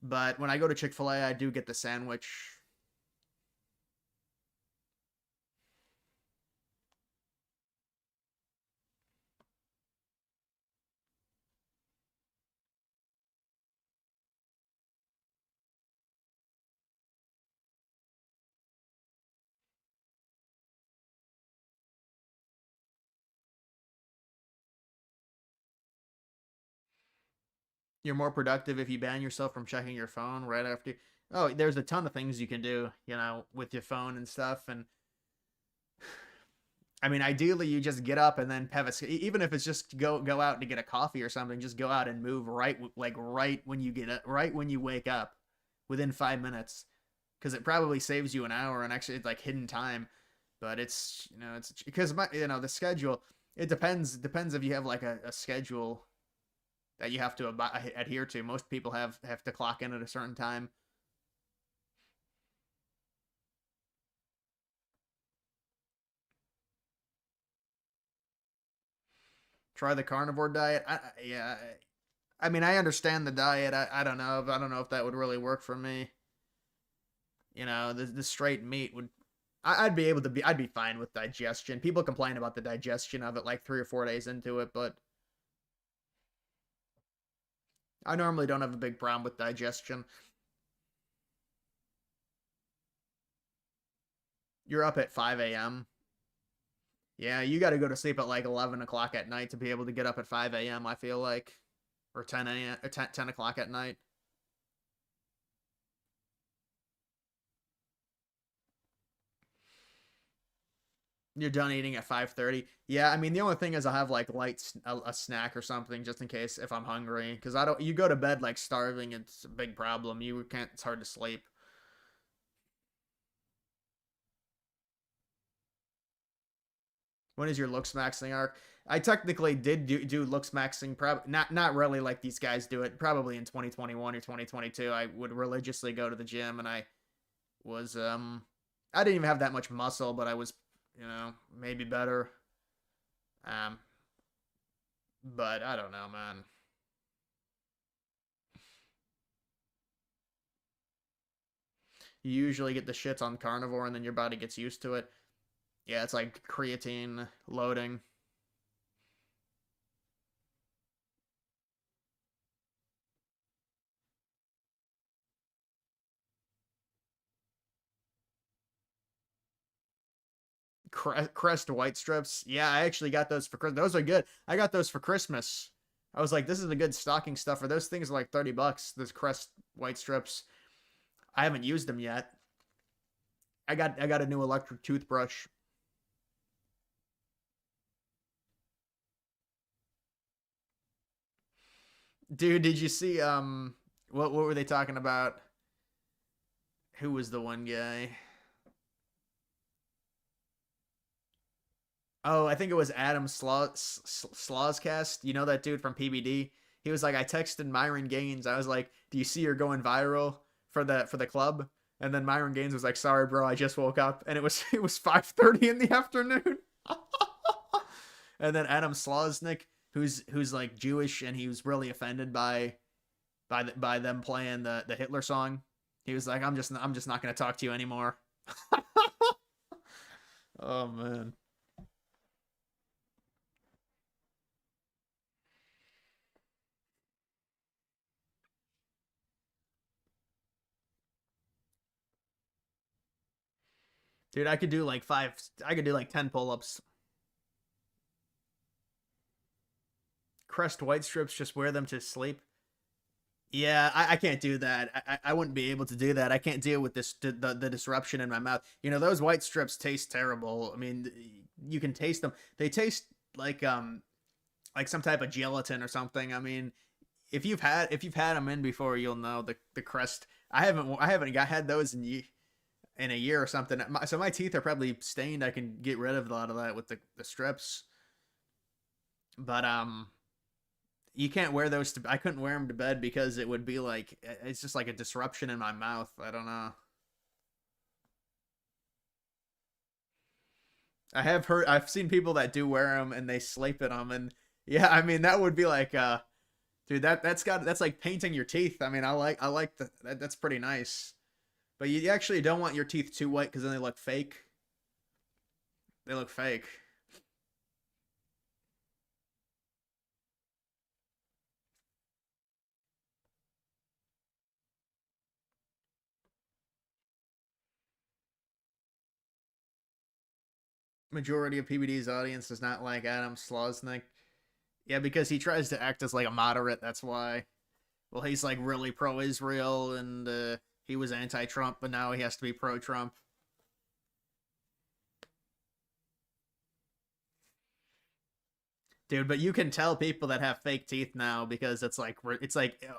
But when I go to Chick-fil-A, I do get the sandwich. You're more productive if you ban yourself from checking your phone right after. Oh, there's a ton of things you can do, with your phone and stuff. And I mean, ideally, you just get up and then have even if it's just go out to get a coffee or something. Just go out and move right when you get up, right when you wake up, within 5 minutes, because it probably saves you an hour and actually it's like hidden time. But it's because the schedule. It depends if you have like a schedule that you have to adhere to. Most people have to clock in at a certain time. Try the carnivore diet. Yeah, I mean, I understand the diet. I don't know. I don't know if that would really work for me. The straight meat would. I'd be able to be. I'd be fine with digestion. People complain about the digestion of it like 3 or 4 days into it, but I normally don't have a big problem with digestion. You're up at 5 a.m. Yeah, you got to go to sleep at like 11 o'clock at night to be able to get up at 5 a.m. I feel like, or 10 a.m. or 10 o'clock at night. You're done eating at 5:30. Yeah, I mean the only thing is I have like a snack or something just in case if I'm hungry because I don't. You go to bed like starving, it's a big problem. You can't. It's hard to sleep. When is your looks maxing arc? I technically did do looks maxing, probably not really like these guys do it. Probably in 2021 or 2022, I would religiously go to the gym, and I was I didn't even have that much muscle, but I was maybe better. Um, but I don't know, man. You usually get the shits on carnivore, and then your body gets used to it. Yeah, it's like creatine loading. Crest white strips. Yeah, I actually got those for Christmas. Those are good. I got those for Christmas. I was like, this is a good stocking stuffer. Those things are like 30 bucks. Those Crest white strips. I haven't used them yet. I got a new electric toothbrush. Dude, did you see what were they talking about? Who was the one guy? Oh, I think it was Adam Slawscast. You know that dude from PBD? He was like, I texted Myron Gaines. I was like, do you see you're going viral for the club? And then Myron Gaines was like, sorry, bro, I just woke up. And it was 5:30 in the afternoon. And then Adam Slosnick, who's like Jewish and he was really offended by them playing the Hitler song. He was like, I'm just not gonna talk to you anymore. Oh man. Dude, I could do like 10 pull-ups. Crest white strips, just wear them to sleep. Yeah, I can't do that. I wouldn't be able to do that. I can't deal with the disruption in my mouth. You know, those white strips taste terrible. I mean, you can taste them. They taste like some type of gelatin or something. I mean, if you've had them in before, you'll know the crest. I haven't had those in a year or something. So my teeth are probably stained. I can get rid of a lot of that with the strips. But you can't wear those to. I couldn't wear them to bed because it would be like it's just like a disruption in my mouth. I don't know. I've seen people that do wear them and they sleep in them, and yeah, I mean that would be like dude, that's like painting your teeth. I mean, I like that's pretty nice. But you actually don't want your teeth too white because then they look fake. They look fake. Majority of PBD's audience does not like Adam Slosnick. Yeah, because he tries to act as like a moderate. That's why. Well, he's like really pro-Israel and he was anti-Trump, but now he has to be pro-Trump. Dude, but you can tell people that have fake teeth now because it's like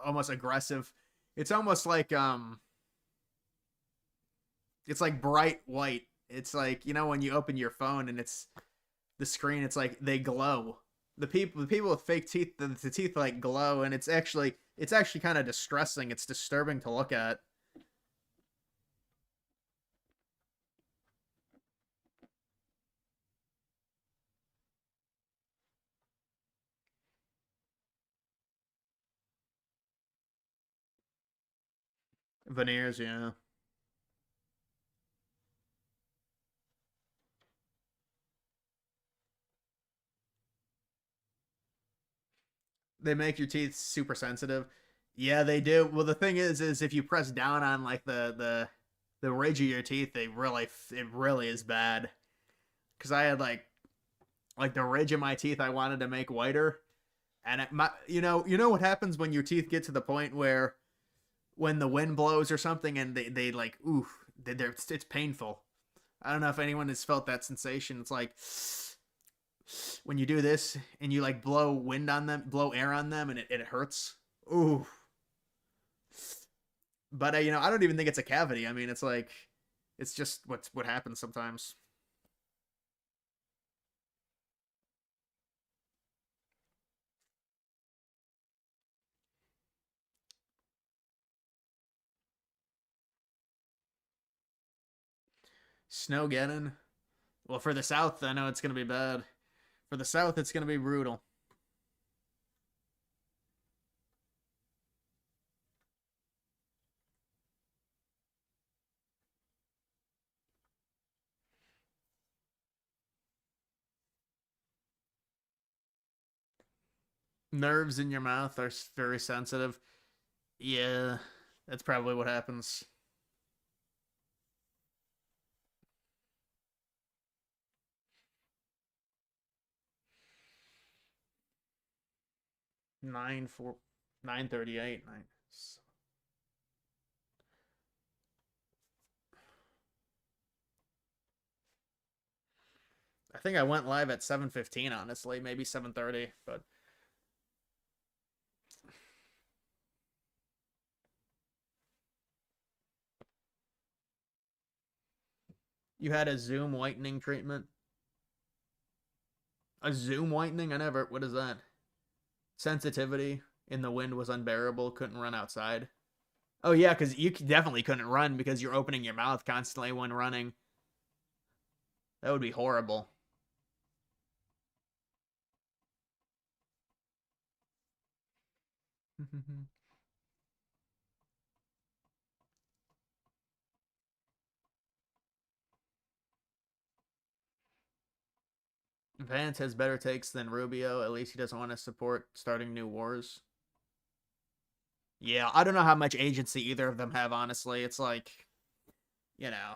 almost aggressive. It's almost like it's like bright white. It's like, when you open your phone and it's the screen, it's like they glow. The people with fake teeth, the teeth like glow, and it's actually kind of distressing. It's disturbing to look at. Veneers, yeah. They make your teeth super sensitive. Yeah, they do. Well, the thing is if you press down on like the ridge of your teeth, it really is bad. Because I had like the ridge of my teeth I wanted to make whiter, and you know what happens when your teeth get to the point where when the wind blows or something and they like oof, it's painful. I don't know if anyone has felt that sensation. It's like when you do this and you like blow air on them, and it hurts. Ooh. But I don't even think it's a cavity. I mean, it's just what happens sometimes. Snowgeddon. Well, for the South, I know it's gonna be bad. For the South, it's gonna be brutal. Nerves in your mouth are very sensitive. Yeah, that's probably what happens. 9 4 9:38. Nice. I think I went live at 7:15. Honestly, maybe 7:30, but you had a Zoom whitening treatment. A Zoom whitening? I never. What is that? Sensitivity in the wind was unbearable. Couldn't run outside. Oh yeah, because you definitely couldn't run because you're opening your mouth constantly when running. That would be horrible. Vance has better takes than Rubio. At least he doesn't want to support starting new wars. Yeah, I don't know how much agency either of them have, honestly. It's like, you know,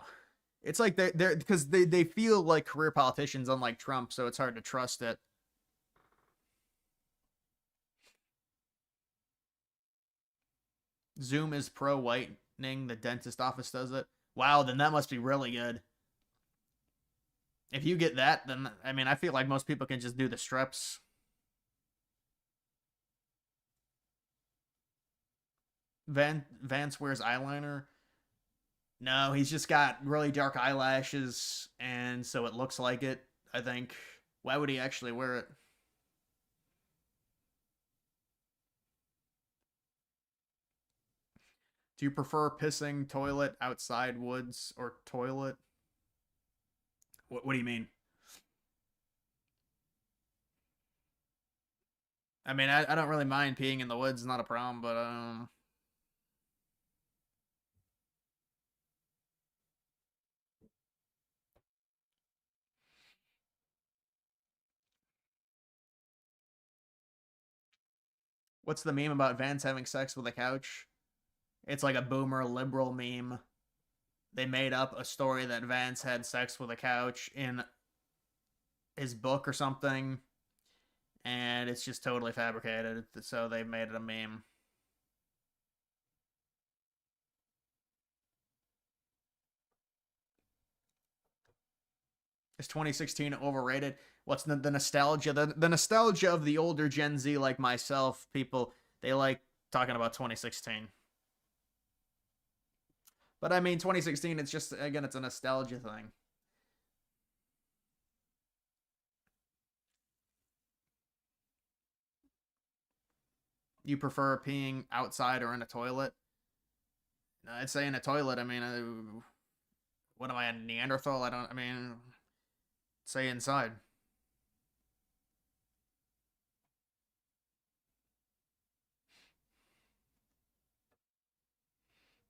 it's like they're because they feel like career politicians, unlike Trump, so it's hard to trust it. Zoom is pro whitening. The dentist office does it. Wow, then that must be really good. If you get that, then I mean, I feel like most people can just do the strips. Vance wears eyeliner. No, he's just got really dark eyelashes, and so it looks like it. I think. Why would he actually wear it? Do you prefer pissing toilet outside woods or toilet? What do you mean? I mean, I don't really mind peeing in the woods, not a problem, but what's the meme about Vance having sex with a couch? It's like a boomer liberal meme. They made up a story that Vance had sex with a couch in his book or something, and it's just totally fabricated. So they made it a meme. Is 2016 overrated? What's the nostalgia? The nostalgia of the older Gen Z like myself, people they like talking about 2016. But I mean, 2016, it's just again, it's a nostalgia thing. You prefer peeing outside or in a toilet? I'd say in a toilet. I mean, what am I, a Neanderthal? I don't. I mean, say inside.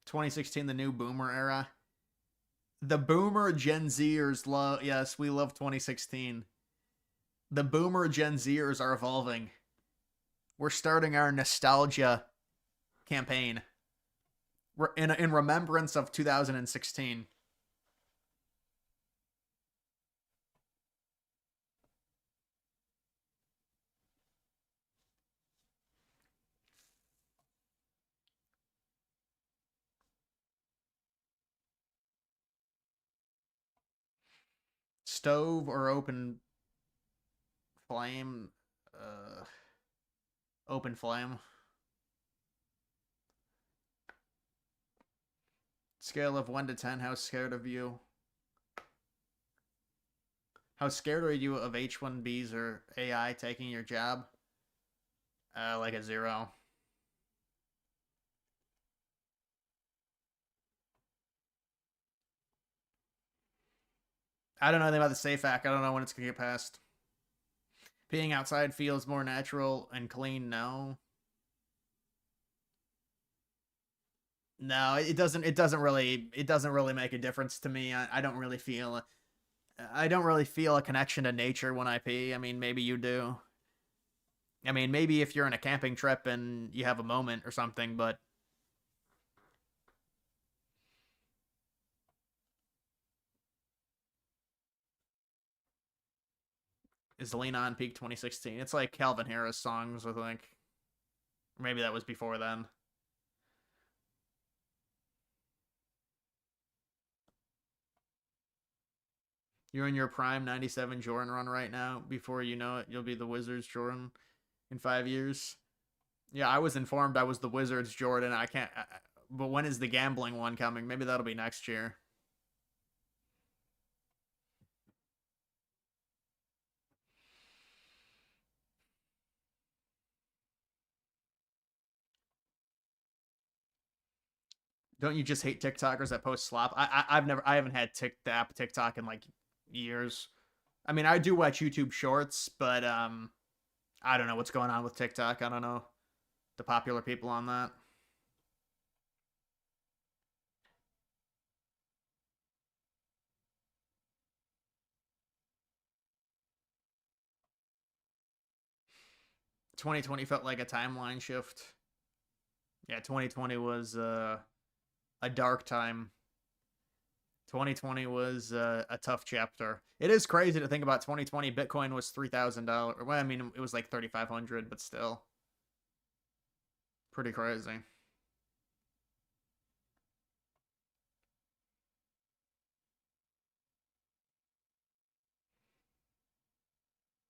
2016, the new boomer era. The boomer Gen Zers love. Yes, we love 2016. The boomer Gen Zers are evolving. We're starting our nostalgia campaign. We're in remembrance of 2016. Stove or open flame? Uh, Open flame. Scale of 1 to 10. How scared of you? How scared are you of H1Bs or AI taking your job? Like a 0. I don't know anything about the Safe Act. I don't know when it's gonna get passed. Peeing outside feels more natural and clean. No, no, it doesn't. It doesn't really. It doesn't really make a difference to me. I don't really feel. I don't really feel a connection to nature when I pee. I mean, maybe you do. I mean, maybe if you're in a camping trip and you have a moment or something, but is Lean On peak 2016? It's like Calvin Harris songs, I think. Maybe that was before then. You're in your prime 97 Jordan run right now. Before you know it, you'll be the Wizards Jordan in 5 years. Yeah, I was informed I was the Wizards Jordan. I can't. But when is the gambling one coming? Maybe that'll be next year. Don't you just hate TikTokers that post slop? I haven't had the app TikTok in like years. I mean, I do watch YouTube Shorts, but I don't know what's going on with TikTok. I don't know the popular people on that. 2020 felt like a timeline shift. Yeah, 2020 was a dark time. 2020 was a tough chapter. It is crazy to think about 2020. Bitcoin was $3,000. Well, I mean, it was like 3,500, but still pretty crazy.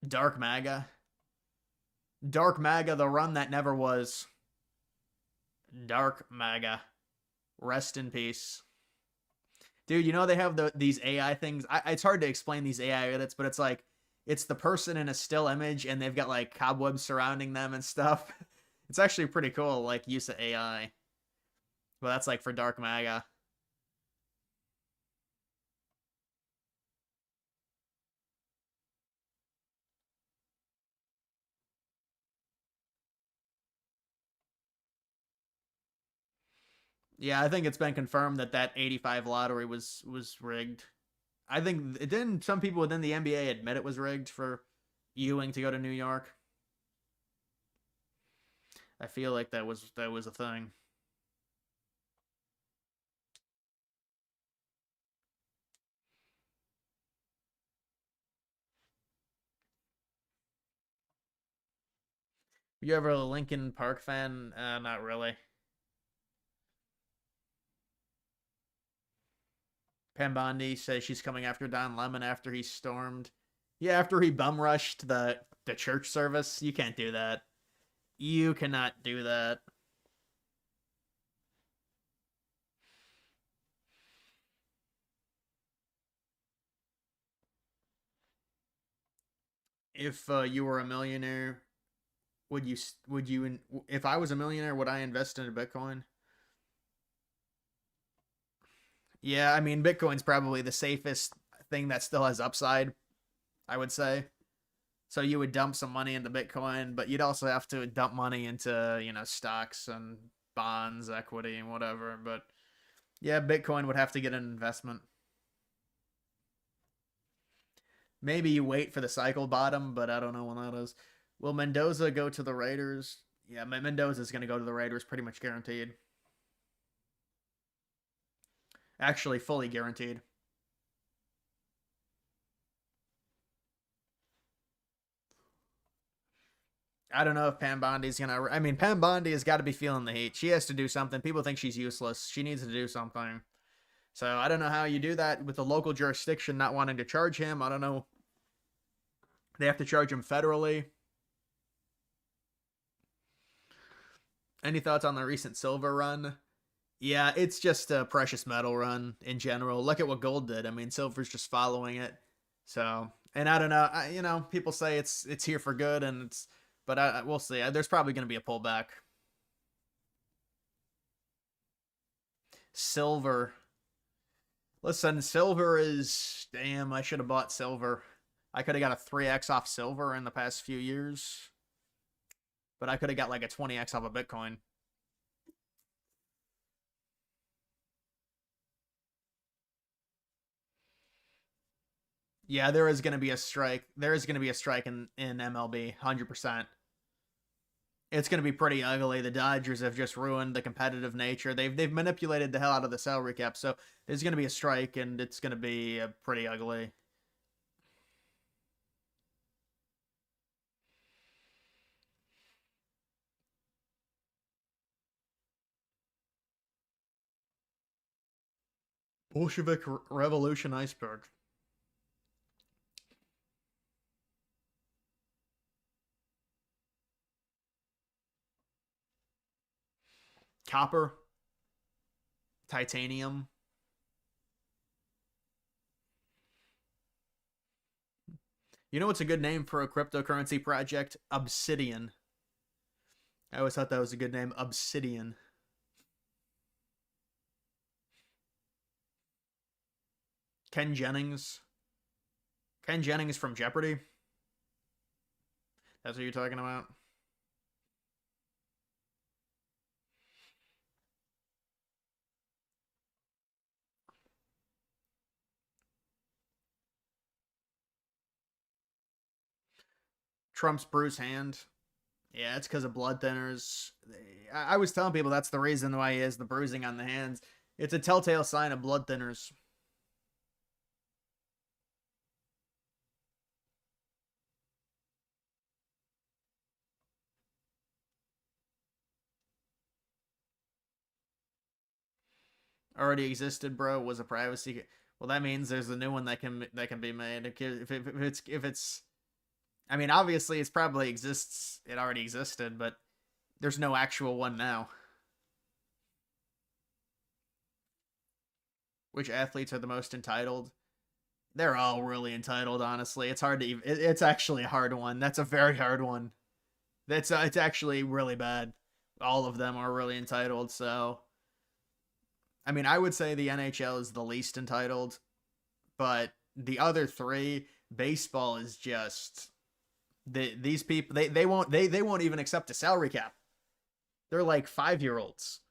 Dark MAGA. Dark MAGA, the run that never was. Dark MAGA. Rest in peace. Dude, you know they have these AI things. It's hard to explain these AI edits, but it's like it's the person in a still image and they've got like cobwebs surrounding them and stuff. It's actually pretty cool, like use of AI. Well, that's like for Dark MAGA. Yeah, I think it's been confirmed that that 85 lottery was rigged. I think it didn't. Some people within the NBA admit it was rigged for Ewing to go to New York. I feel like that was a thing. You ever a Lincoln Park fan? Not really. Pam Bondi says she's coming after Don Lemon after he stormed. Yeah, after he bum rushed the church service. You can't do that. You cannot do that. If you were a millionaire, would you would you if I was a millionaire, would I invest in a Bitcoin? Yeah, I mean Bitcoin's probably the safest thing that still has upside, I would say. So you would dump some money into Bitcoin, but you'd also have to dump money into, stocks and bonds, equity and whatever, but yeah, Bitcoin would have to get an investment. Maybe you wait for the cycle bottom, but I don't know when that is. Will Mendoza go to the Raiders? Yeah, Mendoza's going to go to the Raiders pretty much guaranteed. Actually, fully guaranteed. I don't know if Pam Bondi's gonna. I mean, Pam Bondi has got to be feeling the heat. She has to do something. People think she's useless. She needs to do something. So I don't know how you do that with the local jurisdiction not wanting to charge him. I don't know. They have to charge him federally. Any thoughts on the recent silver run? Yeah, it's just a precious metal run in general. Look at what gold did. I mean, silver's just following it. So, and I don't know. People say it's here for good, and but we'll see. There's probably going to be a pullback. Silver. Listen, silver is damn. I should have bought silver. I could have got a 3x off silver in the past few years, but I could have got like a 20x off of Bitcoin. Yeah, there is going to be a strike. There is going to be a strike in MLB, 100%. It's going to be pretty ugly. The Dodgers have just ruined the competitive nature. They've manipulated the hell out of the salary cap. So there's going to be a strike, and it's going to be pretty ugly. Bolshevik Revolution iceberg. Copper. Titanium. You know what's a good name for a cryptocurrency project? Obsidian. I always thought that was a good name. Obsidian. Ken Jennings. Ken Jennings from Jeopardy. That's what you're talking about? Trump's bruised hand. Yeah, it's because of blood thinners. I was telling people that's the reason why he has the bruising on the hands. It's a telltale sign of blood thinners. Already existed, bro. Was a privacy. Well, that means there's a new one that can be made. If it's, I mean, obviously it's probably exists. It already existed, but there's no actual one now. Which athletes are the most entitled? They're all really entitled, honestly. It's hard to even. It's actually a hard one. That's a very hard one. It's actually really bad. All of them are really entitled. So, I mean, I would say the NHL is the least entitled, but the other three, baseball is just these people. They won't even accept a salary cap. They're like 5-year-olds.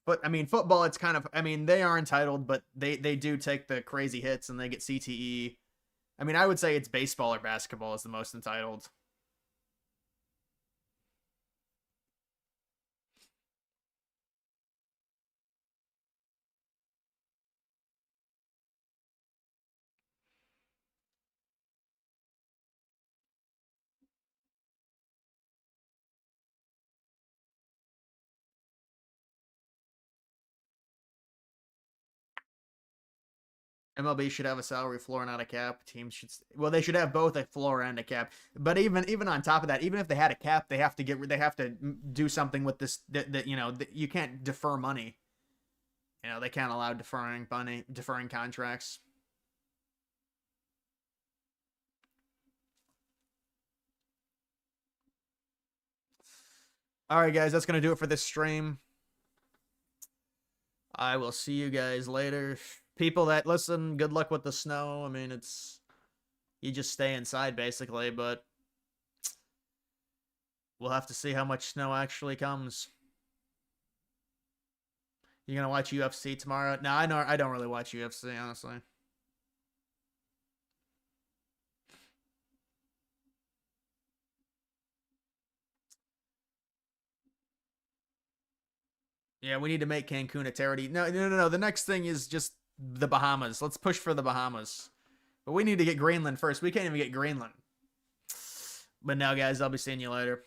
But I mean, football, it's kind of. I mean, they are entitled, but they do take the crazy hits and they get CTE. I mean, I would say it's baseball or basketball is the most entitled. MLB should have a salary floor, not a cap. Teams should well, they should have both a floor and a cap. But even on top of that, even if they had a cap, they have to do something with this. That you can't defer money. They can't allow deferring money, deferring contracts. All right, guys, that's gonna do it for this stream. I will see you guys later. People that listen, good luck with the snow. I mean, you just stay inside basically, but we'll have to see how much snow actually comes. You gonna watch UFC tomorrow? No, I know I don't really watch UFC, honestly. Yeah, we need to make Cancun a charity. No, no, no, no. The next thing is just the Bahamas. Let's push for the Bahamas. But we need to get Greenland first. We can't even get Greenland. But now, guys, I'll be seeing you later.